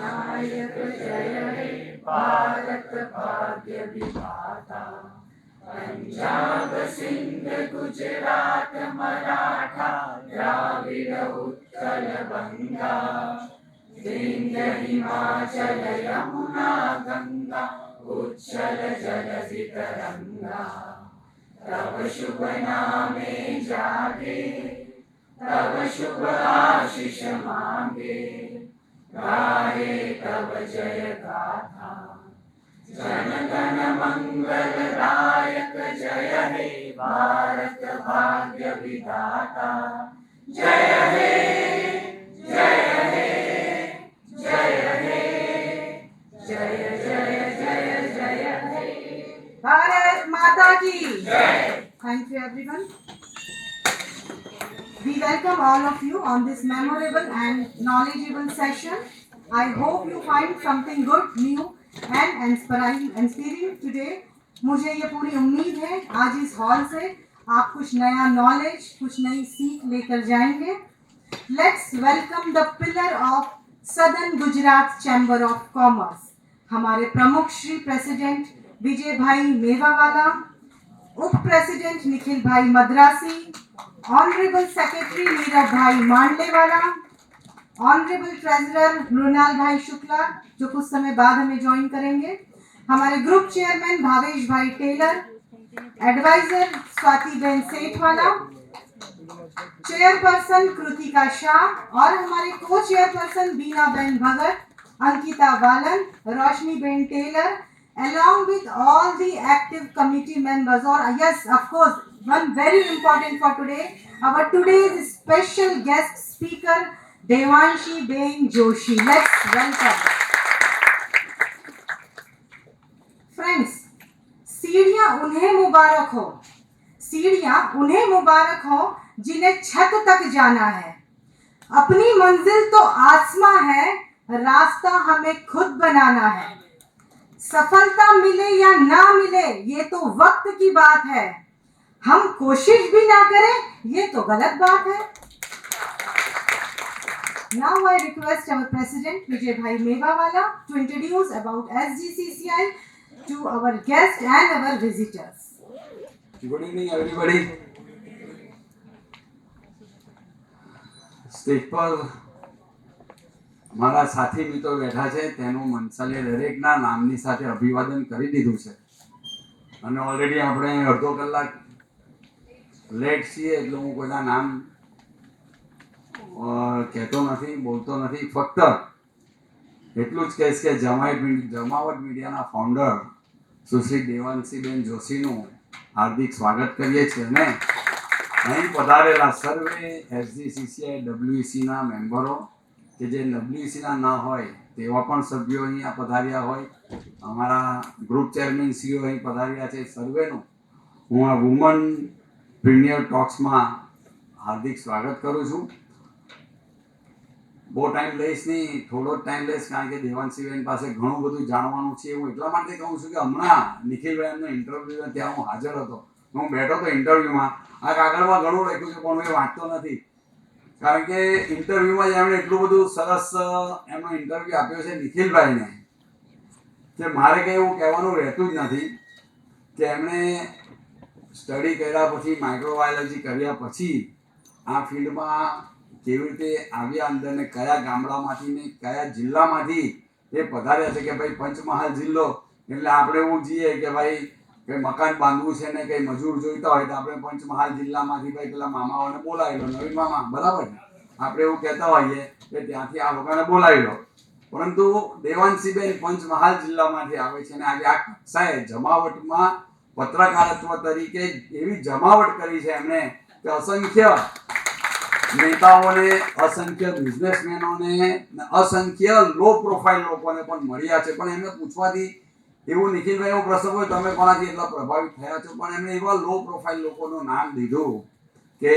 नायक जय हे भारत भाग्य विधाता। पंजाब सिंध गुजरात मराठा द्राविड़ उत्कल बंगा, विंध्य हिमाचल यमुना गंगा उच्छल जलधि तरंगा। तब शुभ नामे जागे, तब शुभ आशीष मांगे, गाहे तब जय गाथा। जन गण मंगलदायक जय हे भारत भाग्य विधाता। जय हे जय हे जय हे जय जय जय जय हे। भारत माता की जय। Thank you everyone. We welcome all of you on this memorable and knowledgeable session. I hope you find something good, new and inspiring today. मुझे ये पूरी उम्मीद है आज इस हॉल से आप कुछ नया नॉलेज, कुछ नई सीख लेकर जाएंगे. Let's welcome the pillar of Southern Gujarat Chamber of Commerce. हमारे प्रमुख श्री प्रेसिडेंट विजय भाई मेवावाला, उप प्रेसिडेंट निखिल भाई मद्रासी, ऑनरेबल सेक्रेटरी मीरा भाई मांडलेवाला, ऑनरेबल ट्रेजरर मृणाल भाई शुक्ला जो कुछ समय बाद हमें ज्वाइन करेंगे, हमारे ग्रुप चेयरमैन भावेश भाई टेलर, एडवाइजर स्वाति बहन सेठवाला, चेयरपर्सन कृतिका शाह और हमारे को चेयरपर्सन बीना बहन भगत, अंकिता वालन, रोशनी बहन Taylor, along with all the active committee members. Or yes, of course, one very important for today, our today's special guest speaker Devanshi Bein Joshi. Let's welcome. Friends, सीढ़ियां उन्हें मुबारक हो, सीढ़ियां उन्हें मुबारक हो जिन्हें छत तक जाना है. अपनी मंजिल तो आसमां है, रास्ता हमें खुद बनाना है. सफलता मिले या ना मिले ये तो वक्त की बात है, हम कोशिश भी ना करें ये तो गलत बात है. Now I request our President Vijay Bhai Mewawala to introduce about SGCCI to our guests and our visitors. Good evening everybody. Stage પર મારા સાથી મિત્રો બેઠા છે, તેનું મંસલે દરેકના નામની સાથે અભિવાદન કરી દીધું છે અને ઓલરેડી આપણે અડધો કલાક લેટ છીએ એટલે હું કોઈના નામ કહેતો નથી, બોલતો નથી. ફક્ત એટલું જ કહીશ કે જમાવટ મીડિયાના ફાઉન્ડર સુશ્રી દેવાંશીબેન જોશીનું હાર્દિક સ્વાગત કરીએ છીએ અને અહીં પધારેલા સર્વે એસજીસીસીઆઈ ડબ્લ્યુસીના મેમ્બરો કે જે ડબ્લ્યુસીના ના હોય તેવા પણ સભ્યો અહીંયા પધાર્યા હોય, અમારા ગ્રુપ ચેરમેન સીઓ અહીં પધાર્યા છે, સર્વેનું હું આ વુમન પ્રીમિયર ટોક્સમાં હાર્દિક સ્વાગત કરું છું. બહુ ટાઈમ લઈશ નહીં, થોડો જ ટાઈમ લઈશ કારણ કે દેવાંશીબેન પાસે ઘણું બધું જાણવાનું છે. હું એટલા માટે કહું છું કે હમણાં નિખિલભાઈનો ઇન્ટરવ્યૂ ત્યાં હું હાજર હતો, હું બેઠો હતો ઇન્ટરવ્યૂમાં. આ કાગળમાં ઘણું લખ્યું છે પણ હું એ વાંચતો નથી કારણ કે ઇન્ટરવ્યુમાં એમણે એટલું બધું સરસ એમનો ઇન્ટરવ્યુ આપ્યો છે નિખિલભાઈને કે મારે કંઈ એવું કહેવાનું રહેતું જ નથી કે એમણે સ્ટડી કર્યા પછી, માઇક્રોબાયોલોજી કર્યા પછી આ ફિલ્ડમાં કેવી રીતે આવ્યા અંદર ને કયા ગામડામાંથી ને કયા જિલ્લામાંથી એ પધાર્યા છે. કે ભાઈ પંચમહાલ જિલ્લો એટલે આપણે એવું જઈએ કે ભાઈ કંઈ મકાન બાંધવું છે ને કંઈ મજૂર જોઈતા હોય તો આપણે પંચમહાલ જિલ્લામાંથી ભાઈ પેલા મામાઓને બોલાવી લો, નવીન મામા બરાબર છે, આપણે એવું કહેતા હોઈએ કે ત્યાંથી આ લોકોને બોલાવી લો. પરંતુ દેવાંશીબેન પંચમહાલ જિલ્લામાંથી આવે છે અને આજે આ કક્ષાએ જમાવટમાં પત્રકારત્વ તરીકે એવી જમાવટ કરી છે એમણે કે અસંખ્ય નેતાઓને, અસંખ્ય બિઝનેસમેનોને, અસંખ્ય લો પ્રોફાઇલ લોકોને પણ મળ્યા છે. પણ એમને પૂછવાથી એવું નિખિલભાઈ એવો પ્રસંગ હોય તમે કોનાથી એટલા પ્રભાવિત થયા છો, પણ એમણે એવા લો પ્રોફાઇલ લોકોનું નામ લીધું કે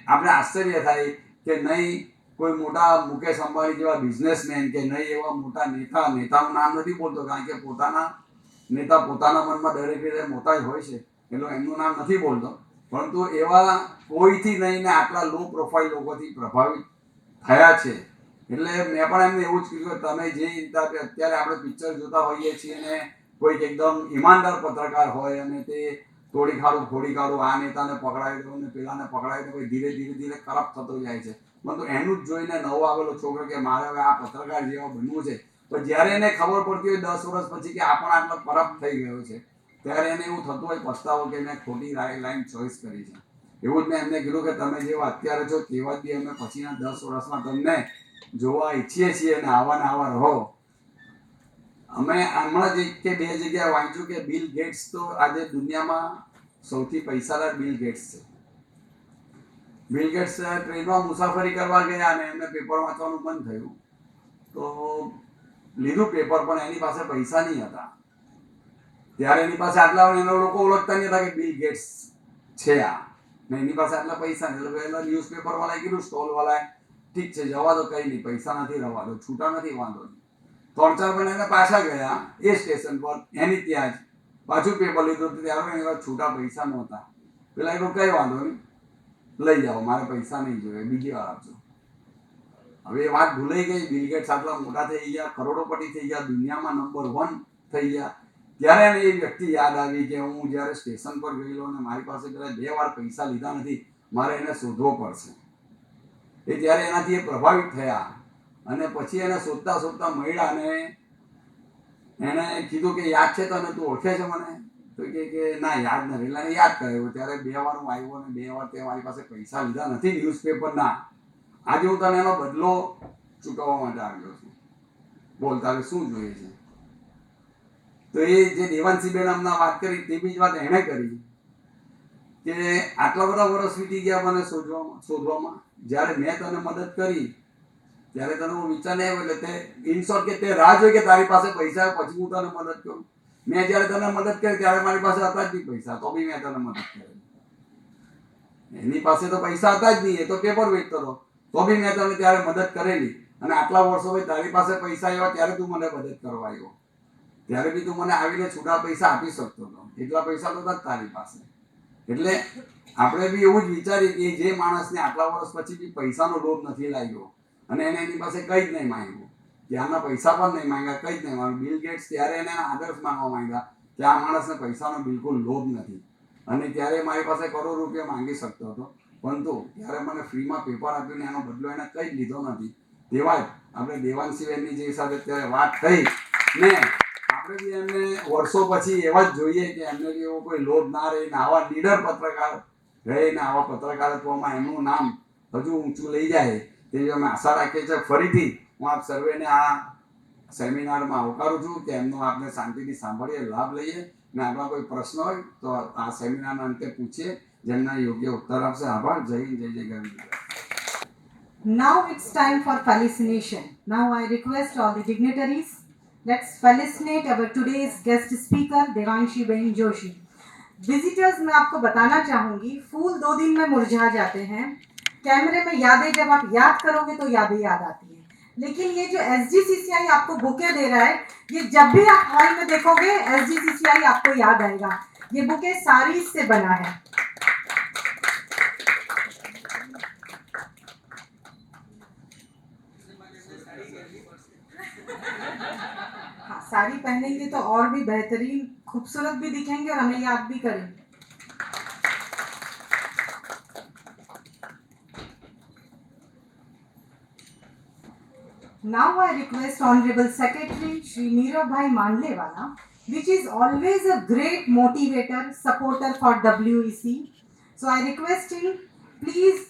આપણે આશ્ચર્ય થાય કે નહીં કોઈ મોટા મુકેશ અંબાણી જેવા બિઝનેસમેન કે નહીં એવા મોટા નેતાનું નામ નથી બોલતો કારણ કે પોતાના નેતા પોતાના મનમાં દરેક રીતે મોટા જ હોય છે એટલે એમનું નામ નથી બોલતો. પરંતુ એવા કોઈથી નહીં ને આટલા લો પ્રોફાઇલ લોકોથી પ્રભાવિત થયા છે એટલે મેં પણ એમને એવું જ કીધું કે તમે જે રીતે અત્યારે આપણે પિક્ચર જોતા હોઈએ છીએ ને કોઈક એકદમ ઈમાનદાર પત્રકાર હોય અને તે તોડી ખાડું ફોડી કાઢું, આ નેતાને પકડાવી દો ને પેલાને પકડાવી દો, ધીરે ધીરે ધીરે કરપ્ટ થતો જાય છે. પરંતુ એનું જ જોઈને નવો આવેલો છોકરો કે મારે હવે આ પત્રકાર જેવા બનવું છે, તો જ્યારે એને ખબર પડતી હોય 10 વર્ષ પછી કે આ પણ આટલો કરપ્ટ થઈ ગયો છે, ત્યારે એને એવું થતું હોય પસ્તાવો કે મેં ખોટી લાઈન ચોઈસ કરી છે. એવું જ મેં એમને કીધું કે તમે જેવા અત્યારે છો તેવા જ બી અમે પછીના 10 વર્ષમાં તમને જોવા ઈચ્છીએ છીએ અને આવા ને આવા રહો. અમે હમણાં જ એક કે બે જગ્યાએ વાંચ્યું કે બિલ ગેટ્સ તો આજે દુનિયામાં સૌથી પૈસાદાર બિલ ગેટ્સ છે. બિલ ગેટ્સ ટ્રેનમાં મુસાફરી કરવા ગયા અને એમને પેપર વાંચવાનું બંધ થયું, તો લીધું પેપર, પણ એની પાસે પૈસા નહીં હતા. ત્યારે એની પાસે આટલા એના લોકો ઓળખતા નહીં હતા કે બિલ ગેટ્સ છે આ, ને એની પાસે આટલા પૈસા નહીં. એટલે પહેલા ન્યૂઝપેપર વાળાએ કીધું, સ્ટોલ વાળાએ, ઠીક છે જવા દો, કંઈ નહીં, પૈસા નથી, રવા દો, છૂટા નથી, વાંધો નહીં. 3-4 મહિના પાછા ગયા એ સ્ટેશન પર, એની ત્યાં જ પાછું પેપર લીધું, ત્યારે એના છૂટા પૈસા નહોતા. પેલા કહ્યું કંઈ વાંધો નહીં, લઈ જાઓ, મારે પૈસા નહીં જોઈએ, બીજી વાર આપજો. હવે એ વાત ભૂલાઈ ગઈ. બિલ ગેટ્સ આટલા મોટા થઈ ગયા, કરોડોપતિ થઈ ગયા, દુનિયામાં નંબર 1 થઈ ગયા. ત્યારે એને એ વ્યક્તિ યાદ આવી કે હું જ્યારે સ્ટેશન પર ગયેલો અને મારી પાસે પેલા 2 વાર પૈસા લીધા નથી, મારે એને શોધવો પડશે. એ ત્યારે એનાથી એ પ્રભાવિત થયા અને પછી એને શોધતા શોધતા મળ્યા અને એને કીધું કે યાદ છે તને, તું ઓળખે છે મને? તો કે ના યાદ નથી. એટલે એને યાદ કરાવ્યો. ત્યારે 2 વાર હું આવ્યો અને 2 વાર તે મારી પાસે પૈસા લીધા નથી ન્યૂઝપેપરના. આજે હું તને એનો બદલો ચૂકવવા માટે આવ્યો છું. બોલ તારે શું જોઈએ છે? તો એ જે દેવાંશીબેન અમને વાત કરી તે બી જ વાત એણે કરી કે આટલા બધા વર્ષ વીતી ગયા મને શોધવામાં. જ્યારે મેં તને મદદ કરી ત્યારે તને હું વિચાર નહીં આવ્યો. એટલે તે ઇન શોર્ટ કે તે રાહ જોઈ કે તારી પાસે પૈસા આવે પછી હું તને મદદ કરું. મેં જ્યારે તને મદદ કરી ત્યારે મારી પાસે હતા જ નહીં પૈસા, તો બી મેં તને મદદ કરી. એની પાસે તો પૈસા હતા જ નહીં, એ તો પેપર વેચતો હતો, તો બી મેં તને ત્યારે મદદ કરેલી. અને આટલા વર્ષો પછી તારી પાસે પૈસા આવ્યા ત્યારે તું મને મદદ કરવા આવ્યો. ત્યારે બી તું મને આવીને છૂટા પૈસા આપી શકતો હતો, એટલા પૈસા તો હતા જ તારી પાસે. એટલે આપણે બી એવું જ વિચારીએ કે જે માણસને આટલા વર્ષ પછી બી પૈસાનો લોભ નથી લાગ્યો અને એને એની પાસે કંઈ જ નહીં માંગ્યું, ત્યાંના પૈસા પણ નહીં માંગ્યા, કંઈ જ નહીં માંગ્યું. બિલ ગેટ્સ ત્યારે એને આદર્શ માનવા માંગ્યા કે આ માણસને પૈસાનો બિલકુલ લોભ નથી. અને ત્યારે મારી પાસે કરોડ રૂપિયા માંગી શકતો હતો, પરંતુ ત્યારે મને ફ્રીમાં પેપર આપ્યું ને એનો બદલો એને કંઈ જ લીધો નથી. તેવા જ આપણે દેવાંશીબેનની જે સાથે અત્યારે વાત થઈ ને, આપણે બી એમને વર્ષો પછી એવા જ જોઈએ કે એમને બી એવો કોઈ લોભ ના રહે ને આવા નીડર પત્રકાર રહે ને આવા પત્રકારત્વમાં એમનું નામ હજુ ઊંચું લઈ જાય તેવી અમે આશા રાખીએ છીએ. ફરીથી હું આપ સર્વેને આ સેમિનારમાં આવકારું છું કે એમનો આપણે શાંતિથી સાંભળીએ, લાભ લઈએ ને આપણા કોઈ પ્રશ્ન હોય તો આ સેમિનારના અંતે પૂછીએ, જેમના યોગ્ય ઉત્તર આપશે. આભાર. જય હિન્દ, જય જય ગરવી. Now it's time for felicitation. Now I request all the dignitaries, let's felicitate our today's guest speaker Devanshi बहन जोशी. विजिटर्स, मैं आपको बताना चाहूँगी, फूल 2 दिन में मुरझा जाते हैं. कैमरे में यादें जब आप याद करोगे तो यादें याद आती हैं, लेकिन ये जो SGCCI आपको बुके दे रहा है, ये जब भी आप हॉल में देखोगे SGCCI आपको याद आएगा. ये बुके साड़ी से बना है. साड़ी पहनेंगे तो और भी बेहतरीन खूबसूरत भी दिखेंगे और हमें याद भी करेंगे. Now I request Honorable Secretary Shri Neerabhai Mandlewala, which is always a great motivator, supporter for WEC. So I request him, please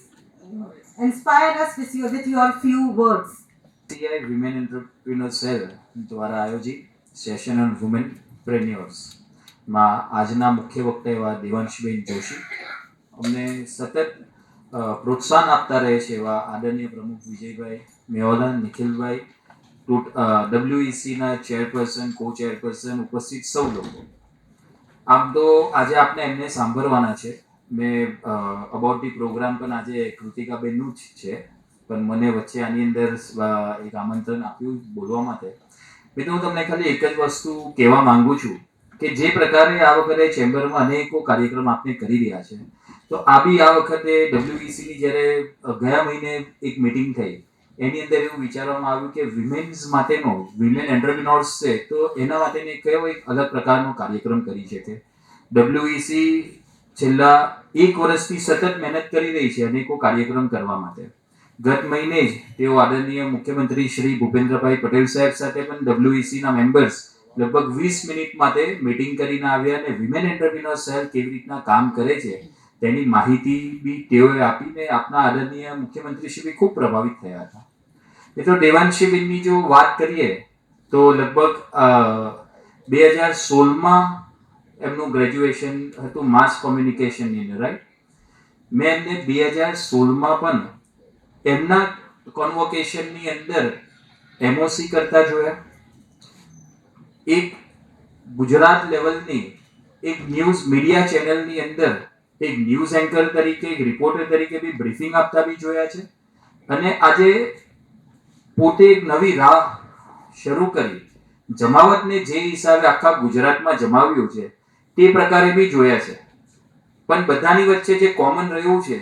inspire us with your few words. CI Women Entrepreneur Cell દ્વારા આયોજિત session on women પ્રેન્યોર્સમાં આજના મુખ્ય વક્તા એવા દેવાંશીબેન જોશી અમને સતત પ્રોત્સાહન આપતા રહે છે એવા આદરણીય પ્રમુખ વિજયભાઈ મેવાલા, નિખિલભાઈ, WECના ચેરપર્સન, કો ચેરપર્સન, ઉપસ્થિત સૌ લોકો. આમ તો આજે આપણે એમને સાંભળવાના છે. મેં અબાઉટ ધી પ્રોગ્રામ પણ આજે કૃતિકાબેનનું જ છે, પણ મને વચ્ચે આની અંદર એક આમંત્રણ આપ્યું બોલવા માટે. મિત્રો, હું તમને ખાલી એક જ વસ્તુ કહેવા માંગુ છું કે જે પ્રકારે આ વખતે ચેમ્બરમાં અનેકો કાર્યક્રમ આપણે કરી રહ્યા છે, તો આ બી આ વખતે WECની જ્યારે ગયા મહિને એક મિટિંગ થઈ એની અંદર એવું વિચારવામાં આવ્યું કે વિમેન્સ માટેનો વિમેન એન્ટરપ્રિનોર્સ છે તો એના માટેને કયો એક અલગ પ્રકારનો કાર્યક્રમ કરી શકે. WEC છેલ્લા 1 વર્ષથી સતત મહેનત કરી રહી છે અનેકો કાર્યક્રમ કરવા માટે. ગત મહિને જ તેઓ આદરણીય મુખ્યમંત્રી શ્રી ભૂપેન્દ્રભાઈ પટેલ સાહેબ સાથે પણ WEC ના મેમ્બર્સ લગભગ 20 મિનિટ માટે મીટિંગ કરીને આવ્યા અને વિમેન એન્ટરપ્રિનોર સેલ કેવી રીતના કામ કરે છે તેની માહિતી બી તેઓએ આપીને આપના આદરણીય મુખ્યમંત્રી શ્રી ખૂબ પ્રભાવિત થયા હતા. મિત્રો દેવાંશીબેનની જો વાત કરીએ તો લગભગ 2016માં એમનું ગ્રેજ્યુએશન હતું માસ કોમ્યુનિકેશનની અંદર, રાઈટ. મેં એમને 2016માં પણ એમના કોન્વોકેશનની અંદર MOC કરતા જોયા. એક ગુજરાત લેવલની એક ન્યૂઝ મીડિયા ચેનલની અંદર એક ન્યૂઝ એન્કર તરીકે એક રિપોર્ટર તરીકે બી બ્રીફિંગ આપતા બી જોયા છે. અને આજે પોતે એક નવી રાહ શરૂ કરી જમાવટને જે હિસાબે આખા ગુજરાતમાં જમાવ્યું છે તે પ્રકારે બી જોયા છે. પણ બધાની વચ્ચે જે કોમન રહ્યું છે,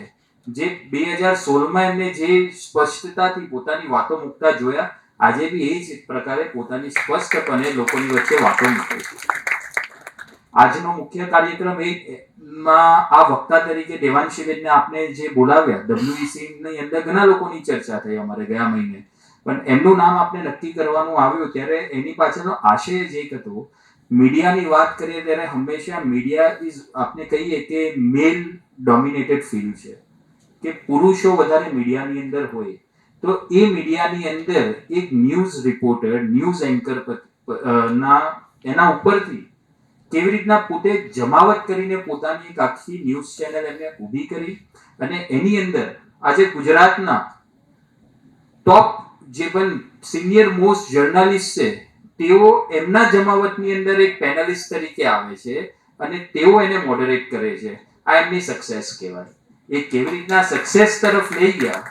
જે 2016માં એમને જે સ્પષ્ટતાથી પોતાની વાતો મૂકતા જોયા, આજે બી એ જ પ્રકારે પોતાની સ્પષ્ટપણે લોકોની વચ્ચે વાતો મૂકે છે. આજનો મુખ્ય કાર્યક્રમ એમાં આ વક્તા તરીકે દેવાંશીબેનને આપણે જે બોલાવ્યા, WEC ની અંદર ઘણા લોકોની ચર્ચા થઈ અમારે ગયા મહિને, પણ એમનું નામ આપણે નક્કી કરવાનું આવ્યું ત્યારે એની પાછળનો આશય જ એક હતો. મીડિયાની વાત કરીએ ત્યારે હંમેશા મીડિયા ઇઝ આપણે કહીએ કે મેલ ડોમિનેટેડ ફિલ્ડ છે, કે પુરુષો વધારે મીડિયાની અંદર હોય તો એ મીડિયાની અંદર એક ન્યૂઝ રિપોર્ટર, ન્યૂઝ એન્કર એના ઉપરથી કેવી રીતના પોતે જમાવટ કરીને પોતાની એક આખી ન્યૂઝ ચેનલ એમને ઊભી કરી અને એની અંદર આજે ગુજરાતના ટોપ જે પણ સિનિયર મોસ્ટ જર્નલિસ્ટ છે તેઓ એમના જમાવટની અંદર એક પેનલિસ્ટ તરીકે આવે છે અને તેઓ એને મોડરેટ કરે છે. આ એમની સક્સેસ કહેવાય. એ કેવી રીતના સક્સેસ તરફ લઈ ગયા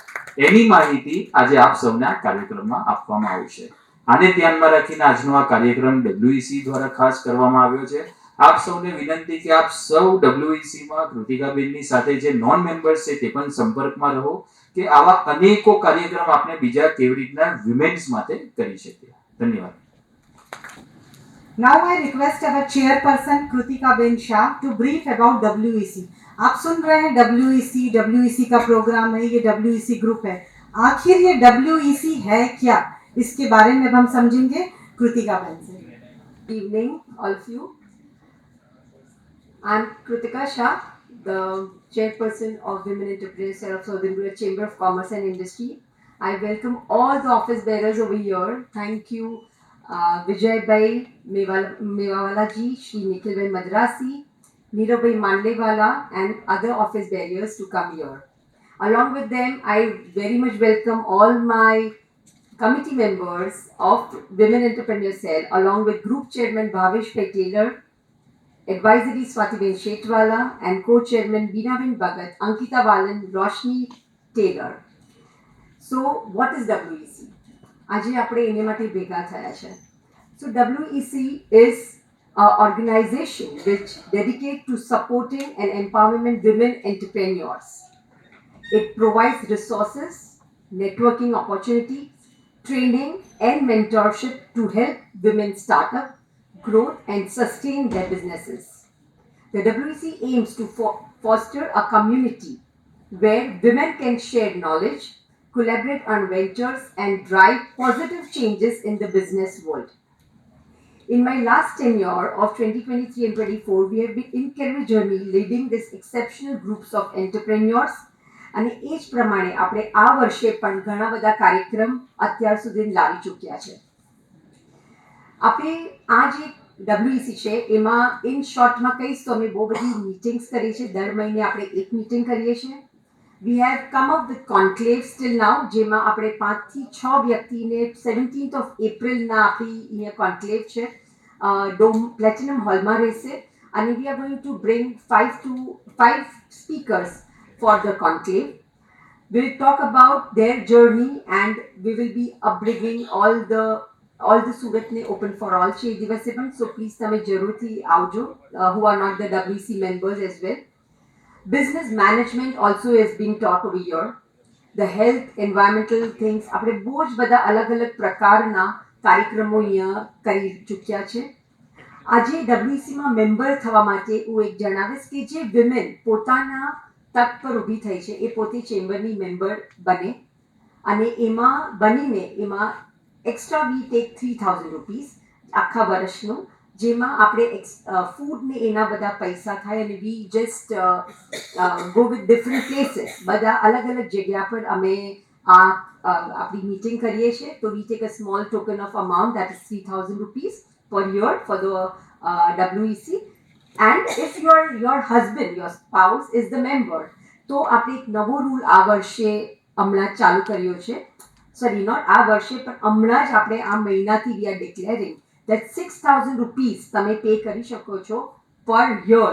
એની માહિતી આજે આપ સૌને આ કાર્યક્રમમાં આપવામાં આવશે. આને ધ્યાનમાં રાખીને આજનો આ કાર્યક્રમ WEC દ્વારા ખાસ કરવામાં આવ્યો છે. આપ સૌને વિનંતી કે આપ સૌ WECમાં કૃતિકાબેનની સાથે જે નોન મેમ્બર્સ છે તે પણ સંપર્કમાં રહો કે આવા અનેકો કાર્યક્રમ આપણે બીજા કેવી રીતના વિમેન્સ માટે કરી શકીએ. ધન્યવાદ. Now I request our chairperson Kritika Ben Shah to brief about WEC. आप सुन रहे हैं WEC का प्रोग्राम है, ये WEC ग्रुप है. आखिर ये WEC है क्या, इसके बारे में हम समझेंगे कृतिका बहन से. Good evening, all of you. I'm Kritika Shah, the chairperson of Women Entrepreneurs of Southern India Chamber of Commerce and Industry. I welcome all the office bearers over here. Thank you, Vijay Bhai Mewawala ji, Shri Nikhil Bhai Madrasi, Neerav Bhai Mandewala, and other office bearers to come here. Along with them, I very much welcome all my committee members of Women Entrepreneur Cell, along with Group Chairman Bhavesh Bhai Taylor, Advisory Swatiben Shetwala, and Co-Chairman Beenaben Bhagat, Ankita Walan, Roshni Taylor. So, what is WEC? આજે આપણે એને માટે ભેગા થયા છે. So, WEC is an organization which dedicates to supporting and empowering women entrepreneurs. It provides resources, networking opportunities, training and mentorship to help women start up, grow and sustain their businesses. The WEC aims to foster a community where women can share knowledge, collaborate on ventures and drive positive changes in the business world. In my last tenure of 2023 and 24, we have been incredible journey leading these exceptional groups of entrepreneurs. અને એ જ પ્રમાણે આપણે આ વર્ષે પણ ઘણા બધા કાર્યક્રમ અત્યાર સુધી લાવી ચૂક્યા છે. આપણે આ જે WEC છે એમાં ઇન શોર્ટમાં કહીશ તો અમે બહુ બધી મીટિંગ્સ કરી છે. દર મહિને આપણે એક મીટિંગ કરીએ છીએ. We have come up with conclaves till now, જેમાં આપણે 5 થી 6 વ્યક્તિને 17th of એપ્રિલના આપણી અહીંયા કોન્ક્લેવ છે, ડોમ પ્લેટિનમ હોલમાં રહેશે. અને we are going to bring 5 speakers for the conclave. We'll talk about their journey and we will be upbringing all the Suratne open for all છે દિવસે પણ. So please તમે જરૂરથી આવજો who are not the WEC members as well. Business management also is being taught over here. The health environmental things, આપણે બહુ જ બધા અલગ અલગ પ્રકારના કાર્યક્રમો અહીંયા કરી ચૂક્યા છે. આજે WECમાં મેમ્બર થવા માટે હું એક જણાવીશ કે જે વિમેન પોતાના તક પર ઊભી થઈ છે એ પોતે ચેમ્બરની મેમ્બર બને, અને એમાં બનીને એમાં એક્સ્ટ્રા વી ટેક 3000 રૂપીઝ આખા વર્ષનું, જેમાં આપણે ફૂડ ને એના બધા પૈસા થાય, અને we just go with different places, બધા અલગ અલગ જગ્યા પર અમે આપણી મીટિંગ કરીએ છીએ. તો we take a small token of amount that is 3000 rupees per year for the WEC. And if your husband, your spouse is the member, તો આપણે એક નવો રૂલ આ વર્ષે હમણાં ચાલુ કર્યો છે. સોરી, નોટ આ વર્ષે, પણ હમણાં જ આપણે આ મહિનાથી we are declaring that 6000 rupees તમે પે કરી શકો છો per year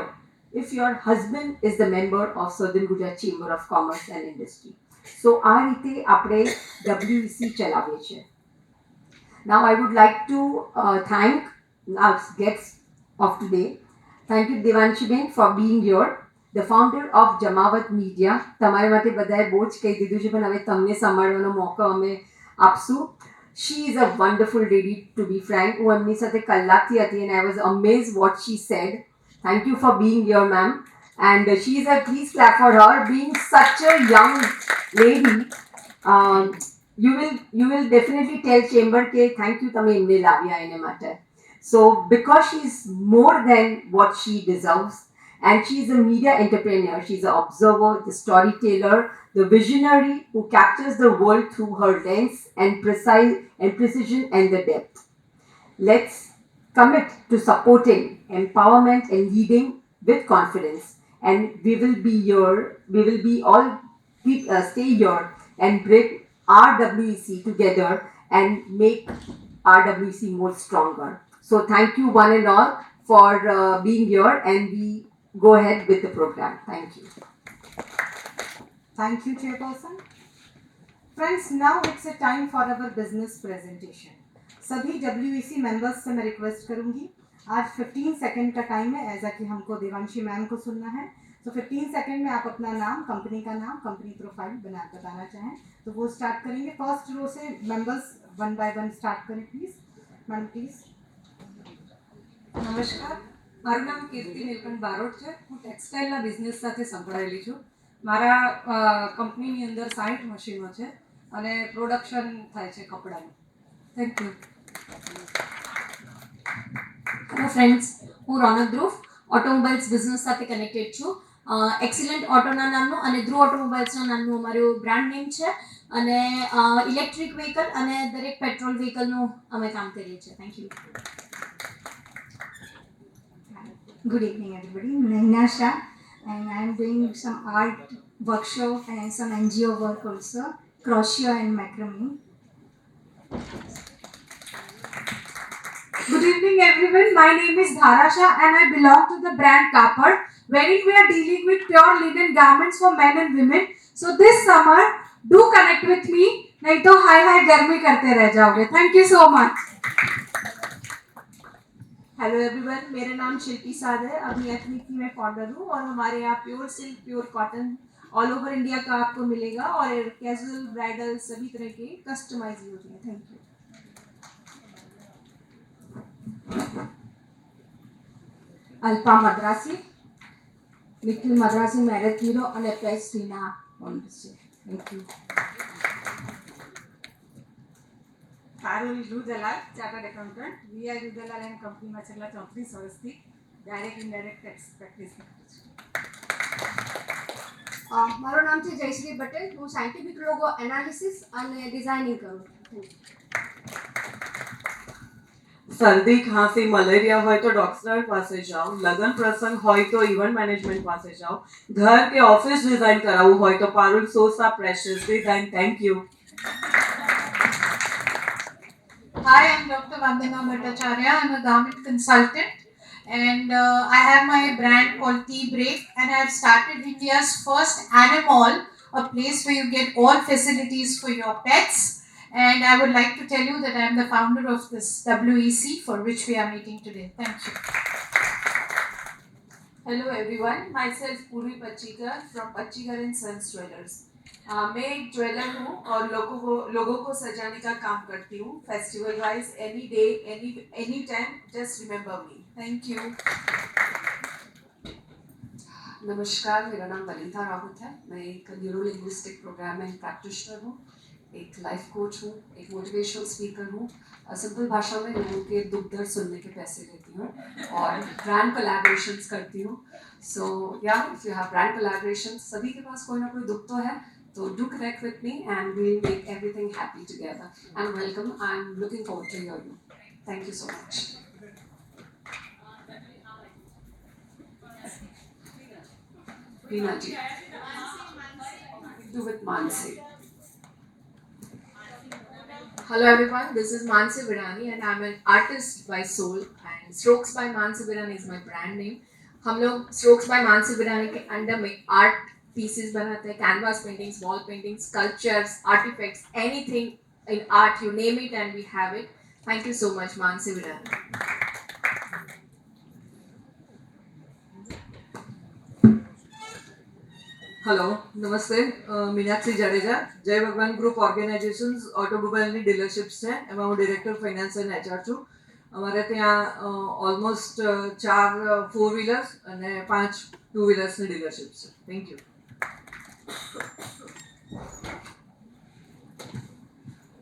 if your husband is the member of Southern Gujarat Chamber of Commerce and Industry. So આ રીતે આપણે WEC ચલાવીએ છીએ. Now I would like to thank our guests of today. Thank you Devanshi Ben for being here, the founder of Jamawat Media. તમારા માટે બધાએ બહુ જ કહી દીધું છે, પણ હવે તમને સંભાળવાનો મોકો અમે આપશું. She is a wonderful lady, to be frank. હું એમની સાથે કલાકથી હતી and I was amazed what she said. Thank you for being here, ma'am. And she is a, please clap for her, being such a young lady. You will definitely tell chamber ke thank you તમે એમને લાવ્યા એને માટે. So because she is more than what she deserves, and she is a media entrepreneur, she is an observer, the storyteller, the visionary who captures the world through her lens and precision and the depth. Let's commit to supporting empowerment and leading with confidence, and we will be all stay here and bring RWEC together and make RWEC more stronger. So thank you one and all for being here, and we go ahead with the program. Thank you. Thank you, Chairperson. Friends, now it's a time for our business presentation. सभी WEC members से मैं request करूंगी, आज 15 second का time है, ऐसा कि हमको देवांशी मैम को सुनना है. तो 15 सेकंड में आप अपना नाम, कंपनी का नाम, कंपनी प्रोफाइल बताना चाहें तो वो स्टार्ट करेंगे. फर्स्ट रो से members one by one start करें प्लीज. Madam please. નમસ્કાર, મારું નામ કીર્તિ નીલકંઠ બારોટ છે. હું ટેક્સટાઇલના બિઝનેસ સાથે સંકળાયેલી છું. મારા કંપનીની અંદર 60 મશીનો છે અને પ્રોડક્શન થાય છે કપડાનું. Thank you. હેલો ફ્રેન્ડ્સ, હું રોનક ધ્રુવ ઓટોમોબાઈલ્સ બિઝનેસ સાથે કનેક્ટેડ છું. એક્સિલન્ટ ઓટોના નામનું અને ધ્રુવ ઓટોમોબાઈલ્સના નામનું અમારું બ્રાન્ડ નેમ છે, અને ઇલેક્ટ્રિક વ્હીકલ અને દરેક પેટ્રોલ વ્હીકલનું અમે કામ કરીએ છીએ. Thank you. Good evening, everybody. Naina Shah, and I am doing some art workshop and some NGO work also, crochet and macrame. Good evening, everyone. My name is Dhara Shah, and I belong to the brand Kapad, wherein we are dealing with pure linen garments for men and women. So this summer, do connect with me. नहीं तो हाय गर्मी करते रह जाओगे. Thank you so much. Hello everyone, मेरा नाम शिल्पी साध है. अभी एथनिक की मैं फाउंडर हूँ और हमारे यहाँ pure silk, pure cotton all over India का आपको मिलेगा, और कैजुअल, ब्राइडल सभी तरह के कस्टमाइज होते हैं. Thank you. Alpa Madrasi, Nikhil Madrasi marriage hero અને પેસ્ટ્રીના ઓનર્સ છે. Thank you. પારુલ રૂ દલાલ, ચાર્ટર્ડ એકાઉન્ટન્ટ. વીઆઈ રૂ દલાલ એન્ડ કંપનીમાં છેલ્લા 34 વર્ષથી ડાયરેક્ટ ઇનડાયરેક્ટ ટેક્સ પ્રેક્ટિસ કરું છું. મારું નામ છે જયશ્રી પટેલ. હું સાયન્ટિફિક લોગો એનાલિસિસ અને ડિઝાઇનિંગ કરું છું. શરદી, ખાંસી, મલેરિયા હોય તો ડોક્ટર પાસે જાઓ. લગ્ન પ્રસંગ હોય તો ઇવેન્ટ મેનેજમેન્ટ પાસે જાઓ. ઘર કે ઓફિસ ડિઝાઇન કરાવવું હોય તો પારુલ સોસા precious design. Thank you. Hi, I'm Dr. Vandana Bhattacharya. I'm a garment consultant, and I have my brand called Tea Break, and I have started India's first Animal, a place where you get all facilities for your pets. And I would like to tell you that I am the founder of this WEC for which we are meeting today. Thank you. Hello everyone, myself Purvi Pachikar from Pachikar and Sons Jewelers. मैं एक jeweller हूँ और लोगों को सजाने का काम करती हूँ festival wise any day any time just remember me thank you नमस्कार, मेरा नाम वनिता रावत है। मैं एक न्यूरो लिंग्विस्टिक प्रोग्रामिंग प्रैक्टिशनर हूँ, एक लाइफ कोच हूँ, एक मोटिवेशनल स्पीकर हूँ। सिंपल भाषा में लोगों के दुख दर्द सुनने के पैसे लेती हूँ और ब्रांड कोलैबोरेशंस करती हूँ। सो या if you have brand collaborations, सभी के पास कोई ना कोई दुख तो है, तो do connect with me and we'll make everything happy together. And welcome. I'm looking forward to hear you. Thank you so much. Veena ji. Do with Mansi. Hello everyone, this is Mansi Virani and I'm an artist by soul and Strokes by Mansi Virani is my brand name. हम लोग Strokes by Mansi Virani के under में art pieces बनाते हैं, canvas paintings, wall paintings, sculptures, artifacts, anything in art, you name it and we have it. Thank you so much, Mansi Virani. Hello નમસ્તે મીનાક્ષી જાડેજા જય ભગવાન group organisations ઓટોમોબાઈલની ડીલરશિપ્સ છે એમાં હું ડિરેક્ટર ફાઇનાન્સ એન્ડ એચઆર છું અમારે ત્યાં ઓલમોસ્ટ 4 4 વ્હીલર્સ અને 5 2 વ્હીલર્સની ડીલરશિપ્સ છે thank you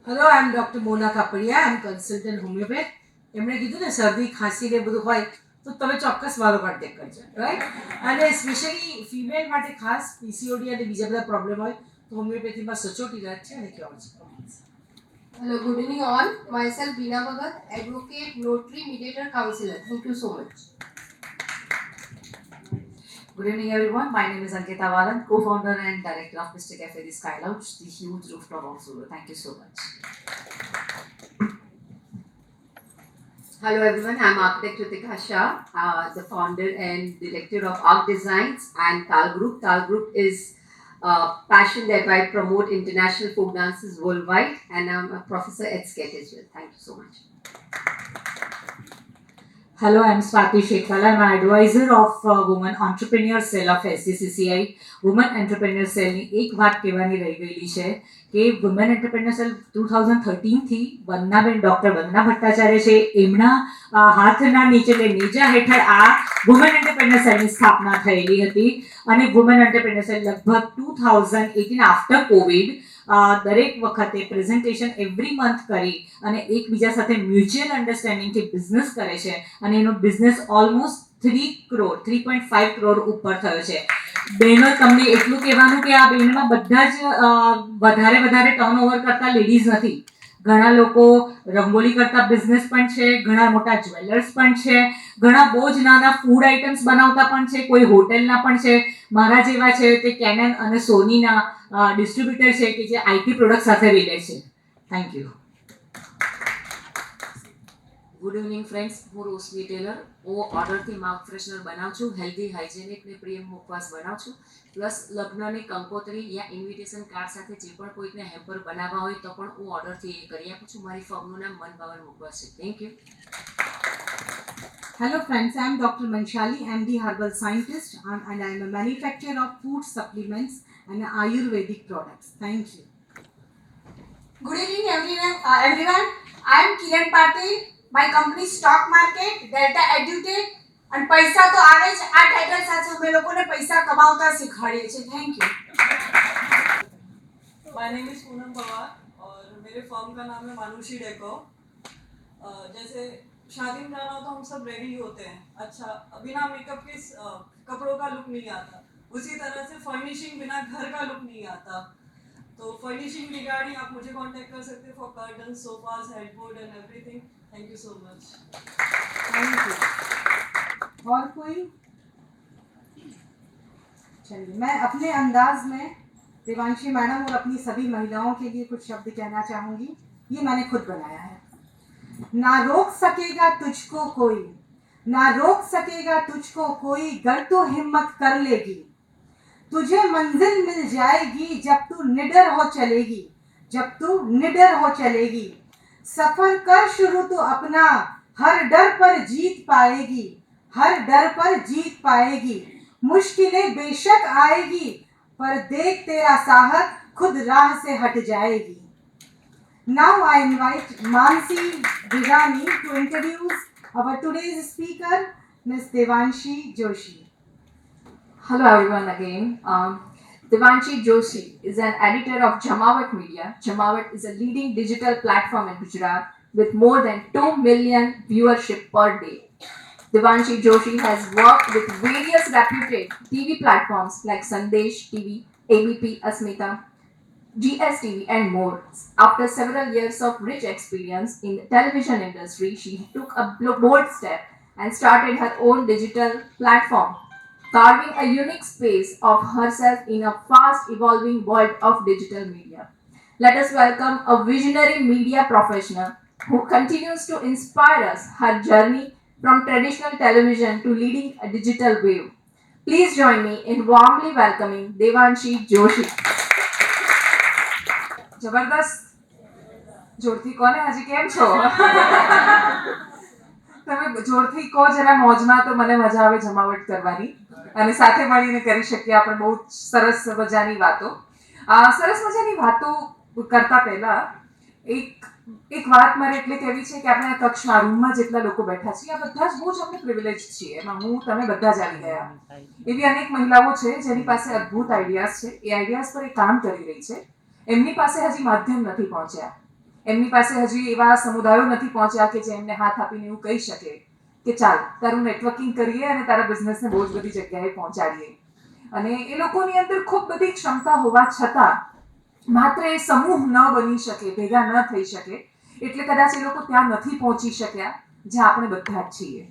hello I am doctor Mona Kapadia I am consultant homeopath એમણે કીધું ને શરદી ખાંસી ને બધું હોય તો તમે ચોક્કસ મારો કોન્ટેક્ટ કરજો રાઈટ અને સ્પેશિયલી ફિમેલ માટે ખાસ પીસીઓડી અને બીજા બધા પ્રોબ્લેમ હોય તો હોમિયોપેથીમાં સચોટ ઇલાજ છે અને કેવું છે. Hello, good evening all. Myself Veena Bhagat, advocate, notary, mediator, counselor. Thank you so much. Good evening everyone. My name is Ankita Valan, co-founder and director of Mr. Cafe The Sky Lounge, the huge rooftop of Solo. Thank you so much. Hello everyone, I'm architect Ritika Shah, the founder and director of Arc Designs and Tal Group. Tal Group is a passion that I promote international folk dances worldwide and I'm a professor at SCET as well. Thank you so much. Hello, I'm Swati Shekhwala. I'm an advisor of Women Entrepreneur Cell of SCCCI. Women Entrepreneur Cell ની એક વાત કહેવાની રહી ગયેલી છે કે women entrepreneur cell 2013 થી વંદનાબેન doctor વંદના ભટ્ટાચાર્ય છે એમના હાથના નીચે નેજા હેઠળ આ વુમેન એન્ટરપ્રેન્યોર સેલની સ્થાપના થયેલી હતી અને વુમેન એન્ટરપ્રેન્યોર સેલ લગભગ 2018 આફ્ટર કોવિડ દરેક વખતે પ્રેઝન્ટેશન એવરી મંથ કરી અને એકબીજા સાથે મ્યુચ્યુઅલ અન્ડરસ્ટેન્ડિંગથી બિઝનેસ કરે છે અને એનો બિઝનેસ ઓલમોસ્ટ 3 કરોડ 3.5 કરોડ ઉપર થયો છે. બહેનો તમને એટલું કહેવાનું કે આ બહેનમાં બધા જ વધારે ટર્નઓવર કરતા લેડીઝ નથી. ઘણા લોકો રંગોલી કરતા બિઝનેસ પણ છે, ઘણા મોટા જ્વેલર્સ પણ છે, ઘણા બહુ જ નાના ફૂડ આઇટમ્સ બનાવતા પણ છે, કોઈ હોટેલના પણ છે. મારા જેવા છે તે કેનન અને સોનીના ડિસ્ટ્રીબ્યુટર છે કે જે આઈટી પ્રોડક્ટ સાથે રિલેટ છે. Thank you. Good evening friends, હું રોશની ટેલર. હું ઓર્ડરથી માઉથ ફ્રેશનર બનાવું છું, હેલ્ધી હાઇજેનિક ને પ્રિય મુખવાસ બનાવું છું. પ્લસ લગ્નની કંકોત્રી યા ઇન્વિટેશન કાર્ડ સાથે જે પણ કોઈકને હેમ્પર બનાવવા હોય તો પણ હું ઓર્ડરથી એ કરી આપું છું. મારી ફર્મનું નામ મન ભાવન મુખવાસ છે. Thank you. Hello friends, I am Dr. Manshali, MD Herbal Scientist and I am a manufacturer of food supplements and Ayurvedic products. Thank you. Good evening everyone. I am Kiran Patil. My company Stock Market, Delta EduTech and પૈસા તો આવે જ આ title સાથે અમે લોકોને પૈસા કમાવતા શીખવાડીએ છીએ. Thank you. My name is Poonam Pawar और मेरे फर्म का नाम है मानुषी डेको. जैसे शादी में जाना हो तो हम सब रेडी होते हैं. अच्छा, बिना मेकअप के कपड़ों का लुक नहीं आता. उसी तरह से फर्निशिंग बिना घर का लुक नहीं आता. तो फर्निशिंग रिगार्डिंग आप मुझे कांटेक्ट कर सकते हैं for curtain, sofas, headboard and everything. Thank you so much. Thank you. और कोई? चलिए, मैं अपने अंदाज में देवांशी मैडम और अपनी सभी महिलाओं के लिए कुछ शब्द कहना चाहूँगी. ये मैंने खुद बनाया है. ना रोक सकेगा तुझको कोई, ना रोक सकेगा तुझको कोई, गर तू हिम्मत कर लेगी. तुझे मंजिल मिल जाएगी जब तू निडर हो चलेगी, जब तू निडर हो चलेगी. सफर कर शुरू तो अपना, हर डर पर जीत पाएगी, हर डर पर जीत पाएगी. मुश्किलें बेशक आएगी पर देख तेरा साहस खुद राह से हट जाएगी. Now I invite Mansi Bhirani to introduce our today's speaker, Ms. Devanshi Joshi. Hello everyone again. Devanshi Joshi is an editor of Jamawat Media. Jamawat is a leading digital platform in Gujarat with more than 2 million viewership per day. Devanshi Joshi has worked with various reputed TV platforms like Sandesh TV, ABP Asmita, GSTV and more. After several years of rich experience in the television industry, she took a bold step and started her own digital platform, carving a unique space of herself in a fast evolving world of digital media. Let us welcome a visionary media professional who continues to inspire us her journey from traditional television to leading a digital wave. Please join me in warmly welcoming Devanshi Joshi. જબરદસ્ત જોરથી કોને હજી કેમ છો તમે જોરથી કહો જરા મોજમાં તો મને મજા આવે જમાવટ કરવાની અને સાથે મળીને કરી શકીએ આપણે બહુ સરસ મજાની વાતો સરસ મજાની વાતો કરતા પહેલા એક વાત મારે એટલે કહેવી છે કે આપણે આ કક્ષમાં રૂમમાં જેટલા લોકો બેઠા છીએ આ બધા જ બહુ જ આપણે પ્રિવિલેજ છીએ એમાં હું તમે બધા જ આવી ગયા એવી અનેક મહિલાઓ છે જેની પાસે અદ્ભુત આઈડિયાઝ છે એ આઈડિયાઝ પર એ કામ કરી રહી છે એમની પાસે હજી માધ્યમ નથી પહોંચ્યા એમની પાસે હજી એવા સમુદાયો નથી પહોંચ્યા કે જે એમને હાથ આપીને એવું કહી શકે કે ચાલ તારું નેટવર્કિંગ કરીએ અને તારા બિઝનેસને બહુ જ બધી જગ્યાએ પહોંચાડીએ અને એ લોકોની અંદર ખૂબ બધી ક્ષમતા હોવા છતાં માત્ર એ સમૂહ ન બની શકે ભેગા ન થઈ શકે એટલે કદાચ એ લોકો ત્યાં નથી પહોંચી શક્યા જ્યાં આપણે બધા જ છીએ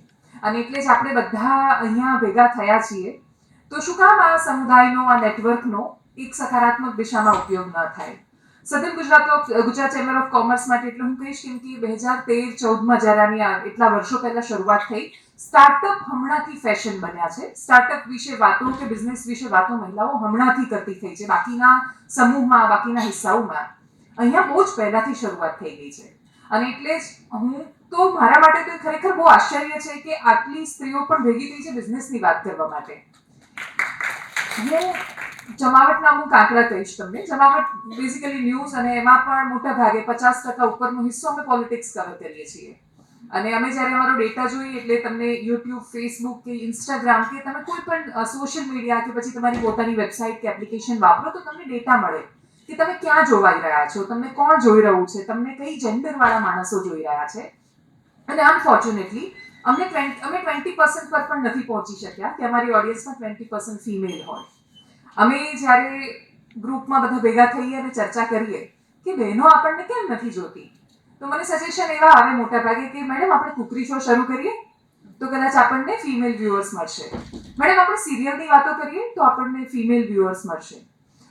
અને એટલે જ આપણે બધા અહીંયા ભેગા થયા છીએ તો શું કામ આ સમુદાયનો આ નેટવર્કનો એક સકારાત્મક દિશામાં ઉપયોગ ન થાય સધન ગુજરાત ચેમ્બર ઓફ કોમર્સ માટે એટલે હું કહીશ કેમ કે 2013-14માં જ્યારે આની એટલા વર્ષો પહેલા શરૂઆત થઈ સ્ટાર્ટઅપ હમણાંથી ફેશન બન્યા છે સ્ટાર્ટઅપ વિશે વાતો કે બિઝનેસ વિશે વાતો મહિલાઓ હમણાંથી કરતી થઈ છે બાકીના સમૂહમાં બાકીના હિસ્સાઓમાં અહીંયા બહુ જ પહેલાથી શરૂઆત થઈ ગઈ છે અને એટલે જ હું તો મારા માટે તો ખરેખર બહુ આશ્ચર્ય છે કે આટલી સ્ત્રીઓ પણ ભેગી થઈ છે બિઝનેસની વાત કરવા માટે હું જમાવટ નામનું કાંકડા કહીશ તમને જમાવટ બેઝિકલી ન્યૂઝ અને એમાં પણ મોટા ભાગે 50% ઉપરનો હિસ્સો અમે પોલિટિક્સ કવર કરીએ છીએ અને અમે જ્યારે અમારો ડેટા જોઈએ એટલે તમને યુટ્યુબ ફેસબુક કે ઇન્સ્ટાગ્રામ કે તમે કોઈ પણ સોશિયલ મીડિયા કે પછી તમારી પોતાની વેબસાઇટ કે એપ્લિકેશન વાપરો તો તમને ડેટા મળે કે તમે ક્યાં જોવાઈ રહ્યા છો તમને કોણ જોઈ રહ્યું છે તમને કઈ જેન્ડરવાળા માણસો જોઈ રહ્યા છે અને અનફોર્ચ્યુનેટલી અમે 20% પર પણ નથી પહોંચી શક્યા કે અમારી ઓડિયન્સમાં 20% ફિમેલ હોય અમે જ્યારે ગ્રુપમાં બધા ભેગા થઈએ અને ચર્ચા કરીએ કે બહેનો આપણને કેમ નથી જોતી તો મને સજેશન એવા આવે મોટા ભાગે કે મેડમ આપણે કુકરી શો શરૂ કરીએ તો કદાચ આપણને ફિમેલ વ્યુઅર્સ મળશે મેડમ આપણે સિરિયલની વાતો કરીએ તો આપણને ફિમેલ વ્યુઅર્સ મળશે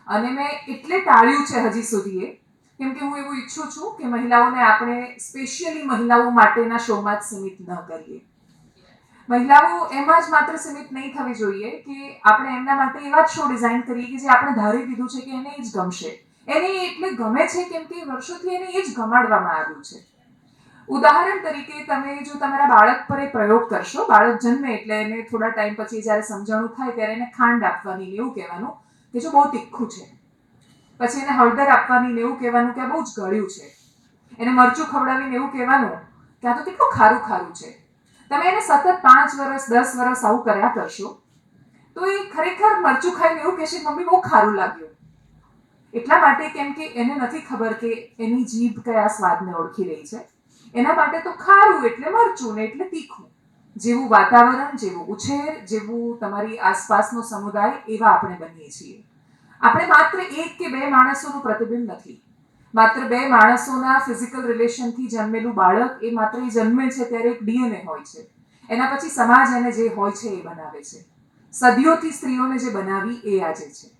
અને મેં એટલે ટાળ્યું છે હજી સુધીએ કેમ કે હું એવું ઈચ્છું છું કે મહિલાઓને આપણે સ્પેશિયલી મહિલાઓ માટેના શોમાં જ સીમિત ન કરીએ મહિલાઓ એમાં જ માત્ર સીમિત નહીં થવી જોઈએ કે આપણે એમના માટે એવા જ શો ડિઝાઇન કરીએ કે જે આપણે ધારી દીધું છે કે એને એ જ ગમશે એને એટલે ગમે છે કેમ કે વર્ષોથી એને એ જ ગમાડવામાં આવ્યું છે ઉદાહરણ તરીકે તમે જો તમારા બાળક પર એ પ્રયોગ કરશો બાળક જન્મે એટલે એને થોડા ટાઈમ પછી જ્યારે સમજણું થાય ત્યારે એને ખાંડ આપવાની ને એવું કહેવાનું કે જો બહુ તીખું છે પછી એને હળદર આપવાની ને એવું કહેવાનું કે આ બહુ જ ગળ્યું છે એને મરચું ખવડાવીને એવું કહેવાનું કે આ તો કેટલું ખારું ખારું છે તમે એને સતત 5 વર્ષ 10 વર્ષ આવું કર્યા કરશો તો એ ખરેખર મરચું ખાઈને એવું કહેશે મમ્મી બહુ ખારું લાગ્યું એટલા માટે કેમ કે એને નથી ખબર કે એની જીભ કયા સ્વાદને ઓળખી રહી છે એના માટે તો ખારું એટલે મરચું ને એટલે તીખું જેવું વાતાવરણ જેવું ઉછેર જેવું તમારી આસપાસનો સમુદાય એવા આપણે બનીએ છીએ આપણે માત્ર એક કે બે માણસોનું પ્રતિબિંબ નથી માત્ર બે માણસોના ફિઝિકલ રિલેશનથી જન્મેલું બાળક એ માત્ર એ જન્મે છે ત્યારે એક ડીએનએ હોય છે એના પછી સમાજ એને જે હોય છે એ બનાવે છે સદીઓથી સ્ત્રીઓને જે બનાવી એ આજે છે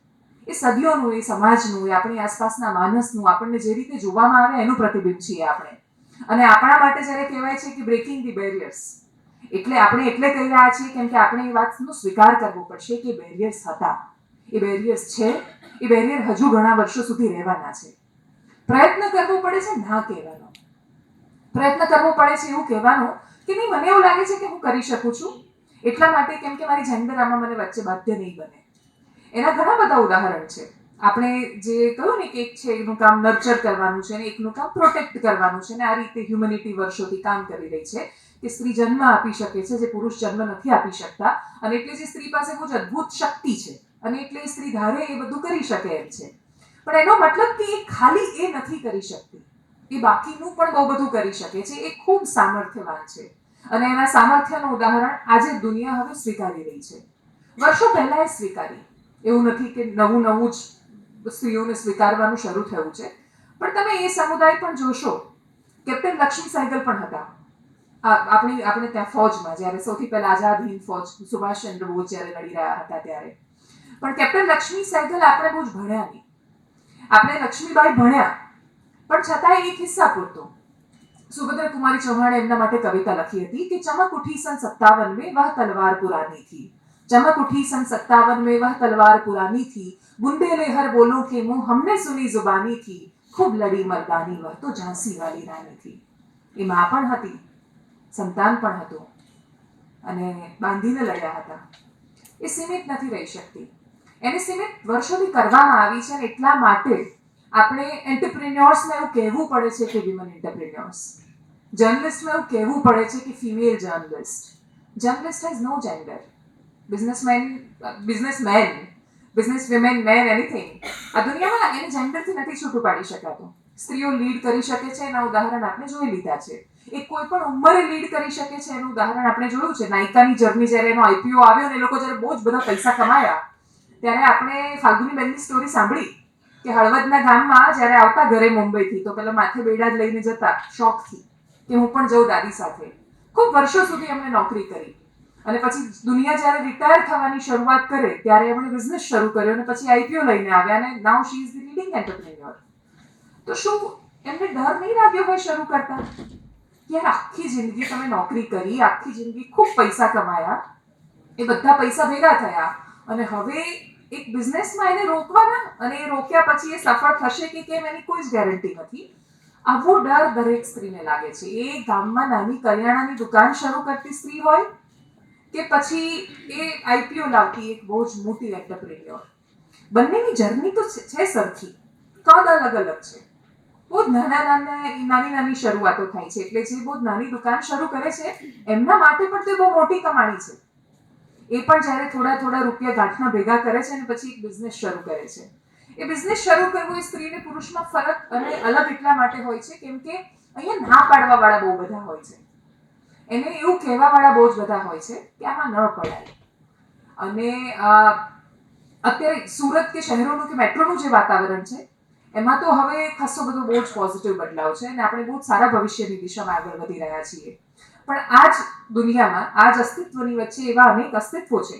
એ સદીઓનું એ સમાજનું એ આપણી આસપાસના માનસનું આપણને જે રીતે જોવામાં આવે એનું પ્રતિબિંબ છીએ આપણે અને આપણા માટે જ્યારે કહેવાય છે કે બ્રેકિંગ ધી બેરિયર્સ એટલે આપણે એટલે કહી રહ્યા છીએ કેમ કે આપણે એ વાતનો સ્વીકાર કરવો પડશે કે બેરિયર્સ હતા એ બેરિયર્સ છે એ બેરિયર હજુ ઘણા વર્ષો સુધી રહેવાના છે પ્રયત્ન કરવો પડે છે ના કહેવાનો પ્રયત્ન કરવો પડે છે એવું કહેવાનો કે નહીં મને એવું લાગે છે કે હું કરી શકું છું એટલા માટે કેમ કે મારી જેન્ડર આમાં મને વચ્ચે બાધ્ય નહીં બને એના ઘણા બધા ઉદાહરણ છે. આપણે જે કહ્યું ને કે એક છે એનું કામ નર્ચર કરવાનું છે અને એકનું કામ પ્રોટેક્ટ કરવાનું છે, અને આ રીતે હ્યુમેનિટી વર્ષોથી કામ કરી રહી છે કે સ્ત્રી જન્મ આપી શકે છે જે પુરુષ જન્મ નથી આપી શકતા, અને એટલે જે સ્ત્રી પાસે બહુ જ અદ્ભુત શક્તિ છે અને એટલે સ્ત્રી ધારે એ બધું કરી શકે એમ છે. પણ એનો મતલબ કે એ ખાલી એ નથી કરી શકતી, એ બાકીનું પણ બહુ બધું કરી શકે છે. એ ખૂબ સામર્થ્યવાન છે અને એના સામર્થ્યનું ઉદાહરણ આજે દુનિયા હવે સ્વીકારી રહી છે. વર્ષો પહેલા એ સ્વીકારી, એવું નથી કે નવું નવું જ સ્ત્રીઓને સ્વીકારવાનું શરૂ થયું છે. પણ તમે એ સમુદાય પણ જોશો, કેપ્ટન લક્ષ્મી સહેગલ પણ હતા આપણે ત્યાં ફૌજમાં, જ્યારે સૌથી પહેલા આઝાદ હિન્દ ફૌજ સુભાષચંદ્ર બોઝ જ્યારે લડી રહ્યા હતા ત્યારે. પણ કેપ્ટન લક્ષ્મી સહેગલ આપણે બહુ જ ભણ્યા નહીં, આપણે લક્ષ્મીબાઈ ભણ્યા પણ છતાંય એક હિસ્સા પૂરતો. સુભદ્રા કુમારી ચૌહાણે એમના માટે કવિતા લખી હતી કે ચમક ઉઠી સન 57 में वह तलवार पुरानी थी, चमक उठी सन 57 में वह तलवार पुरानी थी, बुंदेलहर बोलों के मुंह हमने सुनी जुबानी थी, खूब लड़ी मर्दानी वह तो झांसी वाली रानी थी. એ માં પણ હતી, સંતાન પણ હતું અને બાંધીને લડ્યા હતા. એ સીમિત નથી રહી શકતી, એને સીમિત વર્ષોથી કરવામાં આવી છે અને એટલા માટે આપણે એન્ટરપ્રિન્યોર્સને એવું કહેવું પડે છે કે વિમન એન્ટરપ્રિન્યોર્સ, જર્નલિસ્ટમાં એવું કહેવું પડે છે કે female journalist. Journalist has no gender. Businessman, business women, men, anything, આ દુનિયામાં એને જેન્ડરથી નથી છૂટું પાડી શકાતું. સ્ત્રીઓ લીડ કરી શકે છે, એના ઉદાહરણ આપણે જોઈ લીધા છે. એ કોઈ પણ ઉંમરે લીડ કરી શકે છે એનું ઉદાહરણ આપણે જોયું છે. નાયકાની જર્ની જ્યારે એનો IPO આવ્યો ને એ લોકો જ્યારે બહુ જ બધા પૈસા કમાયા, ત્યારે આપણે ફાલ્ગુનીબેનની સ્ટોરી સાંભળી કે હળવદના ગામમાં જ્યારે આવતા ઘરે મુંબઈથી તો પેલા માથે બેડા જ લઈને જતા શોખથી કે હું પણ જઉં દાદી સાથે. ખૂબ વર્ષો સુધી એમણે નોકરી કરી અને પછી દુનિયા જ્યારે રિટાયર થવાની શરૂઆત કરે ત્યારે એમણે બિઝનેસ શરૂ કર્યો અને પછી IPO લઈને આવ્યા અને now she is the leading entrepreneur. તો શું એમને ડર નહીં લાગ્યો હોય શરૂ કરતા? યાર આખી જિંદગી તમે નોકરી કરી, આખી જિંદગી ખૂબ પૈસા કમાયા, એ બધા પૈસા ભેગા થયા અને હવે એક બિઝનેસમાં એને રોકવાના, અને એ રોક્યા પછી એ સફળ થશે કે કેમ એની કોઈ જ ગેરંટી નથી. આવો ડર દરેક સ્ત્રીને લાગે છે. એ ગામમાં નાની કરિયાણાની દુકાન શરૂ કરતી સ્ત્રી હોય કે પછી એ IPO લાવતી એક બહુ જ મોટી એન્ટરપ્રેન્યોર, બંનેની જર્ની તો છે સરખી, કદ અલગ અલગ છે. બહુ જ નાની શરૂઆતો થાય છે. એટલે જે બહુ નાની દુકાન શરૂ કરે છે એમના માટે પણ તે બહુ મોટી કમાણી છે. એ પણ જ્યારે થોડા રૂપિયા ગાંઠના ભેગા કરે છે અને પછી એક બિઝનેસ શરૂ કરે છે. એ બિઝનેસ શરૂ કરવો એ સ્ત્રી અને પુરુષમાં ફરક અને અલગ એટલા માટે હોય છે કેમ કે અહીંયા ના પાડવા વાળા બહુ બધા હોય છે, એને એવું કહેવા વાળા બહુ જ બધા હોય છે કે આમાં ન પડાય. અને અત્યારે સુરત કે શહેરોનું કે મેટ્રોનું જે વાતાવરણ છે એમાં તો હવે ખાસો બધો બહુ જ પોઝિટિવ બદલાવ છે અને આપણે બહુ જ સારા ભવિષ્યની દિશામાં આગળ વધી રહ્યા છીએ. પણ આ જ દુનિયામાં, આ જ અસ્તિત્વની વચ્ચે એવા અનેક અસ્તિત્વો છે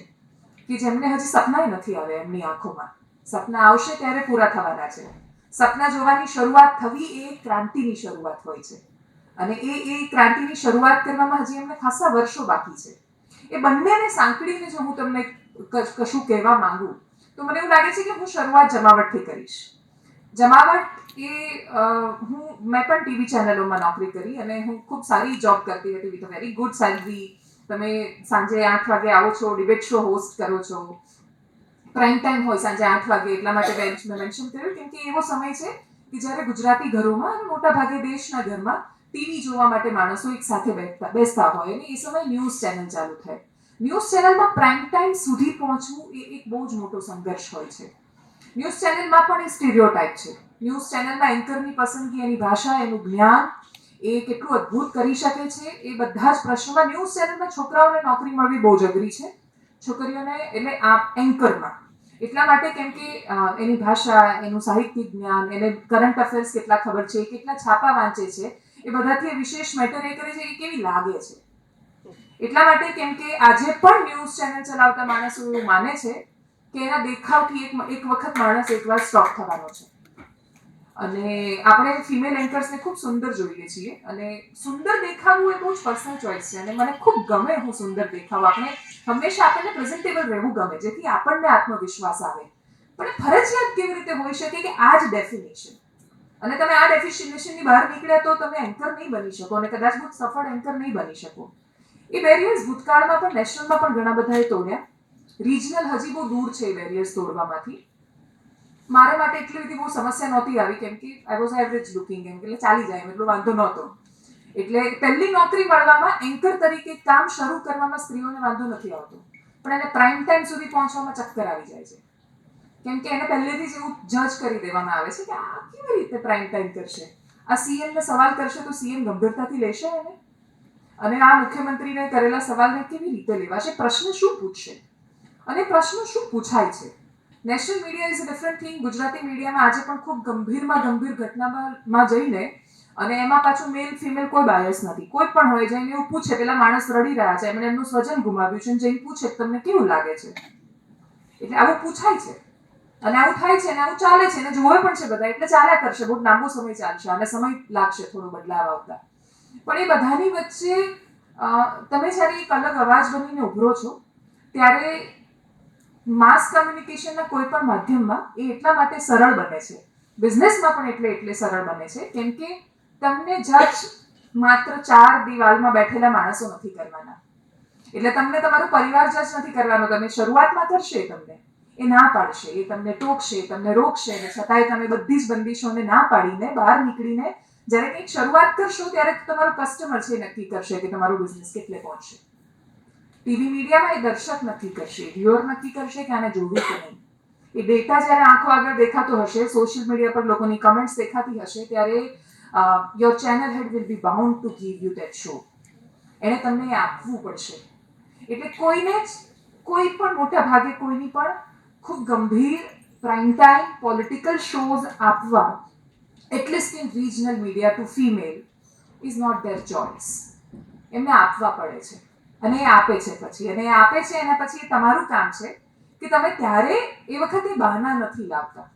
કે જેમને હજી સપના નથી આવ્યા એમની આંખોમાં. સપના આવશે ત્યારે પૂરા થવાના છે. સપના જોવાની શરૂઆત થવી એ ક્રાંતિની શરૂઆત હોય છે અને એ ક્રાંતિની શરૂઆત કરવામાં હજી એમને ખાસા વર્ષો બાકી છે. એ બંનેને સાંકળીને જો હું તમને કશું કહેવા માંગુ તો મને એવું લાગે છે કે હું શરૂઆત જમાવટથી કરીશ. જમાવટ મેં પણ ટીવી ચેનલોમાં નોકરી કરી અને હું ખૂબ સારી જોબ કરતી હતી વિથ વેરી ગુડ સેલરી. તમે સાંજે 8 વાગે આવો છો, ડિબેટ શો હોસ્ટ કરો છો, પ્રાઇમ ટાઈમ હોય સાંજે 8 વાગે. એટલા માટે મેં મેન્શન કર્યું કેમ કે એવો સમય છે કે જ્યારે ગુજરાતી ઘરોમાં અને મોટા ભાગે દેશના ઘરમાં ટીવી જોવા માટે માણસો એક સાથે બેસતા હોય અને એ સમયે ન્યૂઝ ચેનલ ચાલુ થાય. ન્યૂઝ ચેનલમાં પ્રાઇમ ટાઈમ સુધી પહોંચવું એ એક બહુ જ મોટો સંઘર્ષ હોય છે. ન્યૂઝ ચેનલમાં પણ એ સ્ટીરિયોટાઇપ છે. ન્યૂઝ ચેનલના એન્કરની પસંદગી, એની ભાષા, એનું જ્ઞાન, એ કેટલું અદ્ભુત કરી શકે છે એ બધા જ પ્રશ્નોમાં ન્યૂઝ ચેનલમાં છોકરાઓને નોકરી મળવી બહુ જ અઘરી છે. છોકરીઓને એટલે આ એન્કરમાં એટલા માટે કેમ કે એની ભાષા, એનું સાહિત્યિક જ્ઞાન, એને કરંટ અફેર્સ કેટલા ખબર છે, કેટલા છાપા વાંચે છે, એ બધાથી એ વિશેષ મેટર એ કરે છે કે કેવી લાગે છે. એટલા માટે કેમ કે આજે પણ ન્યૂઝ ચેનલ ચલાવતા માણસો એવું માને છે કે એના દેખાવથી એક વખત માણસ એકવાર સ્ટોપ થવાનો છે. અને આપણે ફિમેલ એન્કર્સને ખૂબ સુંદર જોઈએ છીએ અને સુંદર દેખાવું એ બહુ જ પર્સનલ ચોઇસ છે અને મને ખૂબ ગમે હું સુંદર દેખાવું. આપણે હંમેશા આપણને પ્રેઝન્ટેબલ રહેવું ગમે જેથી આપણને આત્મવિશ્વાસ આવે. પણ ફરજિયાત કેવી રીતે હોઈ શકે કે આ જ ડેફિનેશન અને તમે આ ડેફિનેશનની બહાર નીકળ્યા તો તમે એન્કર નહીં બની શકો અને કદાચ બહુ સફળ એન્કર નહીં બની શકો. એ બેરિયર્સ ભૂતકાળમાં પણ નેશનલમાં પણ ઘણા બધાએ તોડ્યા. રિજનલ હજી બહુ દૂર છે એ બેરિયર્સ તોડવામાંથી. મારા માટે એટલી બધી બહુ સમસ્યા નહોતી આવી કેમ કે આઈ વોઝ એવરેજ લુકિંગ એમ એટલે ચાલી જાય એટલો વાંધો નહોતો. એટલે પહેલી નોકરી મળવામાં એન્કર તરીકે કામ શરૂ કરવામાં સ્ત્રીઓને વાંધો નથી આવતો, પણ એને પ્રાઇમ ટાઈમ સુધી પહોંચવામાં ચક્કર આવી જાય છે કેમ કે એને પહેલેથી જ એવું જજ કરી દેવામાં આવે છે કે આ કેવી રીતે પ્રાઇમ ટાઈમ કરશે, આ સીએમને સવાલ કરશે તો સીએમ ગંભીરતાથી લેશે એને, અને આ મુખ્યમંત્રીને કરેલા સવાલને કેવી રીતે લેવાશે, પ્રશ્ન શું પૂછશે અને પ્રશ્નો શું પૂછાય છે. National media is a different thing. Gujarati મીડિયામાં આજે પણ ખૂબ ગંભીર ઘટનામાં જઈને અને એમાં પાછું મેલ ફિમેલ કોઈ બાયસ નથી, કોઈ પણ હોય જઈને એવું પૂછે, પેલા માણસ રડી રહ્યા છે, એમણે એમનું સ્વજન ગુમાવ્યું છે, જઈને પૂછે તમને કેવું લાગે છે. એટલે આવું પૂછાય છે અને આવું થાય છે અને આવું ચાલે છે અને જોવે પણ છે બધા, એટલે ચાલ્યા કરશે, બહુ લાંબો સમય ચાલશે અને સમય લાગશે થોડો બદલાવ આવતા. પણ એ બધાની વચ્ચે તમે જ્યારે એક અલગ અવાજ બનીને ઉભરો છો ત્યારે માસ કમ્યુનિકેશનના કોઈ પણ માધ્યમમાં એ એટલા માટે સરળ બને છે, બિઝનેસમાં પણ એટલે સરળ બને છે કેમ કે તમને જજ માત્ર 4 દિવાલમાં બેઠેલા માણસો નથી કરવાના. એટલે તમને તમારો પરિવાર જજ નથી કરવાનો. તમે શરૂઆતમાં કરશે, તમને એ ના પાડશે, એ તમને ટોકશે, તમને રોકશે, અને છતાંય તમે બધી જ બંદીશોને ના પાડીને બહાર નીકળીને જ્યારે કંઈક શરૂઆત કરશો ત્યારે તમારો કસ્ટમર છે નક્કી કરશે કે તમારો બિઝનેસ કેટલે પહોંચશે. ટીવી મીડિયામાં એ દર્શક નક્કી કરશે, વ્યુઅર નક્કી કરશે કે આને જોવું કે નહીં. એ ડેટા જ્યારે આંખો આગળ દેખાતો હશે, સોશિયલ મીડિયા પર લોકોની કમેન્ટ્સ દેખાતી હશે, ત્યારે your channel head will be bound to give you that show. એણે તમને આપવું પડશે. એટલે કોઈને જ કોઈ પણ મોટા ભાગે કોઈની પણ ખૂબ ગંભીર પ્રાઇમ ટાઈમ પોલિટિકલ શોઝ આપવા at least in regional media to female is not their choice. એમને આપવા પડે છે અને એ આપે છે પછી, અને એ આપે છે એના પછી તમારું કામ છે કે તમે ત્યારે એ વખતે બહાના નથી લાવતા.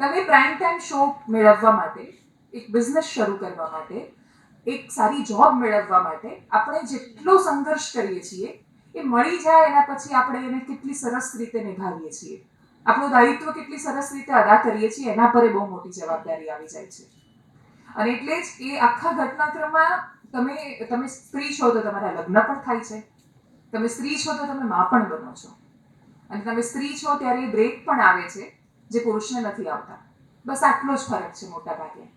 તમે પ્રાઇમ ટાઈમ શો મેળવવા માટે, એક બિઝનેસ શરૂ કરવા માટે, એક સારી જોબ મેળવવા માટે આપણે જેટલો સંઘર્ષ કરીએ છીએ એ મળી જાય એના પછી આપણે એને કેટલી સરસ રીતે નિભાવીએ છીએ, આપણું દાયિત્વ કેટલી સરસ રીતે અદા કરીએ છીએ એના પર બહુ મોટી જવાબદારી આવી જાય છે. અને એટલે જ એ આખા ઘટનાક્રમમાં તમે સ્ત્રી છો તો તમારા લગ્ન પણ થાય છે, તમે સ્ત્રી છો તો તમે મા પણ બનો છો, અને તમે સ્ત્રી છો ત્યારે બ્રેક પણ આવે છે જે પુરુષને નથી આવતા. બસ આટલો જ ફરક છે મોટા ભાગે.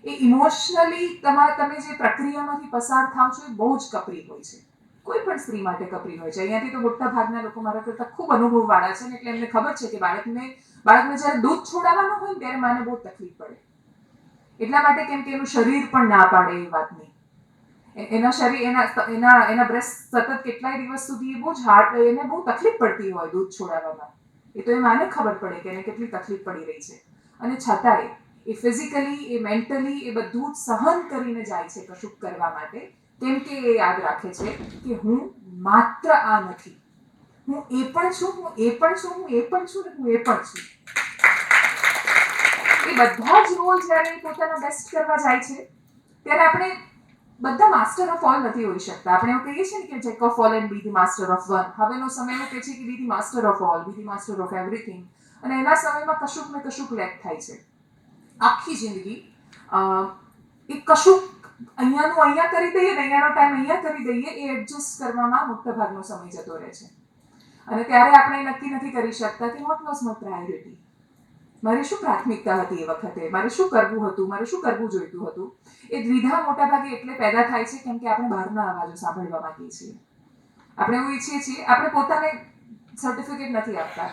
એ ઇમોશનલી તમે જે પ્રક્રિયામાંથી પસાર થાવ છો એ બહુ જ કપરી હોય છે. કોઈ પણ સ્ત્રી માટે કપરી હોય છે. અહીંયાથી તો મોટા ભાગના લોકો મારા કરતા ખૂબ અનુભવવાળા છે ને, એટલે એમને ખબર છે કે બાળકને જ્યારે દૂધ છોડાવવાનું હોય ત્યારે માને બહુ તકલીફ પડે. એટલા માટે કેમ કે એનું શરીર પણ ના પાડે એ વાતની. એના બ્રેસ્ટ સતત કેટલાય દિવસ સુધી એ બહુ જ હાર્ડ, એને બહુ તકલીફ પડતી હોય દૂધ છોડાવવામાં. એ તો એ માને ખબર પડે કે એને કેટલી તકલીફ પડી રહી છે, અને છતાંય એ ફિઝિકલી, એ મેન્ટલી એ બધું જ સહન કરીને જાય છે કશુંક કરવા માટે, કેમ કે એ યાદ રાખે છે કે હું માત્ર આ નથી, હું એ પણ છું, હું એ પણ છું, હું એ પણ છું, હું એ પણ છું. એ બધા જ રોલ જ્યારે પોતાના બેસ્ટ કરવા જાય છે ત્યારે આપણે બધા માસ્ટર ઓફ ઓલ નથી હોઈ શકતા. આપણે એવું કહીએ છીએ ને કે jack of all and be the master of one. હવેનો સમય એવું કહે છે કે be the master of all, be the master of everything. અને એના સમયમાં કશુંક ને કશુંક લેક થાય છે. આખી જિંદગી એ કશુંક અહીંયાનું અહીંયા કરી દઈએ ને અહીંયાનો ટાઈમ અહીંયા કરી દઈએ, એ એડજસ્ટ કરવામાં મોટા ભાગનો સમય જતો રહે છે. અને ત્યારે આપણે નક્કી નથી કરી શકતા કે વોટ વોઝ માય પ્રાયોરિટી, મારી શું પ્રાથમિકતા હતી એ વખતે, મારે શું કરવું હતું, મારે શું કરવું જોઈતું હતું. એ દ્વિધા મોટા ભાગે એટલે પેદા થાય છે કેમ કે આપણે બહારના અવાજો સાંભળવા માંગીએ છીએ. આપણે એવું ઈચ્છીએ છીએ, આપણે પોતાને સર્ટિફિકેટ નથી આપતા.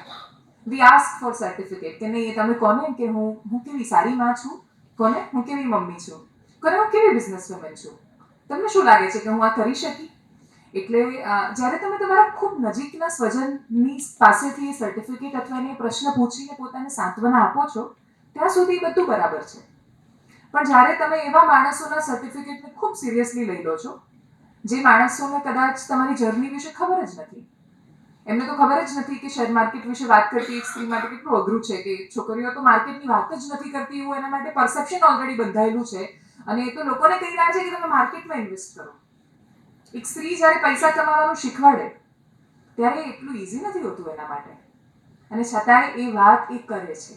વી આસ્ક ફોર સર્ટિફિકેટ કે નહીં તમે કોને કે હું કેવી સારી માં છું, કોને હું કેવી મમ્મી છું, કોને હું કેવી બિઝનેસ વુમેન છું, તમને શું લાગે છે કે હું આ કરી શકી. એટલે જ્યારે તમે તમારા ખૂબ નજીકના સ્વજનની પાસેથી સર્ટિફિકેટ અથવા એને પ્રશ્ન પૂછીને પોતાને સાંત્વના આપો છો ત્યાં સુધી બધું બરાબર છે. પણ જ્યારે તમે એવા માણસોના સર્ટિફિકેટને ખૂબ સિરિયસલી લઈ લો છો જે માણસોને કદાચ તમારી જર્ની વિશે ખબર જ નથી, એમને તો ખબર જ નથી કે શેર માર્કેટ વિશે વાત કરતી એક સ્ત્રી માટે કેટલું અઘરું છે, કે છોકરીઓ તો માર્કેટની વાત જ નથી કરતી એવું એના માટે પરસેપ્શન ઓલરેડી બંધાયેલું છે, અને એ તો લોકોને કહી રહ્યા છે કે તમે માર્કેટમાં ઇન્વેસ્ટ કરો. એક સ્ત્રી જ્યારે પૈસા કમાવાનું શીખવાડે ત્યારે એટલું ઇઝી નથી હોતું એના માટે, અને છતાંય એ વાત એ કરે છે.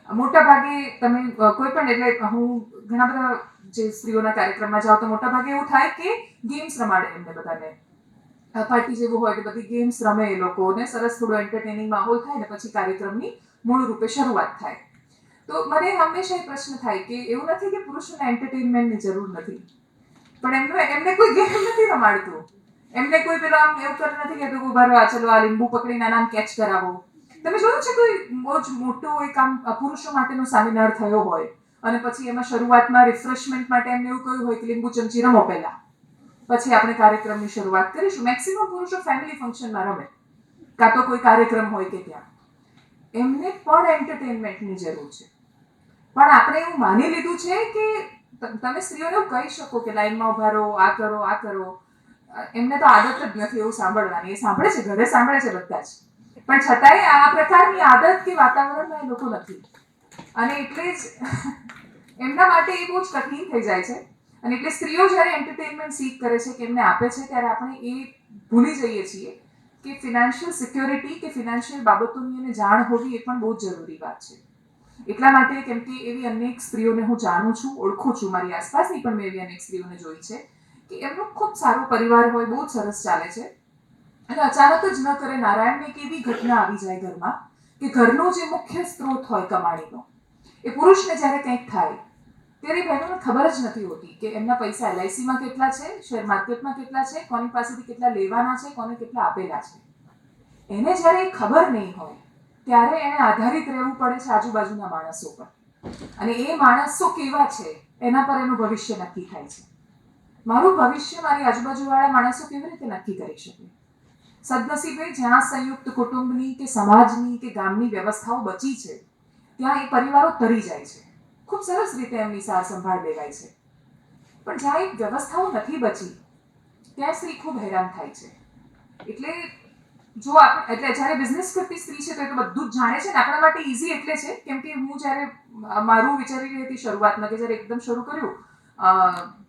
મોટા ભાગે તમે કોઈ પણ, એટલે હું ઘણા બધા જે સ્ત્રીઓના કાર્યક્રમમાં જાઉં તો મોટા ભાગે એવું થાય કે ગેમ્સ રમાડે એમને બધાને, પાર્ટી જેવું હોય એટલે બધી ગેમ્સ રમે એ લોકો ને સરસ થોડો એન્ટરટેનિંગ માહોલ થાય ને પછી કાર્યક્રમની મૂળ રૂપે શરૂઆત થાય. તો મને હંમેશા એ પ્રશ્ન થાય કે એવું નથી કે પુરુષોને એન્ટરટેનમેન્ટની જરૂર નથી, પણ એમને કોઈ ગેમ નથી રમાડતું, એમને કોઈ પેલો આમ એવું કરી નથી કહેતું કે ઉભા રહો ચલો આ લીંબુ પકડીને આમ કેચ કરાવો. તમે જોયું છે કોઈ બહુ જ મોટો એક આમ પુરુષો માટેનો સેમિનાર થયો હોય અને પછી એમાં શરૂઆતમાં રિફ્રેશમેન્ટ માટે એમને એવું કહ્યું હોય કે લીંબુ ચમચી રમો પહેલા, પછી આપણે કાર્યક્રમની શરૂઆત કરીશું. મેક્સિમમ પુરુષો ફેમિલી ફંક્શનમાં રમે કાં તો કોઈ કાર્યક્રમ હોય કે ત્યાં. એમને પણ એન્ટરટેનમેન્ટની જરૂર છે, પણ આપણે એવું માની લીધું છે કે તમે સ્ત્રીઓને એવું કહી શકો કે લાઈનમાં ઉભા રહો, આ કરો આ કરો. એમને તો આદત જ નથી એવું સાંભળવાની. એ સાંભળે છે, ઘરે સાંભળે છે બધા જ, પણ છતાંય આ પ્રકારની આદત કે વાતાવરણમાં એ લોકો નથી. અને એટલે જ એમના માટે એ બહુ જ કઠિન થઈ જાય છે. અને એટલે સ્ત્રીઓ જ્યારે એન્ટરટેનમેન્ટ સીક કરે છે કે એમને આપે છે ત્યારે આપણે એ ભૂલી જઈએ છીએ કે ફિનાન્શિયલ સિક્યોરિટી કે ફિનાન્શિયલ બાબતોની એને જાણ હોવી એ પણ બહુ જ જરૂરી વાત છે. એટલા માટે કેમ કે એવી અનેક સ્ત્રીઓને હું જાણું છું, ઓળખું છું, મારી આસપાસની પણ મેં એવી અનેક સ્ત્રીઓને જોઈ છે કે એમનો ખૂબ સારો પરિવાર હોય, બહુ જ સરસ ચાલે છે અને અચાનક જ ન કરે નારાયણને એક એવી ઘટના આવી જાય ઘરમાં કે ઘરનો જે મુખ્ય સ્ત્રોત હોય કમાણીનો એ પુરુષને જ્યારે કંઈક થાય ત્યારે બહેનોને ખબર જ નથી હોતી કે એમના પૈસા LICમાં કેટલા છે, શેર માર્કેટમાં કેટલા છે, કોની પાસેથી કેટલા લેવાના છે, કોને કેટલા આપેલા છે. એને જ્યારે ખબર નહીં હોય ત્યારે એને આધારિત રહેવું પડે છે આજુબાજુના માણસો પર. અને એ માણસો કેવા છે એના પર એનું ભવિષ્ય નક્કી થાય છે. મારું ભવિષ્ય મારી આજુબાજુવાળા માણસો કેવી રીતે નક્કી કરી શકે? સદનસીબે જ્યાં સંયુક્ત કુટુંબની કે સમાજની કે ગામની વ્યવસ્થાઓ બચી છે ત્યાં એ પરિવારો તરી જાય છે. ખૂબ સરસ રીતે એમની સાર સંભાળ લેવાય છે. પણ જ્યાં એ વ્યવસ્થાઓ નથી બચી ત્યાં સ્ત્રી ખૂબ હેરાન થાય છે. એટલે જો એટલે જ્યારે બિઝનેસ કરતી સ્ત્રી છે તો એ તો બધું જ જાણે છે ને. આપણા માટે ઇઝી એટલે છે કેમ કે હું જ્યારે મારું વિચારી રહી હતી શરૂઆતમાં કે જ્યારે એકદમ શરૂ કર્યું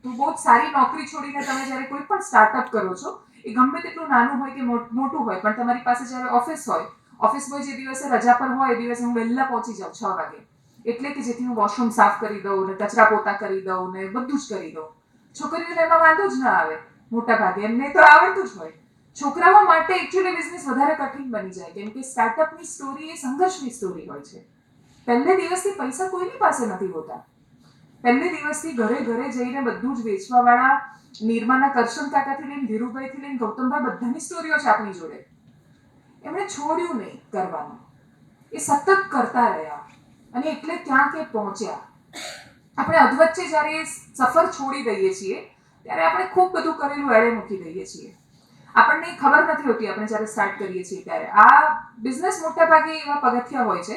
તો બહુ જ સારી નોકરી છોડીને તમે જ્યારે કોઈ પણ સ્ટાર્ટઅપ કરો છો એ ગમે તેટલું નાનું હોય કે મોટું હોય, પણ તમારી પાસે જ્યારે ઓફિસ હોય, ઓફિસ બોય જે દિવસે રજા પર હોય એ દિવસે હું વહેલા પહોંચી જાઉં 6 વાગે, એટલે કે જેથી હું વોશરૂમ સાફ કરી દઉં ને કચરા પોતા કરી દઉં ને બધું જ કરી દઉં. છોકરીઓને એમાં વાંધો જ ના આવે મોટા ભાગે, એમને તો આવડતું જ હોય. છોકરાઓ માટે એકચ્યુઅલી બિઝનેસ વધારે કઠિન બની જાય કેમ કે સ્ટાર્ટઅપની સ્ટોરી એ સંઘર્ષની સ્ટોરી હોય છે. પહેલે દિવસથી પૈસા કોઈની પાસે નથી હોતા. પહેલે દિવસથી ઘરે ઘરે જઈને બધું જ વેચવાવાળા નિર્માના કરશન કાકાથી લઈને ધીરુભાઈથી લઈને ગૌતમભાઈ બધાની સ્ટોરીઓ છે આપણી જોડે. એમણે છોડ્યું નહીં કરવાનું, એ સતત કરતા રહ્યા અને એટલે ત્યાં કે પહોંચ્યા. આપણે અધવચ્ચે જ્યારે સફર છોડી દઈએ છીએ ત્યારે આપણે ખૂબ બધું કરેલું એળે મૂકી દઈએ છીએ. આપણને ખબર નથી હોતી આપણે જ્યારે સ્ટાર્ટ કરીએ છીએ ત્યારે. આ બિઝનેસ મોટા ભાગે એવા પગથિયા હોય છે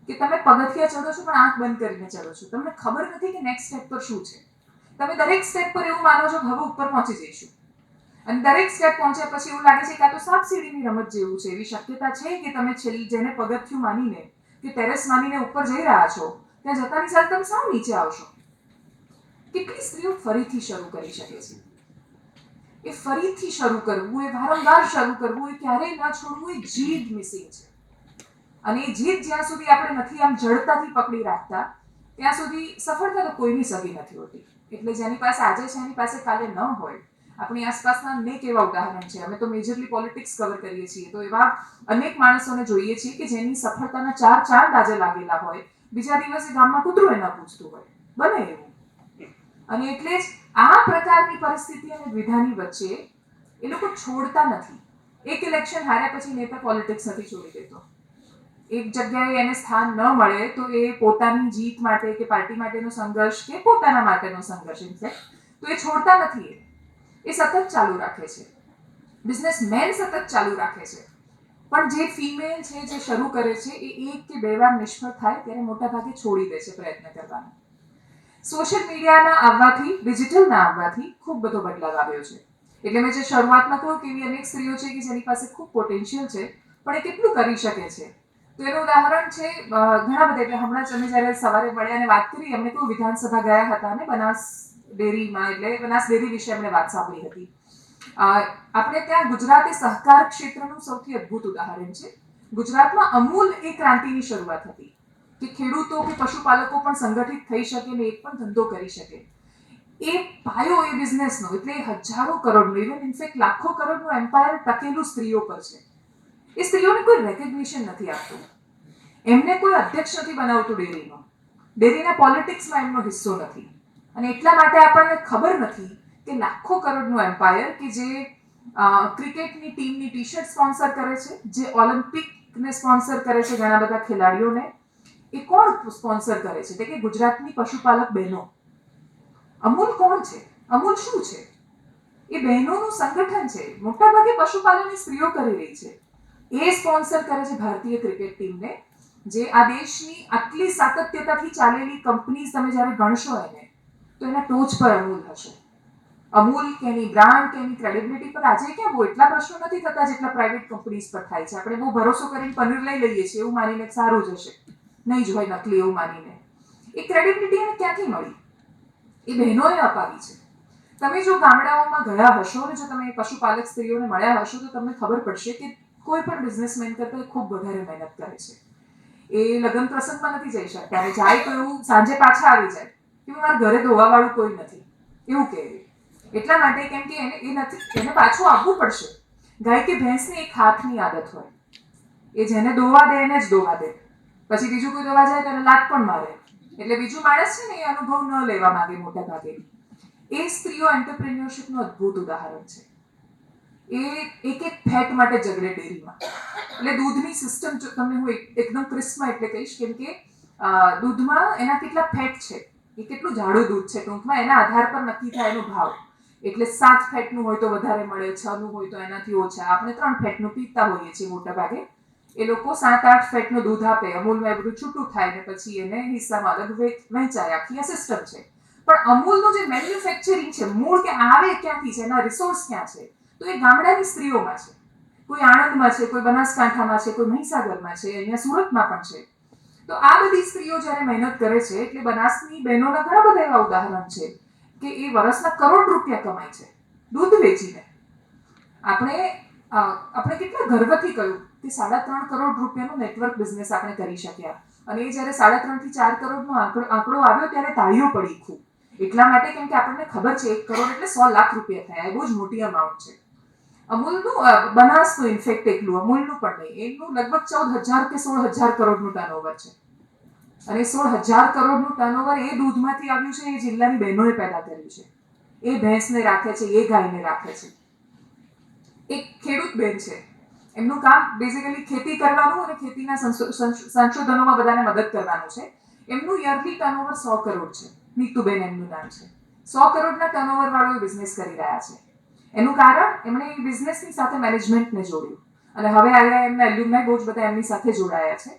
કે તમે પગથિયા ચડો છો પણ આંખ બંધ કરીને ચડો છો. તમને ખબર નથી કે નેક્સ્ટ સ્ટેપ પર શું છે. તમે દરેક સ્ટેપ પર એવું માનો છો કે હવે ઉપર પહોંચી જઈશું અને દરેક સ્ટેપ પહોંચ્યા પછી એવું લાગે છે કે આ તો સાપ સીડીની રમત જેવું છે. એવી શક્યતા છે કે તમે જેને પગથિયું માનીને કે ટેરેસ માનીને ઉપર જઈ રહ્યા છો ત્યાં જતાની સાથે તમે સાવ નીચે આવશો. કેટલી સ્ત્રીઓ ફરીથી શરૂ કરી શકે છે? એ ફરીથી શરૂ કરવું, એ વારંવાર શરૂ કરવું, એ ક્યારેય ન છોડવું, એ જીદ મિસિંગ છે. અને એ જીદ જ્યાં સુધી આપણે નથી આમ જડતાથી પકડી રાખતા ત્યાં સુધી સફળતા તો કોઈની સગી નથી હોતી. એટલે જેની પાસે આજે છે એની પાસે કાલે ન હોય. આપણી આસપાસના અનેક એવા ઉદાહરણ છે. અમે તો મેજરલી પોલિટિક્સ કવર કરીએ છીએ તો એવા અનેક માણસોને જોઈએ છીએ કે જેની સફળતાના 4 ચાંદ આજે લાગેલા હોય, બીજા દિવસે ગામમાં કૂતરું એ ન પૂછતું હોય. બને એવું. અને એટલે જ આ પ્રકારની પરિસ્થિતિ અને વિધાની વચ્ચે એ લોકો છોડતા નથી. એક ઇલેક્શન હાર્યા પછી નેતા પોલિટિક્સ નથી છોડી દેતો. એક જગ્યાએ એને સ્થાન ન મળે તો એ પોતાની જીત માટે કે પાર્ટી માટેનો સંઘર્ષ કે પોતાના માટેનો સંઘર્ષ તો એ છોડતા નથી. એ સતત ચાલુ રાખે છે. બિઝનેસમેન સતત ચાલુ રાખે છે. પણ જે ફિમેલ છે જે શરૂ કરે છે એ 1 કે 2 વાર નિષ્ફળ થાય ત્યારે મોટા ભાગે છોડી દે છે પ્રયત્ન કરવાનો. સોશિયલ મીડિયાના આવવાથી, ડિજિટલના આવવાથી ખૂબ બધો બદલાવ આવ્યો છે. એટલે મેં જે શરૂઆતમાં કહ્યું કે એવી અનેક સ્ત્રીઓ છે કે જેની પાસે ખૂબ પોટેન્શિયલ છે પણ એ કેટલું કરી શકે છે. તો એનું ઉદાહરણ છે ઘણા બધા. એટલે હમણાં જ અમે જ્યારે સવારે મળ્યા અને વાત કરી, અમને કહ્યું વિધાનસભા ગયા હતા અને બનાસ ડેરીમાં, એટલે બનાસ ડેરી વિશે અમને વાત સાંભળી હતી. આપણે ત્યાં ગુજરાત એ સહકાર ક્ષેત્રનું સૌથી અદ્ભુત ઉદાહરણ છે. ગુજરાતમાં અમૂલ એ ક્રાંતિની શરૂઆત હતી કે ખેડૂતો કે પશુપાલકો પણ સંગઠિત થઈ શકે ને એક પણ ધંધો કરી શકે. એ પાયો એ બિઝનેસનો, એટલે હજારો કરોડનું, ઇવન ઇનફેક્ટ લાખો કરોડનું એમ્પાયર ટકેલું સ્ત્રીઓ પર છે. એ સ્ત્રીઓને કોઈ રેકગ્નિશન નથી આપતું, એમને કોઈ અધ્યક્ષ નથી બનાવતું ડેરીનો, ડેરીના પોલિટિક્સમાં એમનો હિસ્સો નથી. અને એટલા માટે આપણને ખબર નથી કે લાખો કરોડનું એમ્પાયર કે જે ક્રિકેટની ટીમની ટી શર્ટ સ્પોન્સર કરે છે, જે ઓલિમ્પિકને સ્પોન્સર કરે છે ઘણા બધા ખેલાડીઓને, એ કોણ સ્પોન્સર કરે છે? એટલે કે ગુજરાતની પશુપાલક બહેનો. અમૂલ કોણ છે? અમૂલ શું છે? એ બહેનોનું સંગઠન છે, મોટાભાગે પશુપાલનની સ્ત્રીઓ કરી રહી છે. એ સ્પોન્સર કરે છે ભારતીય ક્રિકેટ ટીમને, જે આ દેશની આટલી સાતત્યતાથી ચાલેલી કંપનીઝ તમે જ્યારે ગણશો એને, તો એના ટોચ પર અમૂલ હશે. અમૂલ કે એની બ્રાન્ડ કે એની ક્રેડિબિલિટી પર આજે ક્યાં બહુ એટલા પ્રશ્નો નથી થતા જેટલા પ્રાઇવેટ કંપનીઝ પર થાય છે. આપણે બહુ ભરોસો કરીને પનીર લઈ લઈએ છીએ એવું માનીને સારું જ હશે, નહીં જ હોય નકલી એવું માનીને. એ ક્રેડિબિલિટી એને ક્યાંથી મળી? એ બહેનોએ અપાવી છે. તમે જો ગામડાઓમાં ગયા હશો અને જો તમે પશુપાલક સ્ત્રીઓને મળ્યા હશો તો તમને ખબર પડશે કે કોઈ પણ બિઝનેસમેન કરતાં ખૂબ વધારે મહેનત કરે છે. એ લગ્ન પ્રસંગમાં નથી જઈ શકતા, અને જાય તો એવું સાંજે પાછા આવી જાય કે મારા ઘરે ધોવાવાળું કોઈ નથી એવું કહે. એટલા માટે કેમ કે એને પાછું આવવું પડશે. ગાય કે ભેંસની એક હાથની આદત હોય, એ જેને દોવા દે એને જ દોવા દે, પછી બીજું કોઈ દોવા જાય તો એને લાત પણ મારે. એટલે બીજું માણસ છે ને એ અનુભવ ન લેવા માંગે મોટા ભાગે. એ સ્ત્રીઓ એન્ટરપ્રેન્યોરશિપનું અદ્ભુત ઉદાહરણ છે. એ એક એક ફેટ માટે ઝઘડે ડેરીમાં. એટલે દૂધની સિસ્ટમ જો તમને હું એકદમ ક્રિસ્પમાં એટલે કહીશ, કેમ કે દૂધમાં એના કેટલા ફેટ છે, એ કેટલું જાડું દૂધ છે ટૂંકમાં, એના આધાર પર નક્કી થાય એનો ભાવ. એટલે 7 ફેટનું હોય તો વધારે મળે, 6નું હોય તો એનાથી ઓછા. આપણે 3 ફેટનું પીતા હોઈએ છીએ મોટા ભાગે. એ લોકો 7-8 ફેટનું દૂધ આપે, અમૂલમાં એ બધું છૂટું થાય ને પછી એને હિસ્સામાં અલગ વહેંચાય. આખી આ સિસ્ટમ છે. પણ અમૂલનું જે મેન્યુફેક્ચરિંગ છે, મૂળ કે આવે ક્યાંથી છે, એના રિસોર્સ ક્યાં છે, તો એ ગામડાની સ્ત્રીઓમાં છે. કોઈ આણંદમાં છે, કોઈ બનાસકાંઠામાં છે, કોઈ મહીસાગરમાં છે, અહીંયા સુરતમાં પણ છે. તો આ બધી સ્ત્રીઓ જ્યારે મહેનત કરે છે, એટલે બનાસની બહેનોના ઘણા બધા એવા ઉદાહરણ છે કે એ વર્ષના કરોડ રૂપિયા કમાય છે દૂધ વેચીને. આપણે કેટલા ગર્વથી કહ્યું કે 3.5 કરોડ રૂપિયાનું નેટવર્ક બિઝનેસ આપણે કરી શક્યા. અને એ જ્યારે 3.5 થી 4 કરોડનો આંકડો આવ્યો ત્યારે તાળીઓ પડી ખૂબ. એટલા માટે કેમ કે આપણને ખબર છે 1 કરોડ એટલે 100 લાખ રૂપિયા થયા, એ બહુ જ મોટી અમાઉન્ટ છે. અમૂલનું બનાસનું ઇન્ફેક્ટ એકલું અમૂલનું પણ નહીં, એનું લગભગ 14,000 કે 16,000 કરોડનું ટર્નઓવર છે. અને 16,000 કરોડનું ટર્નઓવર એ દૂધમાંથી આવ્યું છે, એ જિલ્લાની બહેનોએ પેદા કર્યું છે. એ ભેંસને રાખે છે, એ ગાયને રાખે છે. એક ખેડૂત બેન છે, એમનું કામ બેઝિકલી ખેતી કરવાનું અને ખેતીના સંશોધનોમાં બધાને મદદ કરવાનું છે. એમનું યરલી ટર્નઓવર 100 કરોડ છે. નીતુબેન એમનું નામ છે. 100 કરોડના ટર્નઓવર વાળો બિઝનેસ કરી રહ્યા છે. એનું કારણ એમણે એ બિઝનેસની સાથે મેનેજમેન્ટને જોડ્યું, અને હવે IIMના એલ્યુમનાઈ બહુ જ બધા એમની સાથે જોડાયા છે.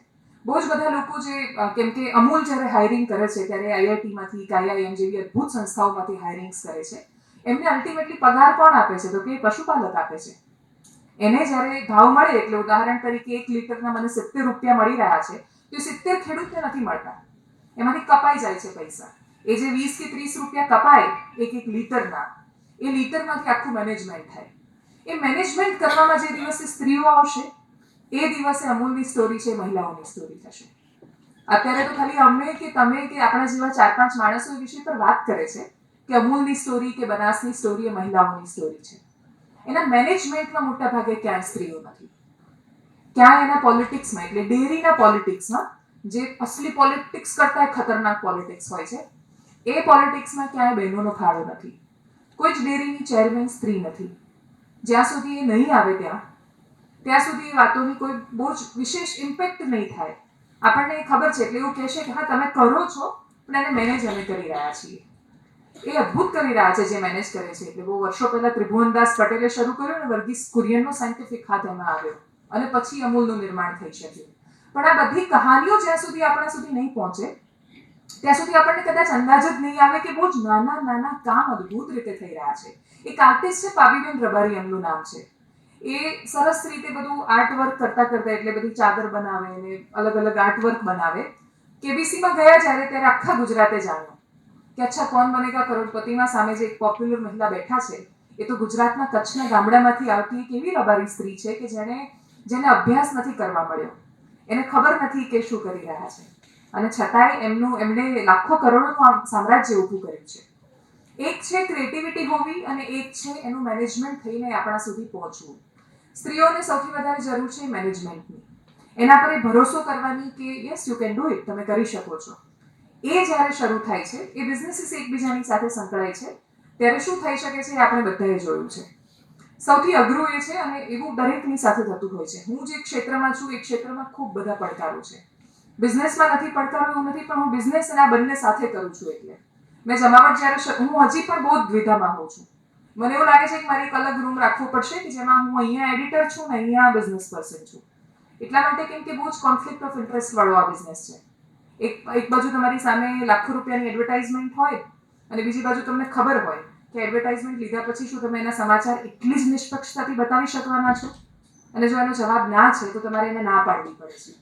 બહુ જ બધા લોકો જે, કેમ કે અમૂલ જ્યારે હાયરિંગ કરે છે ત્યારે IITમાંથી IIM જેવી અદ્ભુત સંસ્થાઓમાંથી હાયરિંગ્સ કરે છે. એમને અલ્ટિમેટલી પગાર કોણ આપે છે? તો કે પશુપાલક આપે છે. એને જ્યારે ભાવ મળે, એટલે ઉદાહરણ તરીકે 1 લીટરના મને 70 રૂપિયા મળી રહ્યા છે, તો 70 ખેડૂતને નથી મળતા, એમાંથી કપાઈ જાય છે પૈસા. એ જે 20 કે 30 રૂપિયા કપાય એક લીટરના, એ લીટરમાંથી આખું મેનેજમેન્ટ થાય. એ મેનેજમેન્ટ કરવામાં જે દિવસે સ્ત્રીઓ આવશે એ દિવસે અમૂલની સ્ટોરી છે, મહિલાઓની સ્ટોરી થશે. અત્યારે તો ખાલી અમે કે તમે કે આપણા જેવા 4-5 માણસો એ વિષય પર વાત કરે છે કે અમૂલની સ્ટોરી કે બનાસની સ્ટોરી એ મહિલાઓની સ્ટોરી છે. એના મેનેજમેન્ટમાં મોટા ભાગે ક્યાંય સ્ત્રીઓ નથી, ક્યાંય એના પોલિટિક્સમાં, એટલે ડેરીના પોલિટિક્સમાં, જે અસલી પોલિટિક્સ કરતાં ખતરનાક પોલિટિક્સ હોય છે, એ પોલિટિક્સમાં ક્યાંય બહેનોનો ફાળો નથી. કોઈ જ ડેરીની ચેરમેન સ્ત્રી નથી. જ્યાં સુધી એ નહીં આવે ત્યાં સુધી એ વાતોની કોઈ બહુ જ વિશેષ ઇમ્પેક્ટ નહીં થાય. આપણને ખબર છે એટલે એવું કહેશે કે હા તમે કરો છો, પણ એને મેનેજ અમે કરી રહ્યા છીએ. એ અદ્ભુત કરી રહ્યા છે જે મેનેજ કરે છે. એટલે બહુ વર્ષો પહેલા ત્રિભુવનદાસ પટેલે શરૂ કર્યું અને વર્ગીસ કુરિયનનો સાયન્ટિફિક હાથ એમાં આવ્યો, અને પછી અમૂલનું નિર્માણ થઈ શક્યું. પણ આ બધી કહાનીઓ જ્યાં સુધી આપણા સુધી નહીં પહોંચે ત્યાં સુધી આપણને કદાચ અંદાજ જ નહીં આવે કે બહુ જ નાના નાના કામ અદ્ભુત રીતે થઈ રહ્યા છે. એક આર્ટિસ્ટ છે, પાબીબેન રબારી એમનું નામ છે. એ સરસ રીતે બધું આર્ટવર્ક કરતા એટલે બધી ચાદર બનાવે અને અલગ અલગ આર્ટવર્ક બનાવે. KBCમાં ગયા જ્યારે ત્યારે આખા ગુજરાતે જાણ્યું કે અચ્છા કોણ બનેગા કરોડપતિમાં સામે જે એક પોપ્યુલર મહિલા બેઠા છે, એ તો ગુજરાતના કચ્છના ગામડામાંથી આવતી એક એવી રબારી સ્ત્રી છે કે જેને અભ્યાસ નથી કરવા મળ્યો, એને ખબર નથી કે શું કરી રહ્યા છે, અને છતાંય એમણે લાખો કરોડોનું સામ્રાજ્ય ઊભું કર્યું છે. એક છે ક્રિએટિવિટી હોવી અને એક છે એનું મેનેજમેન્ટ થઈને આપણા સુધી પહોંચવું. સ્ત્રીઓને સૌથી વધારે જરૂર છે મેનેજમેન્ટની, એના પર ભરોસો કરવાની કે yes you can do it, તમે કરી શકો છો. એ જ્યારે શરૂ થાય છે, એ બિઝનેસીસ એકબીજાની સાથે સંકળાય છે, ત્યારે શું થઈ શકે છે એ આપણે બધાએ જોયું છે. સૌથી અઘરું એ છે, અને એવું દરેકની સાથે થતું હોય છે. હું જે ક્ષેત્રમાં છું એ ક્ષેત્રમાં ખૂબ બધા પડકારો છે. બિઝનેસમાં નથી પડકારો એવું નથી, પણ હું બિઝનેસ અને આ બંને સાથે કરું છું. એટલે મેં જમાવટ જ્યારે હું હજી પણ બહુ જ દ્વિધામાં હોઉં છું. મને એવું લાગે છે કે મારે એક અલગ રૂમ રાખવો પડશે કે જેમાં હું અહીંયા એડિટર છું ને અહીંયા બિઝનેસ પર્સન છું. એટલા માટે કેમ કે બહુ જ કોન્ફ્લિક્ટ ઓફ ઇન્ટરેસ્ટ વાળો આ બિઝનેસ છે. એક બાજુ તમારી સામે લાખો રૂપિયાની એડવર્ટાઇઝમેન્ટ હોય અને બીજી બાજુ તમને ખબર હોય કે એડવર્ટાઇઝમેન્ટ લીધા પછી શું તમે એના સમાચાર એટલી જ નિષ્પક્ષતાથી બતાવી શકવાના છો, અને જો એનો જવાબ ના છે તો તમારે એને ના પાડવી પડે છે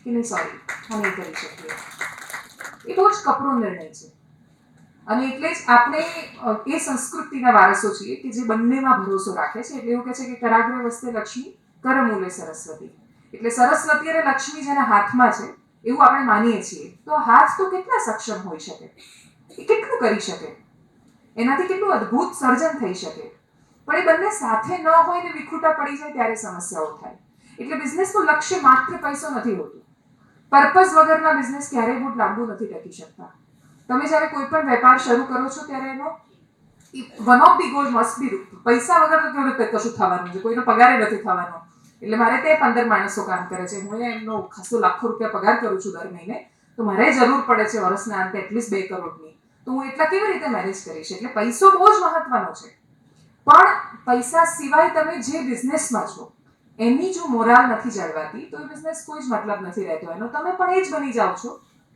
કે નહીં સોરી આ નહીં કરી શકીએ. એ બહુ જ કપરો નિર્ણય છે. અને એટલે જ આપણે એ સંસ્કૃતિના વારસો છીએ કે જે બંનેમાં ભરોસો રાખે છે. એટલે એવું કહે છે કે કરાગ્રે વસ્તે લક્ષ્મી કરમૂલે સરસ્વતી. એટલે સરસ્વતી અને લક્ષ્મી જેના હાથમાં છે એવું આપણે માનીએ છીએ. તો હાથ તો કેટલા સક્ષમ હોઈ શકે, એ કેટલું કરી શકે, એનાથી કેટલું અદ્ભુત સર્જન થઈ શકે. પણ એ બંને સાથે ન હોય ને વિખૂટા પડી જાય ત્યારે સમસ્યાઓ થાય. એટલે બિઝનેસનું લક્ષ્ય માત્ર પૈસો નથી હોતું. પર્પઝ વગરના બિઝનેસ ક્યારેય બહુ લાંબુ નથી ટકી શકતા. તમે જ્યારે કોઈ પણ વેપાર શરૂ કરો છો ત્યારે એનો one of the goal must be પૈસા વગર તો કેવી રીતે કશું થવાનું છે, કોઈનો પગારે નથી થવાનો. એટલે મારે તે 15 માણસો કામ કરે છે, હું એમનો ખાસો લાખો રૂપિયા પગાર કરું છું દર મહિને, તો મારે જરૂર પડે છે વર્ષના અંતે એટલીસ્ટ 2 કરોડની. તો હું એટલા કેવી રીતે મેનેજ કરીશ? એટલે પૈસો બહુ જ મહત્વનો છે. પણ પૈસા સિવાય તમે જે બિઝનેસમાં છો એની જો મોરાલ નથી જળવાતી તો એ બિઝનેસ કોઈ જ મતલબ નથી રહેતો એનો. તમે પણ એ જ બની જાઓ છો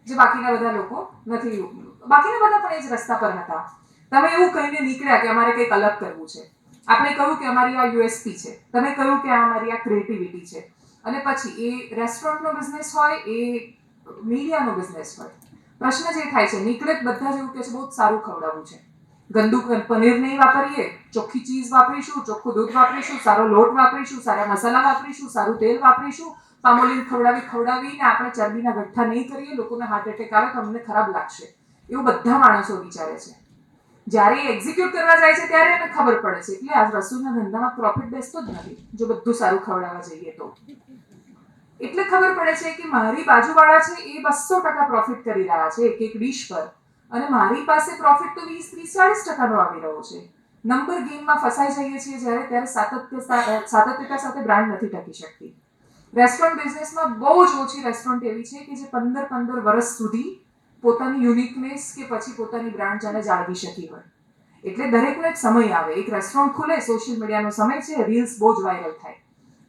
જે બાકીના બધા લોકો નથી. બાકીના બધા પણ એ જ રસ્તા પર હતા. તમે એવું કહીને નીકળ્યા કે અમારે કંઈક અલગ કરવું છે. આપણે કહ્યું કે અમારી આ યુએસપી છે, તમે કહ્યું કે આ અમારી આ ક્રિએટિવિટી છે, અને પછી એ રેસ્ટોરન્ટનો બિઝનેસ હોય, એ મીડિયાનો બિઝનેસ હોય, પ્રશ્ન જે થાય છે નીકળે બધા જ એવું કહે છે બહુ સારું ખવડાવવું છે, ગંદુ પનીર નહીં વાપરીએ, ચોખ્ખી ચીઝ વાપરીશું, ચોખ્ખું દૂધ વાપરીશું, સારો લોટ વાપરીશું, સારા મસાલા વાપરીશું, સારું તેલ વાપરીશું, પામોલીન ખવડાવીને આપણે ચરબીના ગઠ્ઠા નહીં કરીએ, લોકોને હાર્ટ એટેક આવે તો અમને ખરાબ લાગશે. એવું બધા માણસો વિચારે છે. જ્યારે એ એક્ઝિક્યુટ કરવા જાય છે ત્યારે એને ખબર પડે છે. એટલે આ રસોઈના ધંધામાં પ્રોફિટ બેસતો જ નથી જો બધું સારું ખવડાવવા જઈએ તો. એટલે ખબર પડે છે કે મારી બાજુવાળા છે એ 200% પ્રોફિટ કરી રહ્યા છે એક ડીશ પર, અને મારી પાસે પ્રોફિટ તો 20-30-40% આવી રહ્યો છે. નંબર ગેમમાં ફસાઈ જઈએ છીએ ત્યારે સાતત્યતા સાથે બ્રાન્ડ નથી ટકી શકતી. રેસ્ટોરન્ટ બિઝનેસમાં બહુ જ ઓછી રેસ્ટોરન્ટ એવી છે કે જે 15 વર્ષ સુધી પોતાની યુનિકનેસ કે પછી પોતાની બ્રાન્ડ જાણે જાળવી શકી હોય. એટલે દરેકનો એક સમય આવે. એક રેસ્ટોરન્ટ ખુલે, સોશિયલ મીડિયાનો સમય છે, રીલ્સ બહુ જ વાયરલ થાય.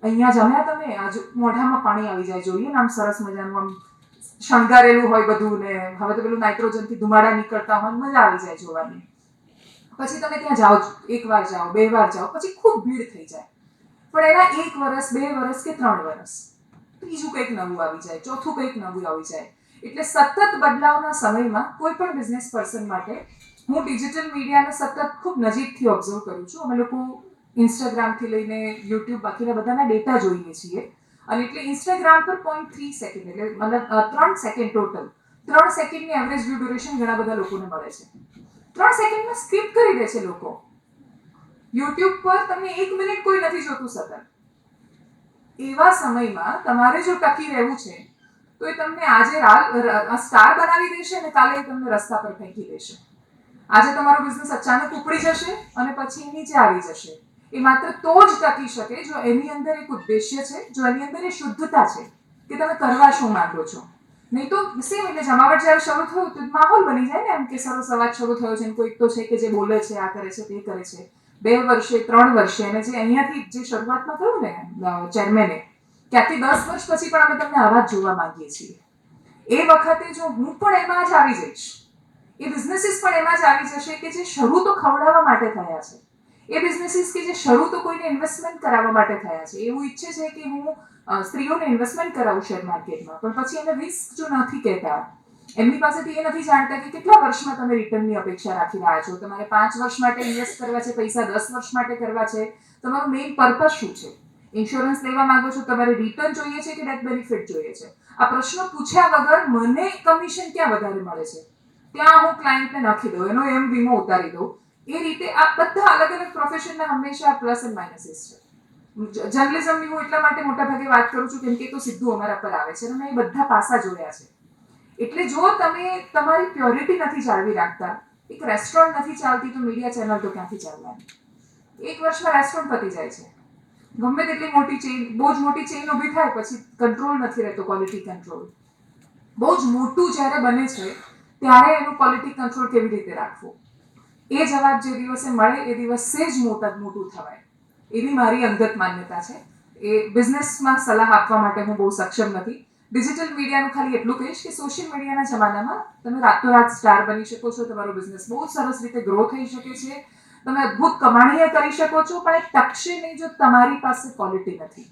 અહીંયા જમ્યા તમે, આજ મોઢામાં પાણી આવી જાય. જોઈએ ને આમ સરસ મજાનું આમ શણગારેલું હોય બધું, ને હવે તો પેલું નાઇટ્રોજનથી ધુમાડા નીકળતા હોય, મજા આવી જાય જોવાની. પછી તમે ત્યાં જાઓ, 1 વાર જાઓ, 2 વાર જાઓ, પછી ખૂબ ભીડ થઈ જાય. પણ એના 1 વર્ષ, 2 વર્ષ કે 3 વર્ષ ત્રીજું કંઈક નવું આવી જાય, ચોથું કંઈક નવું આવી જાય. એટલે સતત બદલાવના સમયમાં કોઈ પણ બિઝનેસ પર્સન માટે હું ડિજિટલ મીડિયાને સતત ખૂબ નજીકથી ઓબ્ઝર્વ કરું છું. અમે લોકો ઇન્સ્ટાગ્રામથી લઈને યુટ્યુબ બાકીના બધાના ડેટા જોઈએ છીએ. અને એટલે ઇન્સ્ટાગ્રામ પર 0.3 સેકન્ડ એટલે મતલબ 3 સેકન્ડ ટોટલ 3 સેકન્ડની એવરેજ વ્યૂ ડ્યુરેશન ઘણા બધા લોકોને મળે છે. 3 સેકન્ડમાં સ્કીપ કરી દે છે લોકો. યુટ્યુબ પર તમને 1 મિનિટ કોઈ નથી જોતું સતત. એવા સમયમાં તમારે જો ટકી રહેવું છે તો એ તમને આજે સ્ટાર બનાવી દેશે અને કાલે તમને રસ્તા પર ફેંકી દેશે. આજે તમારો બિઝનેસ અચાનક ઉપડી જશે અને પછી નીચે આવી જશે. એ માત્ર તો જ ટકી શકે જો એની અંદર એક ઉદ્દેશ્ય છે, જો એની અંદર એ શુદ્ધતા છે કે તમે કરવા શું માંગો છો. નહીં તો સેમ એટલે જમાવટ જ્યારે શરૂ થયું તો માહોલ બની જાય ને એમ કે સરસ અવાજ શરૂ થયો છે, કોઈક તો છે કે જે બોલે છે, આ કરે છે, તે કરે છે. 2 વર્ષે 3 વર્ષે અને જે અહીંયાથી જે શરૂઆતમાં કહ્યું ને ચેરમેને કે આથી 10 વર્ષ પછી પણ અમે તમને આવા જ જોવા માંગીએ છીએ. એ વખતે જો હું પણ એમાં જ આવી જઈશ, એ બિઝનેસીસ પણ એમાં જ આવી જશે કે જે શરૂ તો ખવડાવવા માટે થયા છે. એ બિઝનેસીસ કે જે શરૂ તો કોઈને ઇન્વેસ્ટમેન્ટ કરાવવા માટે થયા છે. એવું ઈચ્છે છે કે હું સ્ત્રીઓને ઇન્વેસ્ટમેન્ટ કરાવું શેર માર્કેટમાં, પણ પછી એને રિસ્ક જો નથી કહેતા, એમની પાસેથી એ નથી જાણતા કે કેટલા વર્ષમાં તમે રિટર્નની અપેક્ષા રાખી રહ્યા છો. તમારે 5 વર્ષ માટે ઇન્વેસ્ટ કરવા છે પૈસા, 10 વર્ષ માટે કરવા છે, તમારું મેઇન પર્પઝ શું છે. ઇન્સ્યોરન્સ લેવા માંગો છો, તમારે રિટર્ન જોઈએ છે કે ડેથ બેનિફિટ જોઈએ છે. આ પ્રશ્નો પૂછ્યા વગર મને કમિશન ક્યાં વધારે મળે છે ત્યાં હું ક્લાયન્ટને નાખી દઉં, એનો એમ વીમો ઉતારી દઉં. એ રીતે આ બધા અલગ અલગ પ્રોફેશનના હંમેશા પ્લસ એન્ડ માઇનસીસ છે. જર્નલિઝમની હું એટલા માટે મોટા ભાગે વાત કરું છું કેમ કે તો સીધું અમારા પર આવે છે અને મેં એ બધા પાસા જોયા છે. એટલે જો તમે તમારી પ્યોરિટી નથી જાળવી રાખતા, એક રેસ્ટોરન્ટ નથી ચાલતી તો મીડિયા ચેનલ તો ક્યાંથી ચાલવાની? 1 વર્ષમાં રેસ્ટોરન્ટ પતી જાય છે. ગમે તેટલી મોટી ચેઇન, બહુ જ મોટી ચેઇન ઊભી થાય પછી કંટ્રોલ નથી રહેતો, ક્વોલિટી કંટ્રોલ. બહુ જ મોટું જ્યારે બને છે ત્યારે એનું ક્વોલિટી કંટ્રોલ કેવી રીતે રાખવું, એ જવાબ જે દિવસે મળે એ દિવસે જ મોટું થવાય, એવી મારી અંગત માન્યતા છે. એ બિઝનેસમાં સલાહ આપવા માટે હું બહુ સક્ષમ નથી. ડિજિટલ મીડિયાનું ખાલી એટલું કહીશ કે સોશિયલ મીડિયાના જમાનામાં તમે રાતોરાત સ્ટાર બની શકો છો, તમારો બિઝનેસ બહુ સરસ રીતે ગ્રો થઈ શકે છે, તમે અદ્ભુત કમાણીએ કરી શકો છો, પણ એ ટકશે નહીં જો તમારી પાસે ક્વોલિટી નથી.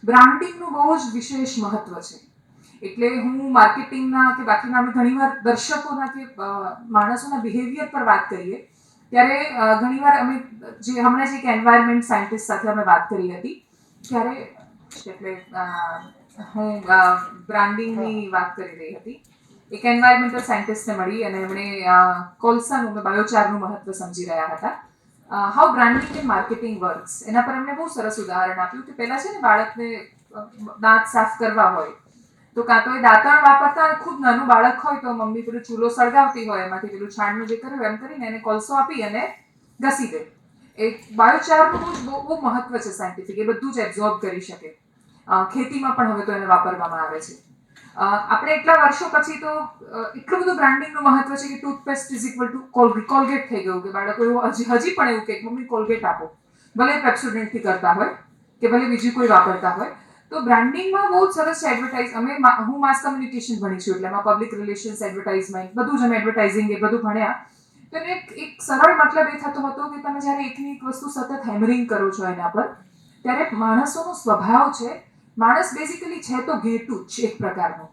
બ્રાન્ડિંગનું બહુ જ વિશેષ મહત્વ છે. એટલે હું માર્કેટિંગના કે બાકીના અમે ઘણીવાર દર્શકોના કે માણસોના બિહેવિયર પર વાત કરીએ ત્યારે ઘણીવાર અમે જે હમણાં જ એક એન્વાયરમેન્ટ સાયન્ટિસ્ટ સાથે અમે વાત કરી હતી ત્યારે એટલે હું બ્રાન્ડિંગની વાત કરી રહી હતી. એક એન્વાયરમેન્ટલ સાયન્ટિસ્ટને મળી અને એમણે કોલસાનું બાયોચારનું મહત્વ સમજી રહ્યા હતા. How branding and marketing works, એના પર એમણે બહુ સરસ ઉદાહરણ આપ્યું કે પહેલાં છે ને બાળકને દાંત સાફ કરવા હોય તો કાં તો એ દાંતણ વાપરતા, ખૂબ નાનું બાળક હોય તો મમ્મી પેલું ચૂલો સળગાવતી હોય એમાંથી પેલું છાણનું જે કર્યું એમ કરીને એને કોલસો આપી અને ઘસી દે. એ બાયોચારનું બહુ મહત્વ છે સાયન્ટિફિક, એ બધું જ એબ્ઝોર્બ કરી શકે. ખેતીમાં પણ હવે તો એને વાપરવામાં આવે છે. આપણે એટલા વર્ષો પછી તો એટલું બધું બ્રાન્ડિંગનું મહત્વ છે કે toothpaste is equal to Colgate થઈ ગયું કે બાળકો એવું હજી પણ એવું કે મમ્મી કોલગેટ આપો, ભલે પેપ્સોડેન્ટથી કરતા હોય કે ભલે બીજી કોઈ વાપરતા હોય. તો બ્રાન્ડિંગમાં બહુ સરસ છે એડવર્ટાઇઝ. હું માસ કમ્યુનિકેશન ભણી છું એટલે એમાં પબ્લિક રિલેશન્સ, એડવર્ટાઇઝમેન્ટ બધું જ અમે એડવર્ટાઇઝિંગ એ બધું ભણ્યા. તો એક સરળ મતલબ એ થતો હતો કે તમે જ્યારે એકની એક વસ્તુ સતત હેમરિંગ કરો છો એના પર ત્યારે માણસોનો સ્વભાવ છે, માણસ બેઝિકલી છે તો ઘેટું જ એક પ્રકારનું.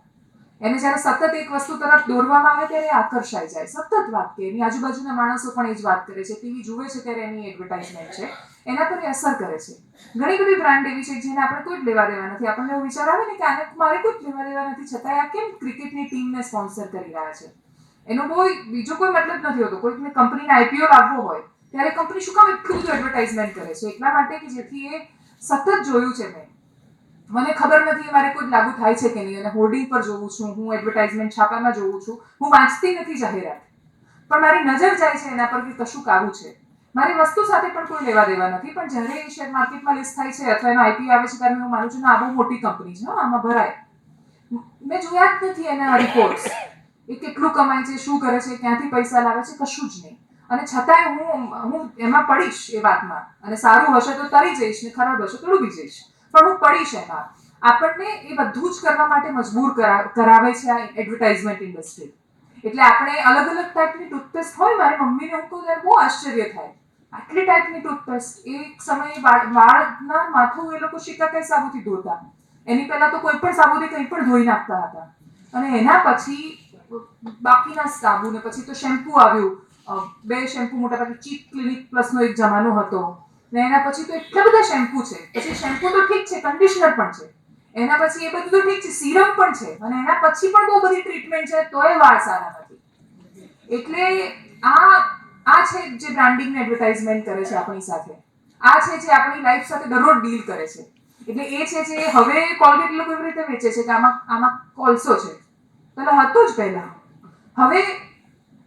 એને જ્યારે સતત એક વસ્તુ તરફ દોરવામાં આવે ત્યારે આકર્ષાઈ જાય, સતત વાત કે એની આજુબાજુના માણસો પણ એ જ વાત કરે છે, ટીવી જુએ છે ત્યારે એની એડવર્ટાઇઝમેન્ટ છે, એના પર એ અસર કરે છે. ઘણી બધી બ્રાન્ડ એવી છે જેને આપણે કોઈ જ લેવા દેવા નથી. આપણને એવું વિચાર આવે ને કે આને મારે કોઈ જ લેવા દેવા નથી, છતાંય આ કેમ ક્રિકેટની ટીમને સ્પોન્સર કરી રહ્યા છે? એનો બીજો કોઈ મતલબ નથી હોતો. કોઈકને કંપનીને આઈપીઓ લાવવો હોય ત્યારે કંપની શું કામ એટલું બધું એડવર્ટાઇઝમેન્ટ કરે છે? એટલા માટે કે જેથી એ સતત જોયું છે મને ખબર નથી મારે કોઈ લાગુ થાય છે કે નહીં, અને હોર્ડિંગ પર જોઉં છું, હું એડવર્ટાઇઝમેન્ટ છાપામાં જોઉં છું, હું વાંચતી નથી જાહેરાત, પણ મારી નજર જાય છે એના પર કે કશું આવું છે. મારી વસ્તુ સાથે પણ કોઈ લેવા દેવા નથી, પણ જ્યારે એ શેર માર્કેટમાં લિસ્ટ થાય છે અથવા એનો આઈપીઓ આવે છે ત્યારે હું માનું છું ને આ બહુ મોટી કંપની છે, આમાં ભરાય. મેં જોયા જ નથી એના રિપોર્ટ્સ, એ કેટલું કમાય છે, શું કરે છે, ક્યાંથી પૈસા લાવે છે, કશું જ નહીં. અને છતાંય હું એમાં પડીશ એ વાતમાં, અને સારું હશે તો તરી જઈશ ને ખરાબ હશે તો ડૂબી જઈશ, પણ હું પડીશ એમાં. આપણને એ બધું જ કરવા માટે મજબૂર કરાવે છે આ એડવર્ટાઇઝમેન્ટ ઇન્ડસ્ટ્રી. એટલે આપણે અલગ અલગ ટાઈપની ટૂથપેસ્ટ હોય, મારી મમ્મીને હું કહું ત્યારે બહુ આશ્ચર્ય થાય, આટલી ટાઈપની ટૂથપેસ્ટ. એક સમયે વાળના માથું એ લોકો શિકાકાઈ સાબુથી ધોતા, એની પહેલા તો કોઈ પણ સાબુથી કંઈ પણ ધોઈ નાખતા હતા, અને એના પછી બાકીના સાબુ ને પછી તો શેમ્પુ આવ્યું. 2 શેમ્પુ મોટા ભાગે ચીપ ક્લિનિક પ્લસનો એક જમાનો હતો ને એના પછી તો એટલા બધા શેમ્પુ છે. પછી શેમ્પુ તો ઠીક છે, કન્ડિશનર પણ છે, એના પછી એ બધું તો ઠીક છે, સિરમ પણ છે, અને એના પછી પણ બહુ બધી ટ્રીટમેન્ટ છે, તોય વાળ સારા નથી. એટલે આ છે જે બ્રાન્ડિંગને એડવર્ટાઇઝમેન્ટ કરે છે આપણી સાથે. આ છે જે આપણી લાઈફ સાથે દરરોજ ડીલ કરે છે. એટલે એ છે જે હવે કોલગેટ લોકો એવી રીતે વેચે છે કે આમાં કોલસો છે, પેલા હતો જ પહેલા. હવે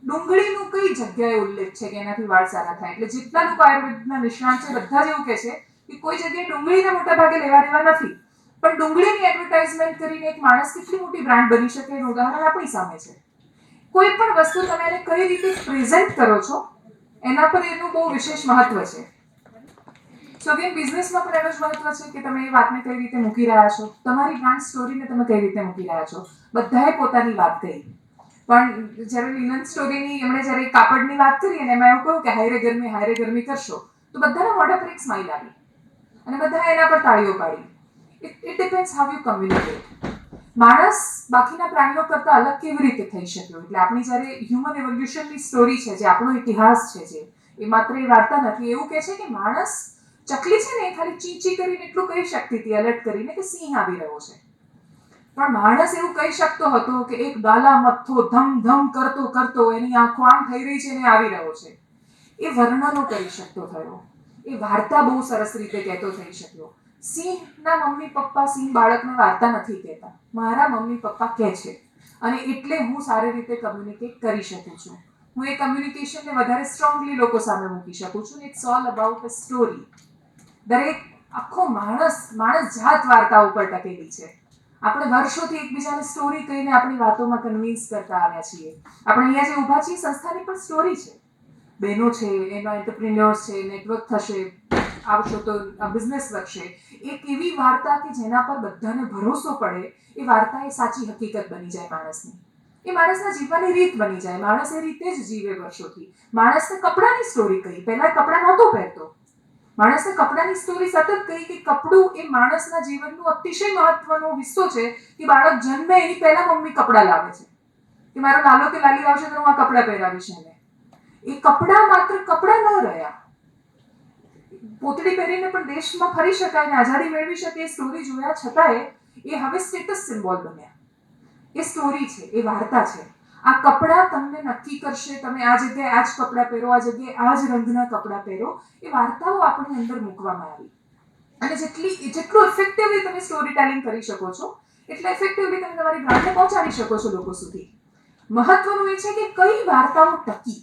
ડુંગળીનું કઈ જગ્યાએ ઉલ્લેખ છે કે એનાથી વાળ સારા થાય? એટલે જેટલા લોકો આયુર્વેદના નિષ્ણાત છે બધા જ એવું કહે છે કે કોઈ જગ્યાએ ડુંગળીના મોટા ભાગે લેવા દેવા નથી, પણ ડુંગળીની એડવર્ટાઇઝમેન્ટ કરીને એક માણસ કેટલી મોટી બ્રાન્ડ બની શકે એનું ઉદાહરણ આપણી સામે છે. કોઈ પણ વસ્તુ તમે એને કઈ રીતે પ્રેઝન્ટ કરો છો એના પર એનું બહુ વિશેષ મહત્વ છે. સો અગેન બિઝનેસમાં પણ એનું જ મહત્વ છે કે તમે એ વાતને કઈ રીતે મૂકી રહ્યા છો, તમારી બ્રાન્ડ સ્ટોરીને તમે કઈ રીતે મૂકી રહ્યા છો. બધાએ પોતાની વાત કહી, પણ જ્યારે લિનન સ્ટોરીની એમણે જ્યારે કાપડની વાત કરી અને એમાં એવું કહ્યું કે હાયરે ગરમી કરશો, તો બધાના મોઢા પર એક સ્માઇલ આવી અને બધાએ એના પર તાળીઓ પાડી. It depends how you communicate. માણસ બાકીના પ્રાણીઓ કરતાં અલગ કેવી રીતે થઈ શક્યો? એટલે આપણી જ્યારે હ્યુમન એવોલ્યુશનની સ્ટોરી છે, જે આપણો ઇતિહાસ છે, જે એ માત્ર એ વાર્તા નથી. એવું કહે છે કે માણસ ચકલી છે ને એ ખાલી ચી ચી કરીને એટલું કહી શકતી હતી એલર્ટ કરીને કે સિંહ આવી રહ્યો છે, પણ માણસ એવું કહી શકતો હતો કે એક ડાલા મથ્થો ધમ ધમ કરતો કરતો એની આંખો આમ થઈ રહી છે ને આવી રહ્યો છે. એ વર્ણનો કરી શકતો થયો. એ વાર્તા બહુ સરસ રીતે કહેતો થઈ શક્યો. સિંહના મમ્મી પપ્પા સિંહ બાળકને વાર્તા નથી કહેતા, મારા મમ્મી પપ્પા કહે છે, અને એટલે હું સારી રીતે કમ્યુનિકેટ કરી શકું છું. હું એ કમ્યુનિકેશનને વધારે સ્ટ્રોંગલી લોકો સામે મૂકી શકું છું. It's all about a story. દરેક આખો માણસ જાત વાર્તા ઉપર ટકેલી છે. આપણે વર્ષોથી એકબીજાને સ્ટોરી કહીને આપણી વાતોમાં કન્વિન્સ કરતા આવ્યા છીએ. આપણે અહીંયા જે ઊભા છીએ સંસ્થાની પણ સ્ટોરી છે. બહેનો છે, એના એન્ટરપ્રિન્યોર્સ છે, નેટવર્ક થશે, આવશો તો બિઝનેસ વધશે. એક એવી વાર્તા કે જેના પર બધાને ભરોસો પડે, એ વાર્તા એ સાચી હકીકત બની જાય માણસની. એ માણસના જીવવાની રીત બની જાય. માણસ એ રીતે જ જીવે વર્ષોથી. માણસને કપડાની સ્ટોરી કહી, પહેલા કપડા નહોતો પહેરતો. માણસને કપડાની સ્ટોરી સતત કહી કે કપડું એ માણસના જીવનનો અતિશય મહત્વનો હિસ્સો છે. કે બાળક જન્મે એની પહેલા મમ્મી કપડાં લાવે છે કે મારો લાલો કે લાલી આવશે તો હું આ કપડાં પહેરાવીશ એને. એ કપડાં માત્ર કપડાં ન રહ્યા. પોતળી પહેરીને પણ દેશમાં ફરી શકાય ને આઝાદી મેળવી શકે એ સ્ટોરી જોયા છતાંય એ હવે સ્ટેટસ સિમ્બોલ બન્યા. એ સ્ટોરી છે, એ વાર્તા છે. આ કપડાં તમને નક્કી કરશે, તમે આ જગ્યાએ આ જ કપડાં પહેરો, આ જગ્યાએ આ જ રંગના કપડાં પહેરો. એ વાર્તાઓ આપણી અંદર મૂકવામાં આવી. અને જેટલું ઇફેક્ટિવલી તમે સ્ટોરી ટેલિંગ કરી શકો છો, એટલે ઇફેક્ટિવલી તમે તમારી બ્રાન્ડને પહોંચાડી શકો છો લોકો સુધી. મહત્વનું એ છે કે કઈ વાર્તાઓ ટકી.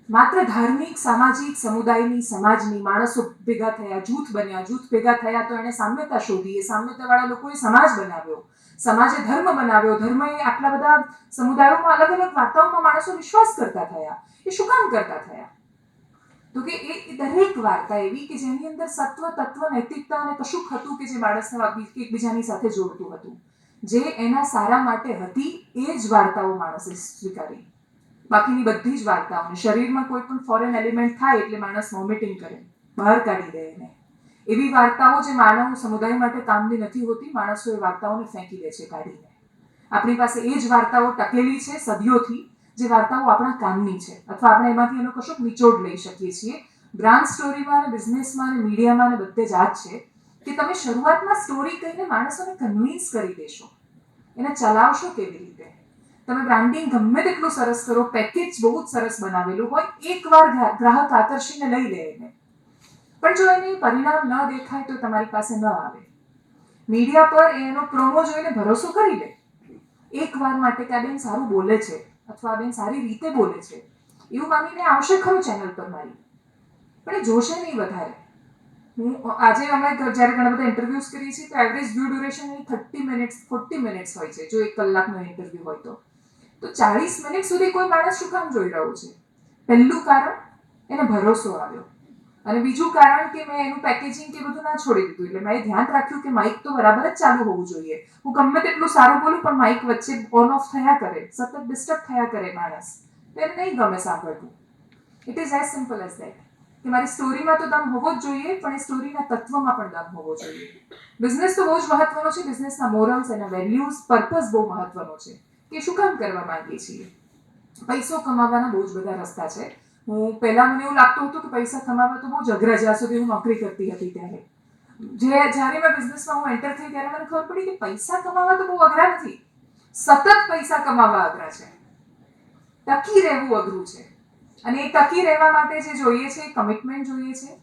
માત્ર ધાર્મિક, સામાજિક, સમુદાયની, સમાજની માણસો ભેગા થયા, જૂથ બન્યા. જૂથ ભેગા થયા તો એને સામ્યતા શોધી. એ સામ્યતાવાળા લોકોએ સમાજ બનાવ્યો. સમાજે ધર્મ બનાવ્યો. ધર્મએ આટલા બધા સમુદાયોમાં અલગ અલગ વાર્તાઓમાં માણસો વિશ્વાસ કરતા થયા. એ શું કામ કરતા થયા? તો કે એ દરેક વાર્તા એવી કે જેની અંદર સત્વ, તત્વ, નૈતિકતા અને કશુંક હતું કે જે માણસને એકબીજાની સાથે જોડતું હતું. જે એના સારા માટે હતી એ જ વાર્તાઓ માણસે સ્વીકારી. બાકીની બધી જ વાર્તાઓને શરીરમાં કોઈ પણ ફોરેન એલિમેન્ટ થાય એટલે માણસ વોમિટિંગ કરે, બહાર કાઢી દે એને. એવી વાર્તાઓ જે માનવ સમુદાય માટે કામની નથી હોતી, માણસો એ વાર્તાઓને ફેંકી દે છે કાઢીને. આપણી પાસે એ જ વાર્તાઓ ટકેલી છે સદીઓથી, જે વાર્તાઓ આપણા કામની છે, અથવા આપણે એમાંથી એનો કશોક નિચોડ લઈ શકીએ છીએ. બ્રાન્ડ સ્ટોરીમાં અને બિઝનેસમાં અને મીડિયામાં અને બધે જ આ જ છે કે તમે શરૂઆતમાં સ્ટોરી કહીને માણસોને કન્વિન્સ કરી દેશો. એને ચલાવશો કેવી રીતે? તમે બ્રાન્ડિંગ ગમે તેટલું સરસ કરો, પેકેજ બહુ જ સરસ બનાવેલું હોય, એકવાર ગ્રાહક આકર્ષીને લઈ લે એને. પણ જો એને પરિણામ ન દેખાય તો તમારી પાસે ન આવે. મીડિયા પર એનો પ્રોમો જોઈને ભરોસો કરી લે એકવાર માટે કે આ બેન સારું બોલે છે અથવા આ બેન સારી રીતે બોલે છે, એવું માનીને આવશે ખરું ચેનલ પર મારી, પણ એ જોશે નહીં વધારે. આજે અમે જ્યારે ઘણા બધા ઇન્ટરવ્યુઝ કરીએ છીએ તો એવરેજ વ્યૂ ડ્યુરેશન એની 30 મિનિટ્સ 40 મિનિટ્સ હોય છે. જો 1 કલાકનો ઇન્ટરવ્યુ હોય તો 40 મિનિટ સુધી કોઈ માણસ શું કામ જોઈ રહ્યો છે? પહેલું કારણ એને ભરોસો આવ્યો, અને બીજું કારણ કે મેં એનું પેકેજિંગ કે બધું ના છોડી દીધું. એટલે મેં ધ્યાન રાખ્યું કે માઇક તો બરાબર જ ચાલુ હોવું જોઈએ. હું ગમે તેટલું સારું બોલું પણ માઇક વચ્ચે ઓન ઓફ થયા કરે, સતત ડિસ્ટર્બ થયા કરે માણસ, તો એને નહીં ગમે સાંભળવું. It is as simple as that. કે મારી સ્ટોરીમાં તો દમ હોવો જ જોઈએ, પણ એ સ્ટોરીના તત્વમાં પણ દમ હોવો જોઈએ. બિઝનેસ તો બહુ જ મહત્વનો છે. બિઝનેસના મોરલ્સ, એના વેલ્યુઝ, પર્પઝ બહુ મહત્વનો છે કે શું કામ કરવા માંગીએ છીએ. પૈસો કમાવાના બહુ જ બધા રસ્તા છે. હું પહેલાં મને એવું લાગતું હતું કે પૈસા કમાવા તો બહુ જ અઘરા, જ્યાં સુધી હું નોકરી કરતી હતી ત્યારે. જ્યારે મેં બિઝનેસમાં હું એન્ટર થઈ ત્યારે મને ખબર પડી કે પૈસા કમાવા તો બહુ અઘરા નથી, સતત પૈસા કમાવા અઘરા છે. ટકી રહેવું અઘરું છે. અને એ ટકી રહેવા માટે જે જોઈએ છે એ કમિટમેન્ટ જોઈએ છે.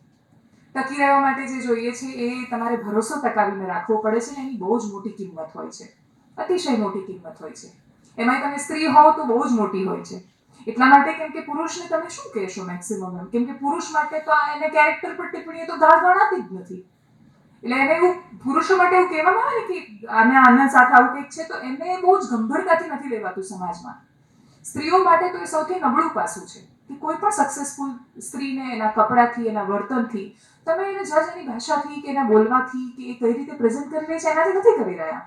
ટકી રહેવા માટે જે જોઈએ છે એ તમારે ભરોસો ટકાવીને રાખવો પડે છે, ને એની બહુ જ મોટી કિંમત હોય છે, અતિશય મોટી કિંમત હોય છે. એમાંય તમે સ્ત્રી હોવ તો બહુ જ મોટી હોય છે. એટલા માટે કેમ કે પુરુષને તમે શું કહેશો મેક્સિમમ, કેમ કે પુરુષ માટે તો એને કેરેક્ટર પર ટિપ્પણીઓ તો ગાળ ગણાતી જ નથી. એટલે એને એવું પુરુષો માટે એવું કહેવામાં આવે કે આને આનંદ સાથે આવું કંઈક છે, તો એને બહુ જ ગંભીરતાથી નથી લેવાતું સમાજમાં. સ્ત્રીઓ માટે તો એ સૌથી નબળું પાસું છે કે કોઈ પણ સક્સેસફુલ સ્ત્રીને એના કપડાથી, એના વર્તનથી, તમે એને જજ એની ભાષાથી કે એના બોલવાથી કે એ કઈ રીતે પ્રેઝન્ટ કરી રહી છે એનાથી નથી કરી રહ્યા.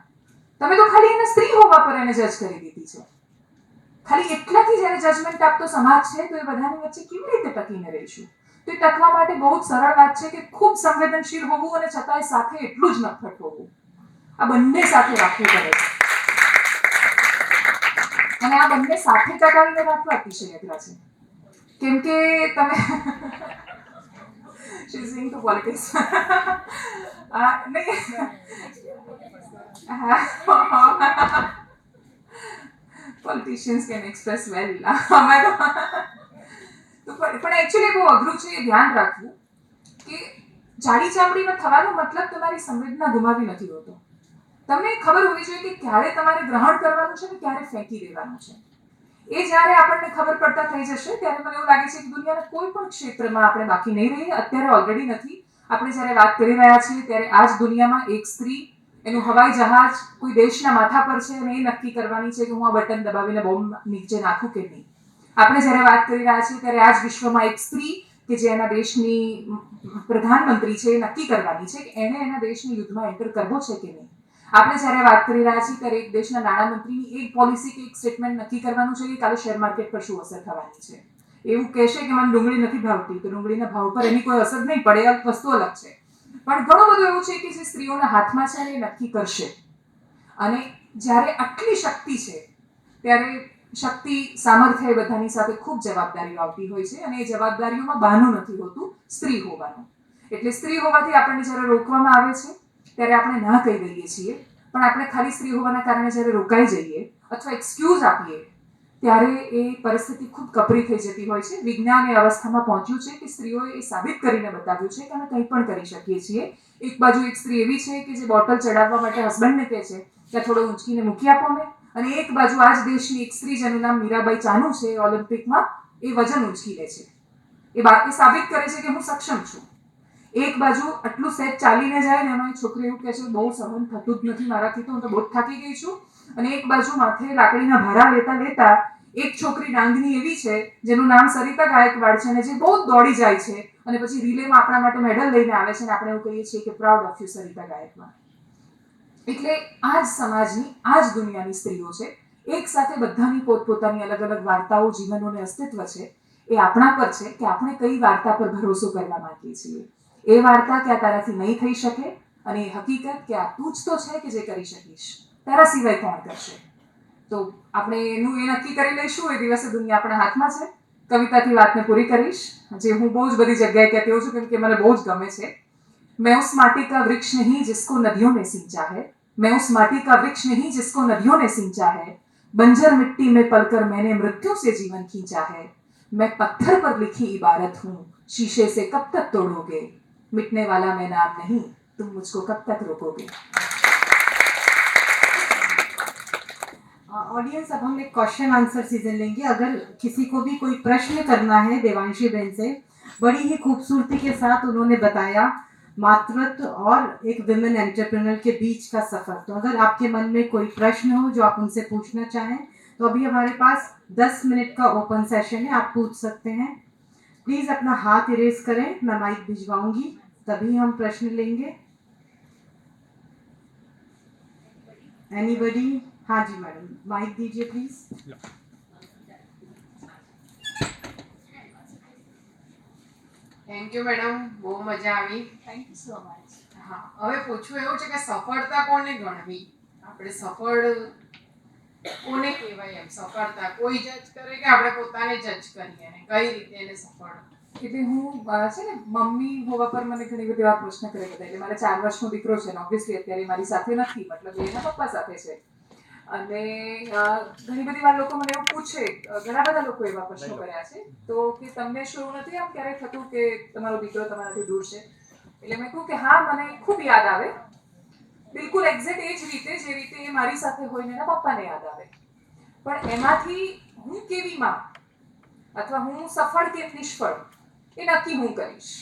તમે તો ખાલી એને સ્ત્રી હોવા પર એને જજ કરી દીધી છે. ખાલી એટલાથી જ્યારે જજમેન્ટ આપતો સમાજ છે તો એ બધાની વચ્ચે કેવી રીતે ટકીને રહીશું? તો એ ટકવા માટે બહુ જ સરળ વાત છે કે ખૂબ સંવેદનશીલ હોવું અને છતાંય સાથે એટલું જ નફ્ફટ હોવું. આ બંને સાથે રાખવું પડે છે, અને આ બંને સાથે ટકાવીને રાખવા અતિશય અઘરા છે. કેમ કે તમે She's into politics. नहीं politicians can express well. તો પણ એકચ્યુઅલી બહુ અઘરું છે એ ધ્યાન રાખવું કે જાડી ચામડીમાં થવાનો મતલબ તમારી સંવેદના ગુમાવી નથી હોતો. તમને ખબર હોવી જોઈએ કે ક્યારે તમારે ગ્રહણ કરવાનું છે ને ક્યારે ફેંકી દેવાનું છે. એ જ્યારે આપણને ખબર પડતા થઈ જશે ત્યારે મને એવું લાગે છે કે દુનિયાના કોઈ પણ ક્ષેત્રમાં આપણે બાકી નહીં રહીએ. અત્યારે ઓલરેડી નથી. આપણે જ્યારે વાત કરી રહ્યા છીએ ત્યારે આ જ દુનિયામાં એક સ્ત્રી એનું હવાઈ જહાજ કોઈ દેશના માથા પર છે અને એ નક્કી કરવાની છે કે હું આ બટન દબાવીને બોમ્બ નીચે નાખું કે નહીં. આપણે જ્યારે વાત કરી રહ્યા છીએ ત્યારે આ જ વિશ્વમાં એક સ્ત્રી કે જે એના દેશની પ્રધાનમંત્રી છે એ નક્કી કરવાની છે કે એણે એના દેશની યુદ્ધમાં એન્ટર કરવો છે કે નહીં. આપણે જ્યારે વાત કરી રહ્યા છીએ ત્યારે એક દેશના નાણામંત્રીની એક પોલિસી કે એક સ્ટેટમેન્ટ નક્કી કરવાનું છે કે કાલે શેર માર્કેટ પર શું અસર થવાની છે. એવું કહેશે કે મને ડુંગળી નથી ભાવતી તો ડુંગળીના ભાવ પર એની કોઈ અસર નહીં પડે, એ વસ્તુ અલગ છે. પણ ઘણું બધું એવું છે કે જે સ્ત્રીઓના હાથમાં છે એ નક્કી કરશે. અને જ્યારે આટલી શક્તિ છે ત્યારે શક્તિ સામર્થ્ય એ બધાની સાથે ખૂબ જવાબદારીઓ આવતી હોય છે અને એ જવાબદારીઓમાં બહાનું નથી હોતું સ્ત્રી હોવાનું. એટલે સ્ત્રી હોવાથી આપણને જ્યારે રોકવામાં આવે છે ત્યારે આપણે ના કહી દઈએ છીએ, પણ આપણે ખાલી સ્ત્રી હોવાના કારણે જ્યારે રોકાઈ જઈએ અથવા એક્સક્યુઝ આપીએ ત્યારે એ પરિસ્થિતિ ખૂબ કપરી થઈ જતી હોય છે. વિજ્ઞાન એ અવસ્થામાં પહોંચ્યું છે કે સ્ત્રીઓએ એ સાબિત કરીને બતાવ્યું છે કે અમે કંઈ પણ કરી શકીએ છીએ. એક બાજુ એક સ્ત્રી એવી છે કે જે બોટલ ચડાવવા માટે હસબન્ડને કહે છે કે થોડો ઊંચકીને મૂકી આપો ને, અને એક બાજુ આ જ દેશની એક સ્ત્રી જેનું નામ મીરાબાઈ ચાનુ છે ઓલિમ્પિકમાં એ વજન ઊંચકી લે છે. એ સાબિત કરે છે કે હું સક્ષમ છું. એક બાજુ આટલું સેજ ચાલીને જાય ને એમાં છોકરી એવું કહે છે બહુ સહન થતું જ નથી મારાથી, તો હું તો બહુ થાકી ગઈ છું. અને એક બાજુ માથે લાકડીના ભારા લેતા લેતા એક છોકરી ડાંગની એવી છે જેનું નામ સરિતા ગાયકવાડ છે અને જે બહુ દોડી જાય છે અને પછી રિલેમાં આપણા માટે મેડલ લઈને આવે છે અને આપણે એવું કહીએ છીએ કે proud of you Sarita Gaikwad. એટલે આ જ સમાજની આ જ દુનિયાની સ્ત્રીઓ છે. એક સાથે બધાની પોતપોતાની અલગ અલગ વાર્તાઓ, જીવનોને અસ્તિત્વ છે. એ આપણા પર છે કે આપણે કઈ વાર્તા પર ભરોસો કરવા માંગીએ છીએ. એ વાર્તા કે આ તારાથી નહીં થઈ શકે અને એ હકીકત કે આ તું જ તો છે કે જે કરી શકીશ, તારા સિવાય કોણ કરશે. તો આપણે એનું એ નક્કી કરી લઈશું. એ દિવસે દુનિયા આપણા હાથમાં છે. કવિતાથી વાતને પૂરી કરીશ, જે હું બહુ જ બધી જગ્યાએ કહેતી હોઉં છું કેમ કે મને બહુ જ ગમે છે. मैं उस माटी का वृक्ष नहीं जिसको नदियों ने सींचा है, मैं उस माटी का वृक्ष नहीं जिसको नदियों ने सींचा है, बंजर मिट्टी में पलकर मैंने मृत्यु से जीवन खींचा है, मैं पत्थर पर लिखी इबारत हूँ, शीशे से कब तक तोड़ोगे, मिटने वाला मैं नाम नहीं, तुम मुझको कब तक रोकोगे. ऑडियंस, अब हम एक क्वेश्चन आंसर सीजन लेंगे. अगर किसी को भी कोई प्रश्न करना है देवांशी बहन से, बड़ी ही खूबसूरती के साथ उन्होंने बताया मातृत्व और एक विमेन एंटरप्रेन्योर के बीच का सफर. तो अगर आपके मन में कोई प्रश्न हो जो आप उनसे पूछना चाहें तो अभी हमारे पास 10 मिनट का ओपन सेशन है, आप पूछ सकते हैं. प्लीज अपना हाथ इरेज करें, मैं माइक भिजवाऊंगी तभी हम प्रश्न लेंगे. एनीबडी? हाँ जी मैडम, माइक दीजिए प्लीज. થેન્ક યુ મેડમ, બહુ મજા આવી. Thank you so much. હા, હવે પૂછવું એવું છે કે સફળતા કોને ગણવી? આપણે સફળ કોને કહેવાય? એમ સફળતા કોઈ જજ કરે કે આપણે પોતાને જજ કરીએ અને કઈ રીતે એને સફળ? એટલે હું છે ને મમ્મી હોવા પર મને ઘણી બધી એવા પ્રશ્ન કરે બધા. એટલે મારે 4 વર્ષનો દીકરો છે ને ઓબ્વિયસલી અત્યારે મારી સાથે નથી, મતલબ એના પપ્પા સાથે છે. અને ઘણી બધી વાર લોકો મને એવું પૂછે, ઘણા બધા લોકો એવા પ્રશ્નો કર્યા છે તો કે તમને શું એવું નથી આમ ક્યારેય થતું કે તમારો દીકરો તમારાથી દૂર છે? એટલે મેં કહ્યું કે હા, મને ખૂબ યાદ આવે, બિલકુલ એક્ઝેક્ટ એ જ રીતે જે રીતે એ મારી સાથે હોય ને એના પપ્પાને યાદ આવે. પણ એમાંથી હું કેવી માં અથવા હું સફળ કે નિષ્ફળ એ નક્કી હું કરીશ,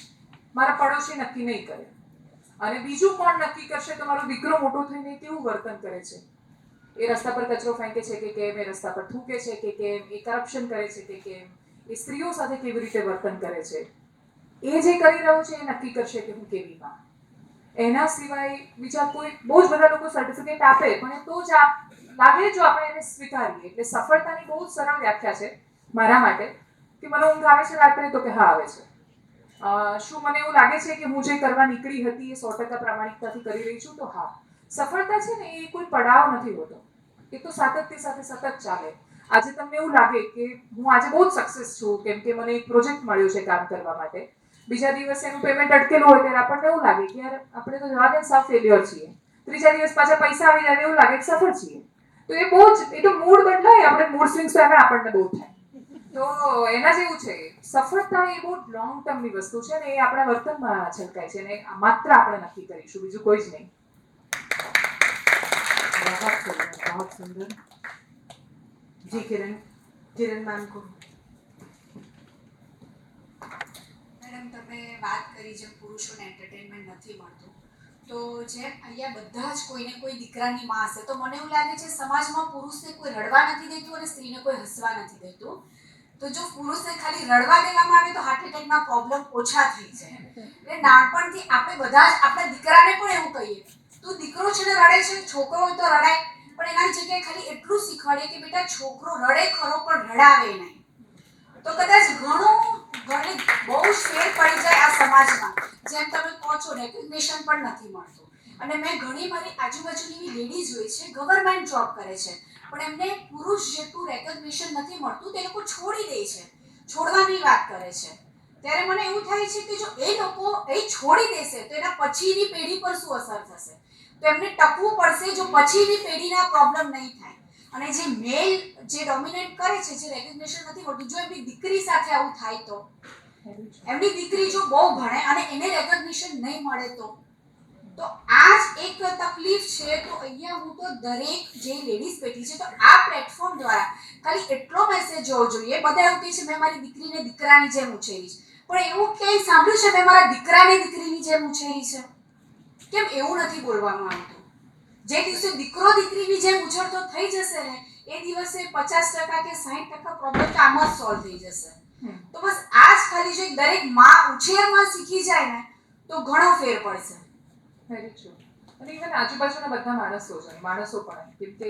મારા પડોશી નક્કી નહીં કરે. અને બીજું કોણ નક્કી કરશે? તમારો દીકરો મોટો થઈને કેવું વર્તન કરે છે, એ રસ્તા પર કચરો ફેંકે છે કે કેમ, એ રસ્તા પર થૂકે છે કે કેમ, એ કરપ્શન કરે છે કે કેમ, એ સ્ત્રીઓ સાથે કેવી રીતે વર્તન કરે છે, એ જે કરી રહ્યો છે એ નક્કી કરશે કે હું કેવી માં. એના સિવાય બીજા કોઈ બહુ જ બધા લોકો સર્ટિફિકેટ આપે પણ એ તો જ લાગે જો આપણે એને સ્વીકારીએ. એટલે સફળતાની બહુ જ સરળ વ્યાખ્યા છે મારા માટે કે મને ઊંઘ આવે છે રાત્રે તો કે હા આવે છે. શું મને એવું લાગે છે કે હું જે કરવા નીકળી હતી એ 100% પ્રામાણિકતાથી કરી રહી છું? તો હા. સફળતા છે ને એ કોઈ પડાવ નથી હોતો, એ તો સાતત્ય સાથે સતત ચાલે. આજે તમને એવું લાગે કે હું આજે બહુ જ સક્સેસ છું કેમ કે મને એક પ્રોજેક્ટ મળ્યો છે કામ કરવા માટે, બીજા દિવસે એનું પેમેન્ટ અટકેલું હોય ત્યારે આપણને એવું લાગે કે યાર આપણે તો જવા દે સાવ ફેલ્યોર છીએ. ત્રીજા દિવસ પાછા પૈસા આવી જાય એવું લાગે કે સફળ છીએ. તો એ બહુ જ એ તો મૂડ બદલાય, આપણે મૂડ સ્વિંગ્સ આપણને બહુ થાય. તો એના જેવું છે, સફળતા એ બહુ લોંગ ટર્મની વસ્તુ છે ને એ આપણા વર્તનમાં છલકાય છે ને માત્ર આપણે નક્કી કરીશું, બીજું કોઈ જ નહીં. बहुत सुंदर. जी किरण मैम को. મેડમ તમે વાત કરી જેમ પુરુષોને એન્ટરટેનમેન્ટ નથી મળતું, તો જેમ અહીંયા બધા જ કોઈને કોઈ દીકરાની માં હશે, તો મને એવું લાગે છે સમાજમાં પુરુષને કોઈ રડવા નથી દેતું અને સ્ત્રીને કોઈ હસવા નથી દેતું. તો જો પુરુષને ખાલી રડવા દેવામાં આવે તો હાર્ટ એટેકના પ્રોબ્લેમ ઓછા થઈ જાય. એટલે નાનપણથી આપણે બધા જ આપણા દીકરાને પણ એવું કહીએ, તું દીકરો છે ને રડે છે, છોકરો હોય તો રડાય, પણ એના જગ્યાએ ખાલી એટલું શીખવાડીએ કે બેટા છોકરો રડે ખરો પણ રડાવે નહીં. તો કદાચ ઘણું બહુ જ ફેર પડી જાય આ સમાજમાં. જેમ તમે કહો છો રેકગ્નિશન પણ નથી મળતું. અને મેં ઘણી મારી આજુબાજુની એવી લેડીઝ જોઈ છે, ગવર્મેન્ટ જોબ કરે છે, પણ એમને પુરુષ જેટલું રેકગ્નિશન નથી મળતું, તે લોકો છોડી દે છે, છોડવાની વાત કરે છે. ત્યારે મને એવું થાય છે કે જો એ લોકો એ છોડી દેશે તો એના પછીની પેઢી પર શું અસર થશે? તો એમને ટકવું પડશે જો પછીની પેઢીના પ્રોબ્લેમ નહીં થાય. અને જે મેલ જે ડોમિનેટ કરે છે, જે રેકગ્નિશન નથી મળતું, જો એમની દીકરી સાથે આવું થાય તો એમની દીકરી જો બહુ ભણે અને એને રેકગ્નિશન નહીં મળે તો આ જ એક તકલીફ છે. તો અહીંયા હું તો દરેક જે લેડીઝ બેઠી છે, તો આ પ્લેટફોર્મ દ્વારા ખાલી એટલો મેસેજ જોવો જોઈએ. બધા એવું કહે છે મેં મારી દીકરીને દીકરાની જેમ ઉછેરી છે, પણ એવું ક્યાંય સાંભળ્યું છે મેં મારા દીકરાને દીકરીની જેમ ઉછેરી છે? કેમ એવું નથી બોલવામાં આવતું? જે દિવસે દીકરો દીકરીની જેમ ઉછળતો થઈ જશે ને એ દિવસે 50% કે 60% પ્રોબ્લેમ આમ જ સોલ્વ થઈ જશે. તો બસ આ જ ખાલી જો દરેક માં ઉછેરમાં શીખી જાય ને તો ઘણો ફેર પડશે. Very true. અને ઇવન આજુબાજુના બધા માણસો પણ, કેમ કે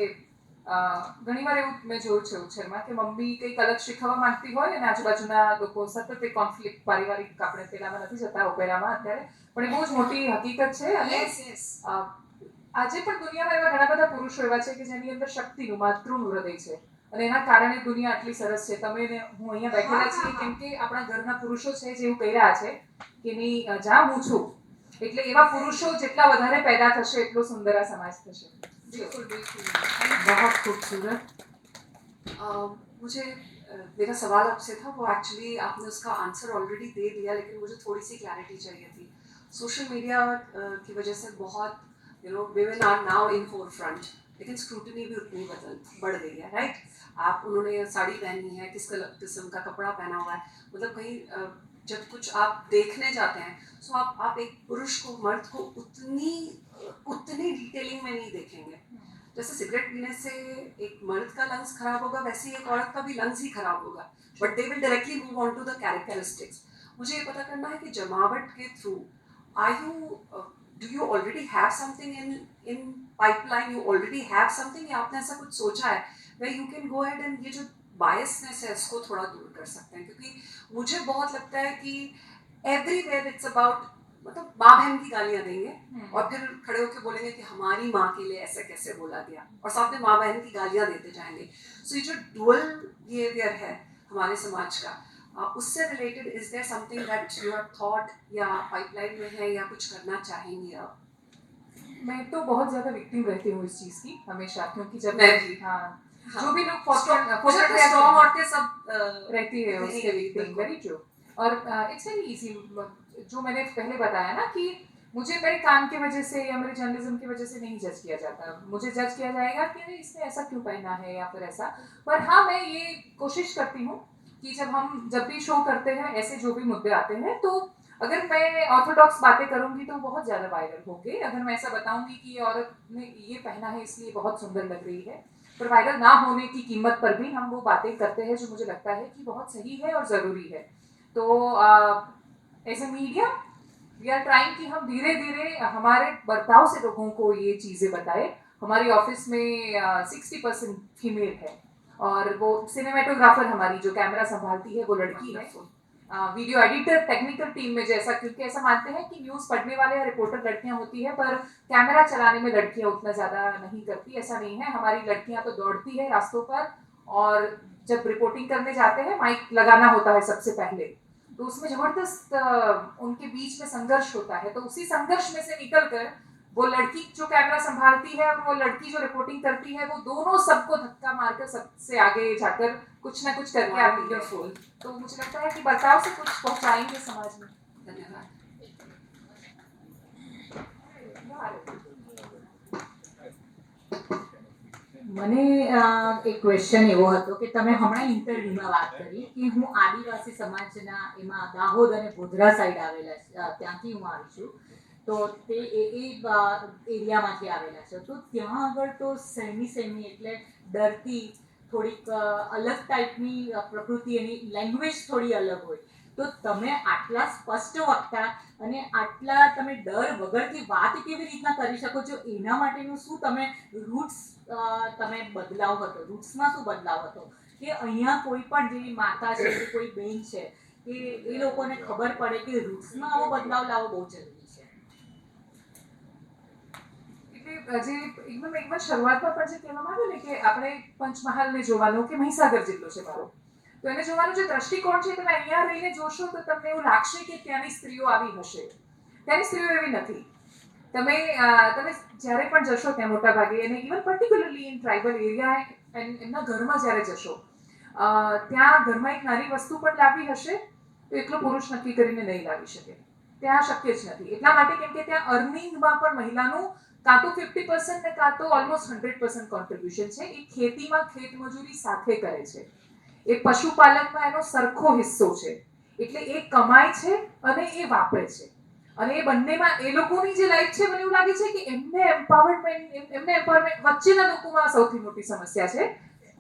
ઘણીવાર એવું મેં જોયું છે ઉછેરમાં કે મમ્મી કંઈક અલગ શીખવવા માંગતી હોય અને આજુબાજુના લોકો સતત એ કોન્ફ્લિક્ટ પારિવારિક, આપણે પેલામાં નથી જતા ઓપેરામાં અત્યારે, પણ એ બહુ જ મોટી હકીકત છે. અને આજે પણ દુનિયામાં એવા ઘણા બધા પુરુષો એવા છે કે જેની અંદર શક્તિનું, માતૃનું હૃદય છે અને એના કારણે દુનિયા આટલી સરસ છે. તમે ને હું અહીંયા બેઠેલા છીએ કેમ કે આપણા ઘરના પુરુષો છે જે એવું કહી રહ્યા છે કે નહીં જ્યાં હું છું, એટલે એવા પુરુષો જેટલા વધારે પેદા થશે એટલો સુંદર આ સમાજ થશે. बिल्कुल बिल्कुल. बहुत खूबसूरत. मुझे मेरा सवाल आपसे था वो एक्चुअली आपने उसका आंसर ऑलरेडी दे दिया, लेकिन मुझे थोड़ी सी क्लैरिटी चाहिए थी. सोशल मीडिया की वजह से बहुत women are now in forefront, लेकिन स्क्रूटनी भी उतनी बढ़ गई है, राइट? आप उन्होंने साड़ी पहनी है, किस किस्म का कपड़ा पहना हुआ है, मतलब कहीं जब कुछ आप देखने जाते हैं तो आप एक पुरुष को, मर्द को उतनी डिटेलिंग में नहीं देखेंगे. जैसे सिगरेट पीने से एक मर्द का लंग्स खराब होगा, वैसे ही एक औरत का भी लंग्स ही खराब होगा, but they will directly move on to the characteristics. मुझे ये पता करना है कि जमावट के through do you already have something in pipeline? You already have something या आपने ऐसा कुछ सोचा है where you can go ahead and ये जो biasness है इसको थोड़ा दूर कर सकते हैं? क्योंकि मुझे बहुत लगता है कि everywhere it's about, मतलब माँ बहन की गालियाँ देंगे और फिर खड़े होकर बोलेंगे कि हमारी माँ के लिए ऐसे कैसे बोला गया, और साथ में माँ बहन की गालियाँ देते जाएंगे. सो ये जो डुअल बिहेवियर है हमारे समाज का, उससे related is there something that you have thought या पाइपलाइन में है या कुछ करना चाहेंगी आप? मैं तो बहुत ज़्यादा विक्टिम रहती हूँ इस चीज़ की हमेशा, क्योंकि जब मैं भी, हाँ जो भी लोग स्ट्रॉन्ग औरतें सब रहती है उसके विक्टिम. Very true. और इट्स वेरी इजी. जो मैंने पहले बताया ना कि मुझे मेरे काम की वजह से या मेरे जर्नलिज्म की वजह से नहीं जज किया जाता. मुझे जज किया जाएगा कि अरे इसने ऐसा क्यों पहना है या फिर ऐसा. पर हाँ, मैं ये कोशिश करती हूँ कि जब भी शो करते हैं ऐसे जो भी मुद्दे आते हैं, तो अगर मैं ऑर्थोडॉक्स बातें करूंगी तो बहुत ज़्यादा वायरल होंगे. अगर मैं ऐसा बताऊंगी कि ये औरत ने ये पहना है इसलिए बहुत सुंदर लग रही है, पर वायरल ना होने की कीमत पर भी हम वो बातें करते हैं जो मुझे लगता है कि बहुत सही है और ज़रूरी है. तो as a media we are trying कि हम धीरे धीरे हमारे बर्ताव से लोगों को ये चीज़ें बताएं. हमारी ऑफिस में 60% फीमेल है और वो सिनेमेटोग्राफर हमारी जो कैमरा संभालती है वो लड़की है. वीडियो एडिटर टेक्निकल टीम में जैसा, क्योंकि ऐसा मानते हैं कि न्यूज़ पढ़ने वाले या रिपोर्टर लड़कियां होती है, पर कैमरा चलाने में लड़कियां उतना ज़्यादा नहीं करती. ऐसा नहीं है. हमारी लड़कियां तो दौड़ती है रास्तों पर, और जब रिपोर्टिंग करने जाते हैं माइक लगाना होता है सबसे पहले, तो उसमें जबरदस्त उनके बीच में संघर्ष होता है। तो उसी संघर्ष में से निकलकर वो लड़की जो कैमरा संभालती है और वो लड़की जो रिपोर्टिंग करती है, वो दोनों सबको धक्का मारकर सबसे आगे जाकर कुछ ना कुछ करके आती है। तो मुझे लगता है कि बर्ताव से कुछ पहुंचाएंगे समाज में। धन्यवाद। મને એક ક્વેશ્ચન એવો હતો કે તમે હમણાં ઇન્ટરવ્યુમાં વાત કરી કે હું આદિવાસી સમાજના એમાં દાહોદ અને ગોધરા સાઈડ આવેલા ત્યાંથી હું આવી છું, તો તે એરિયામાંથી આવેલા છો, તો ત્યાં આગળ તો સેમી એટલે ડરતી થોડીક અલગ ટાઈપની પ્રકૃતિ, એની લેંગ્વેજ થોડી અલગ હોય, તો તમે આટલા સ્પષ્ટ વક્તા અને આટલા તમે ડર વગરથી વાત કેવી રીતના કરી શકો છો, એના માટેનું શું તમે રૂટ્સ તમે બદલાવ હતો, રૂટ્સમાં શું બદલાવ હતો કે અહીંયા કોઈ પણ જેવી માતા છે કે કોઈ બેન છે કે એ લોકોને ખબર પડે કે રૂટ્સમાં આવો બદલાવ લાવવો બહુ જરૂરી છે? એટલે જે એકદમ શરૂઆતમાં પણ જે કહેવામાં આવ્યું ને કે આપણે પંચમહાલને જોવાનું કે મહીસાગર જિલ્લો છે મારો, તો એને જોવાનું જે દ્રષ્ટિકોણ છે તમે અહીંયા રહીને જોશો તો તમને એવું લાગશે કે ત્યાંની સ્ત્રીઓ આવી હશે. ત્યાંની સ્ત્રીઓ એવી નથી. તમે જ્યારે પણ જશો ત્યાં મોટા ભાગે, અને even particularly in tribal area એમના ઘરમાં જ્યારે જશો ત્યાં ઘરમાં એક નાની વસ્તુ પણ લાવવી હશે તો એકલો પુરુષ નક્કી કરીને નહીં લાવી શકે. ત્યાં શક્ય જ નથી. એટલા માટે કેમ કે ત્યાં અર્નિંગમાં પણ મહિલાનું કાં તો 50% ને કાં તો ઓલમોસ્ટ 100% કોન્ટ્રીબ્યુશન છે. એ ખેતીમાં ખેતમજૂરી સાથે કરે છે, એ પશુપાલનમાં એનો સરખો હિસ્સો છે, એટલે એ કમાય છે અને એ વાપરે છે. અને એ બંનેમાં એ લોકોની જે લાઈફ છે, મને એવું લાગે છે કે એમને એમ્પાવરમેન્ટ વચ્ચેના લોકોમાં સૌથી મોટી સમસ્યા છે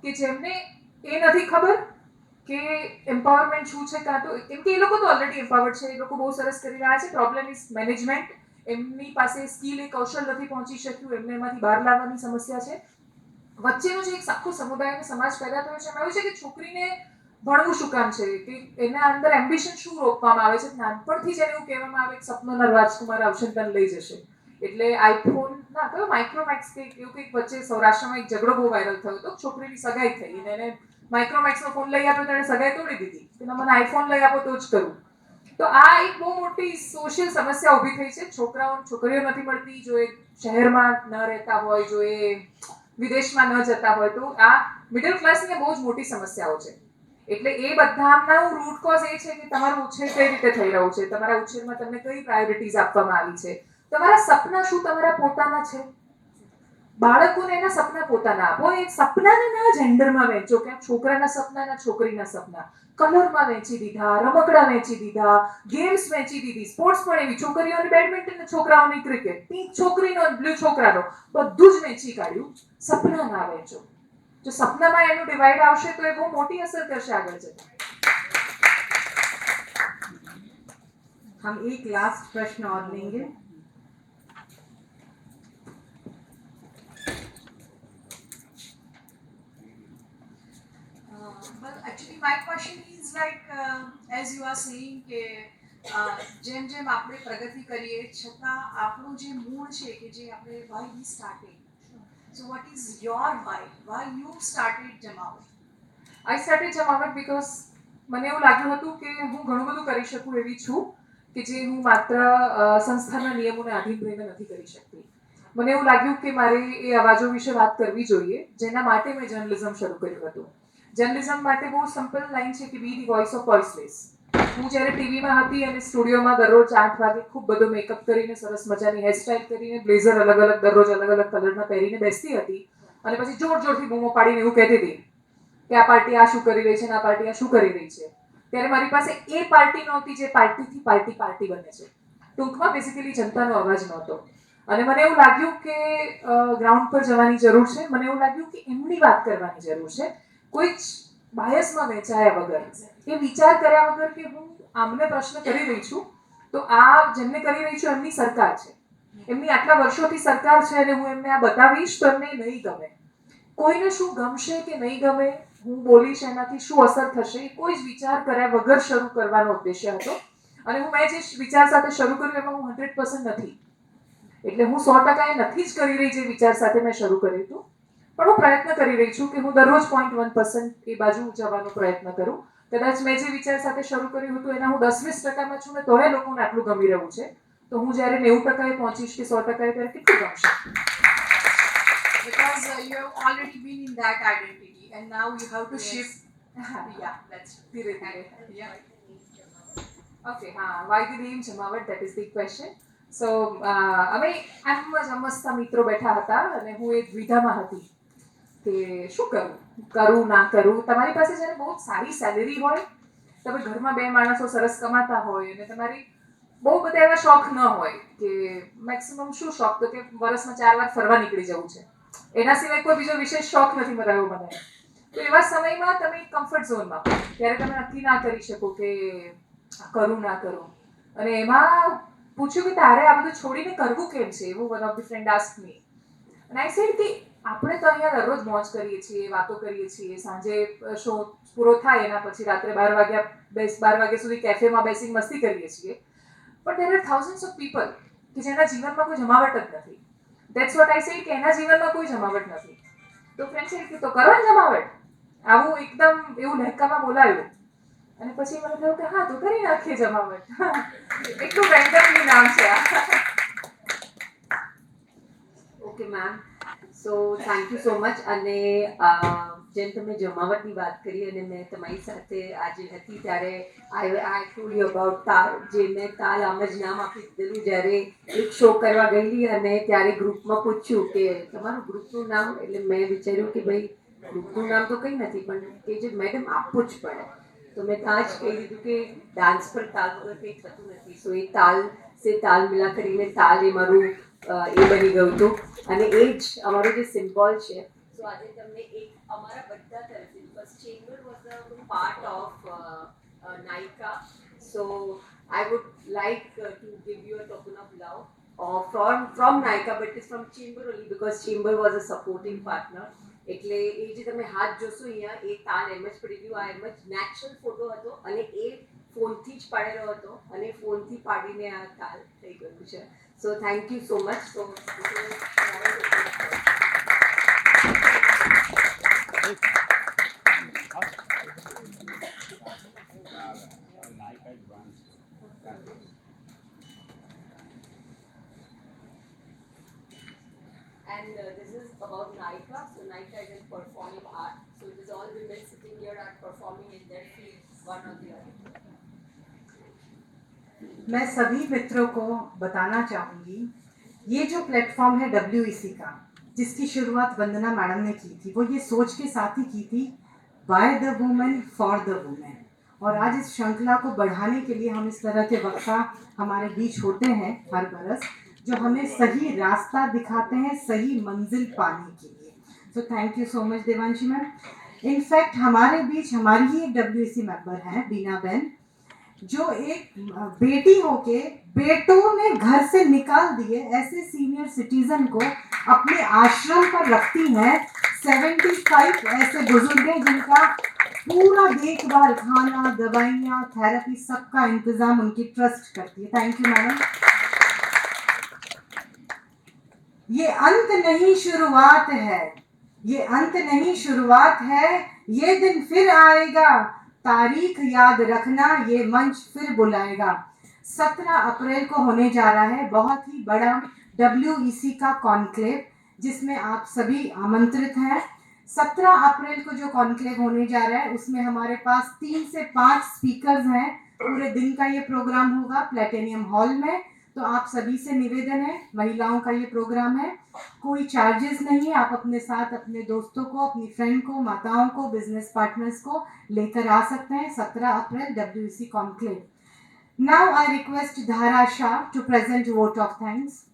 કે જેમને એ નથી ખબર કે એમ્પાવરમેન્ટ શું છે, કાં તો કેમ કે એ લોકો તો ઓલરેડી એમ્પાવર્ડ છે, એ લોકો બહુ સરસ કરી રહ્યા છે. Problem is management. એમની પાસે સ્કિલ, એ કૌશલ નથી પહોંચી શક્યું, એમને એમાંથી બહાર લાવવાની સમસ્યા છે. વચ્ચેનો જે એક આખો સમુદાય અને સમાજ પેદા થયો છે, એમાં એવું છે કે છોકરીને ભણવું શું કામ છે, કે એના અંદર એમ્બિશન શું રોકવામાં આવે છે. નાનપણથી જ એને એવું કહેવામાં આવે કે સપનોના રાજકુમાર આવશે તને લઈ જશે. એટલે આઈફોન ના કયો માઇક્રોમેક્સ કે એવું કંઈક વચ્ચે સૌરાષ્ટ્રમાં એક ઝઘડો બહુ વાયરલ થયો હતો. છોકરીની સગાઈ થઈ અને એને માઇક્રોમેક્સનો ફોન લઈ આપ્યો તો એને સગાઈ તોડી દીધી કે મને આઈફોન લઈ આપો તો જ કરું. તો આ એક બહુ મોટી સોશિયલ સમસ્યા ઊભી થઈ છે. છોકરીઓ નથી મળતી. જો એ શહેરમાં ન રહેતા હોય, જો એ વિદેશમાં ન જતા હોય, તો આ મિડલ ક્લાસની બહુ જ મોટી સમસ્યાઓ છે. એટલે એ બધાનો રૂટ કોઝ એ છે કે તમારું ઉછેર કઈ રીતે થઈ રહ્યું છે, તમારા ઉછેરમાં તમને કઈ પ્રાયોરિટીઝ આપવામાં આવી છે, તમારા સપના શું તમારા પોતાના છે. બાળકોને એના સપના પોતાના આપો. એ સપનાને ના જેન્ડરમાં વહેંચો કે છોકરાના સપના ના છોકરીના સપના. કલરમાં વહેંચી દીધા, રમકડા વહેંચી દીધા, ગેમ્સ વહેંચી દીધી, સ્પોર્ટ્સ પણ એવી, છોકરીઓને બેડમિન્ટન, છોકરાઓની ક્રિકેટ, પિંક છોકરીનો, બ્લુ છોકરાનો, બધું જ વહેંચી કાઢ્યું. સપના ના વહેંચો. જો સપનામાં એનું ડિવાઈડ આવશે તો એ બહુ મોટી અસર કરશે આગળ જતા. हम एक लास्ट प्रश्न और लेंगे. Well, actually, my question is like, as you are saying કે જેમ જેમ આપણે પ્રગતિ કરીએ છતાં આપણું જે મૂળ છે કે જે આપણે why we started. So what is your why you started Jamawat? I started Jamawat because મને એવું લાગ્યું હતું કે હું ઘણું બધું કરી શકું એવી છું કે જે હું માત્ર સંસ્થાના નિયમોને આધીન રહીને નથી કરી શકતી. મને એવું લાગ્યું કે મારે એ અવાજો વિશે વાત કરવી જોઈએ, જેના માટે મેં જર્નલિઝમ શરૂ કર્યું હતું. જર્નલિઝમ માટે બહુ સિમ્પલ લાઈન છે કે બી ધી વોઇસ ઓફ વોઇસલેસ. હું જ્યારે ટીવીમાં હતી અને સ્ટુડિયોમાં દરરોજ 8 વાગે ખૂબ બધો મેકઅપ કરીને, સરસ મજાની હેરસ્ટાઈલ કરીને, બ્લેઝર અલગ અલગ દરરોજ અલગ અલગ કલરના પહેરીને બેસતી હતી અને પછી જોરથી બૂમો પાડીને એવું કહેતી હતી કે આ પાર્ટી આ શું કરી રહી છે, આ પાર્ટી આ શું કરી રહી છે. ત્યારે મારી પાસે એ પાર્ટી નહોતી જે પાર્ટીથી પાર્ટી બને છે. ટૂંકમાં બેસિકલી જનતાનો અવાજ નહોતો. અને મને એવું લાગ્યું કે ગ્રાઉન્ડ પર જવાની જરૂર છે. મને એવું લાગ્યું કે એમની વાત કરવાની જરૂર છે, કોઈ જ બાયસમાં વહેંચાયા વગર, એ વિચાર કર્યા વગર કે હું આમને પ્રશ્ન કરી રહી છું તો આ જેમને કરી રહી છું એમની સરકાર છે, એમની આટલા વર્ષોથી સરકાર છે અને હું એમને આ બતાવીશ તો એમને નહીં ગમે. કોઈને શું ગમશે કે નહીં ગમે, હું બોલીશ એનાથી શું અસર થશે, એ કોઈ જ વિચાર કર્યા વગર શરૂ કરવાનો ઉદ્દેશ્ય હતો. અને મેં જે વિચાર સાથે શરૂ કર્યું એમાં હું 100% નથી. એટલે હું 100% એ નથી જ કરી રહી જે વિચાર સાથે મેં શરૂ કર્યું હતું, પણ હું પ્રયત્ન કરી રહી છું કે હું દરરોજ 0.1% એ બાજુ જવાનો પ્રયત્ન કરું. કદાચ મેં જે વિચાર સાથે શરૂ કર્યું હતું એના હું 10-20% છું ને તોય લોકોને આટલું ગમી રહ્યું છે. તો હું જ્યારે 90% પહોંચીશ કે 100% ત્યારે કેટલું ગમશે? Because you have already been in that identity and now you have to shift. Yeah, that's ધીરે ધીરે. yeah. Okay, why the name Jamawat? That is the question. So, અમે આમ જ અમસ્તા મિત્રો બેઠા હતા અને હું એક દ્વિધામાં હતી કે શું કરું ના કરું. તમારી પાસે જ્યારે બહુ સારી સેલેરી હોય, તમે ઘરમાં 2 માણસો સરસ કમાતા હોય અને તમારી બહુ બધા એવા શોખ ન હોય કે મેક્સિમમ શું શોખ તો કે વર્ષમાં 4 વાર ફરવા નીકળી જવું છે, એના સિવાય કોઈ બીજો વિશેષ શોખ નથી રહ્યો મને. તો એવા સમયમાં તમે કમ્ફર્ટ ઝોનમાં ત્યારે તમે નક્કી ના કરી શકો કે કરું ના કરું. અને એમાં પૂછ્યું કે તારે આ બધું છોડીને કરવું કેમ છે, એવું one of the friend ask me. અને આઈ સેડ કે આપણે તો અહીંયા દરરોજ મોજ કરીએ છીએ, વાતો કરીએ છીએ, સાંજે શો પૂરો થાય એના પછી રાત્રે 12 વાગ્યા સુધી કેફેમાં બેસીને મસ્તી કરીએ છીએ. But there are thousands of people કે જેના જીવનમાં કોઈ જમાવટ જ નથી. That's what I said કે એના જીવનમાં કોઈ જમાવટ નથી. તો ફ્રેન્ડ સેડ કે તો કરો ને જમાવટ. આવું એકદમ એવું લહેકામાં બોલાયું અને પછી મને થયું કે હા તો કરી નાખીએ જમાવટ. એટલું રેન્ડમલી નામ છે આ. Okay ma'am, so thank you so much. અને જેમ તમે જમાવટની વાત કરી અને મેં તમારી સાથે આજે હતી ત્યારે આઈ ટોલ્ડ યુ અબાઉટ તાલ, જે મેં તાલ આમ જ નામ આપી દીધેલું જ્યારે એક શો કરવા ગયેલી અને ત્યારે ગ્રુપમાં પૂછ્યું કે તમારું ગ્રુપનું નામ, એટલે મેં વિચાર્યું કે ભાઈ ગ્રુપનું નામ તો કંઈ નથી પણ કે જે મેડમ આપવું જ પડે. તો મેં ત્યાં જ કહી દીધું કે ડાન્સ પર તાલ વગર કંઈ થતું નથી. સો એ તાલ સે તાલ મિલા કરીને તાલ એ મારું એ બની ગયું હતું અને એ જ અમારો જે સિમ્બોલ છે. સો આજે તમને એક અમારા બધા તરફથી, because chamber was a part of Nykaa, so I would like to give you a token of love from Nykaa, but it's from Chamber only because Chamber was a supporting partner. એટલે એ જે તમે હાથ જોશો અહીંયા એ તાલ એમ જ પડી ગયું. આ એમ જ નેચરલ ફોટો હતો અને એ ફોનથી જ પાડેલો હતો અને ફોનથી પાડીને આ તાલ થઈ ગયું છે. So thank you so much. So And this is about Nykaa. So Nykaa is a performing art. So it is all women sitting here are performing in their field, one or the other. मैं सभी मित्रों को बताना चाहूँगी, ये जो platform है WEC का, जिसकी शुरुआत वंदना मैडम ने की थी, वो ये सोच के साथ ही की थी by the women for the women. और आज इस श्रृंखला को बढ़ाने के लिए हम इस तरह के वक्ता हमारे बीच होते हैं हर बरस, जो हमें सही रास्ता दिखाते हैं सही मंजिल पाने के लिए. So thank you so much Devanshi ma'am. In fact हमारे बीच हमारी ही एक WEC मेंबर हैं बीना बहन, जो एक बेटी होके बेटों ने घर से निकाल दिए ऐसे सीनियर सिटीजन को अपने आश्रम पर रखती हैं. 75 ऐसे बुजुर्ग हैं जिनका पूरा देखभाल, खाना, दवाइयाँ, थेरेपी, सबका इंतजाम उनकी ट्रस्ट करती है. Thank you madam. ये अंत नहीं शुरुआत है, ये अंत नहीं शुरुआत है, ये दिन फिर आएगा, तारीख याद रखना, ये मंच फिर बुलाएगा. 17 अप्रैल को होने जा रहा है बहुत ही बड़ा WEC का कॉन्क्लेव, जिसमें आप सभी आमंत्रित हैं. 17 अप्रैल को जो कॉन्क्लेव होने जा रहा है उसमें हमारे पास 3 से 5 स्पीकर्स हैं. पूरे दिन का ये प्रोग्राम होगा प्लेटेनियम हॉल में. तो आप सभी से निवेदन है, महिलाओं का ये प्रोग्राम है, कोई चार्जेस नहीं है. आप अपने साथ अपने दोस्तों को, अपनी फ्रेंड को, माताओं को, बिजनेस पार्टनर्स को लेकर आ सकते हैं. 17 April WEC conclave. Now I request Dhara Shah to present vote of thanks.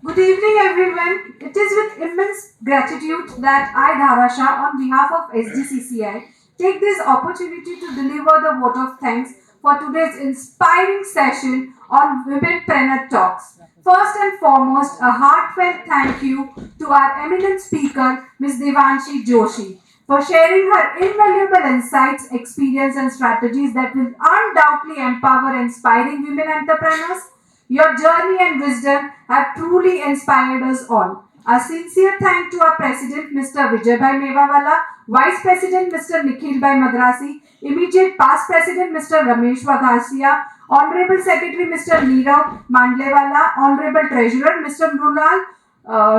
Good evening, everyone. It is with immense gratitude that I, Dhara Shah, on behalf of SGCCI, take this opportunity to deliver the vote of thanks for today's inspiring session on Womenpreneur Talks. First and foremost, a heartfelt thank you to our eminent speaker, Ms. Devanshi Joshi, for sharing her invaluable insights, experience and strategies that will undoubtedly empower inspiring women entrepreneurs. Your journey and wisdom have truly inspired us all. A sincere thank to our President Mr. Vijay Mewawala, Vice President Mr. Nikhil Madrasi, immediate past President Mr. Ramesh Vaghasia, Honorable Secretary Mr. Neerav Mandlewala, Honorable Treasurer Mr. Mrunal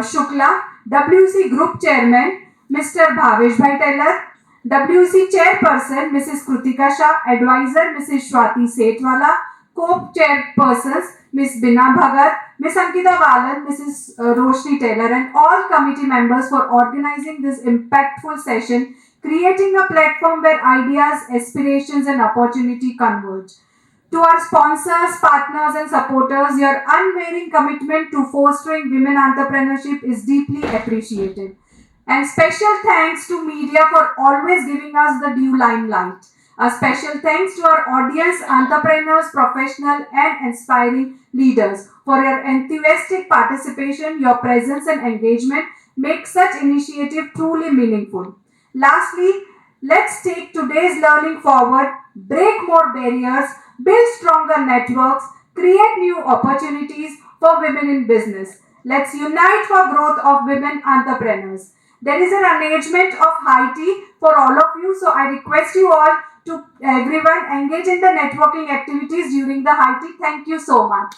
Shukla, WC Group Chairman Mr. Bhavesh Bhai Taylor, WC Chairperson Mrs. Krutika Shah, Advisor Mrs. Swati Setwala, Co-Chairpersons Ms. Bina Bhagat, Ms. Ankita Valan, Mrs. Roshni Taylor, and all committee members for organizing this impactful session, creating a platform where ideas, aspirations, and opportunity converge. To our sponsors, partners, and supporters, your unwavering commitment to fostering women entrepreneurship is deeply appreciated. And special thanks to media for always giving us the due limelight. A special thanks to our audience, entrepreneurs, professional, and inspiring leaders for your enthusiastic participation. Your presence and engagement make such initiative truly meaningful. Lastly, let's take today's learning forward, break more barriers, build stronger networks, create new opportunities for women in business. Let's unite for growth of women entrepreneurs. There is an arrangement of high tea for all of you, so I request you all to everyone engage in the networking activities during the high tea. Thank you so much.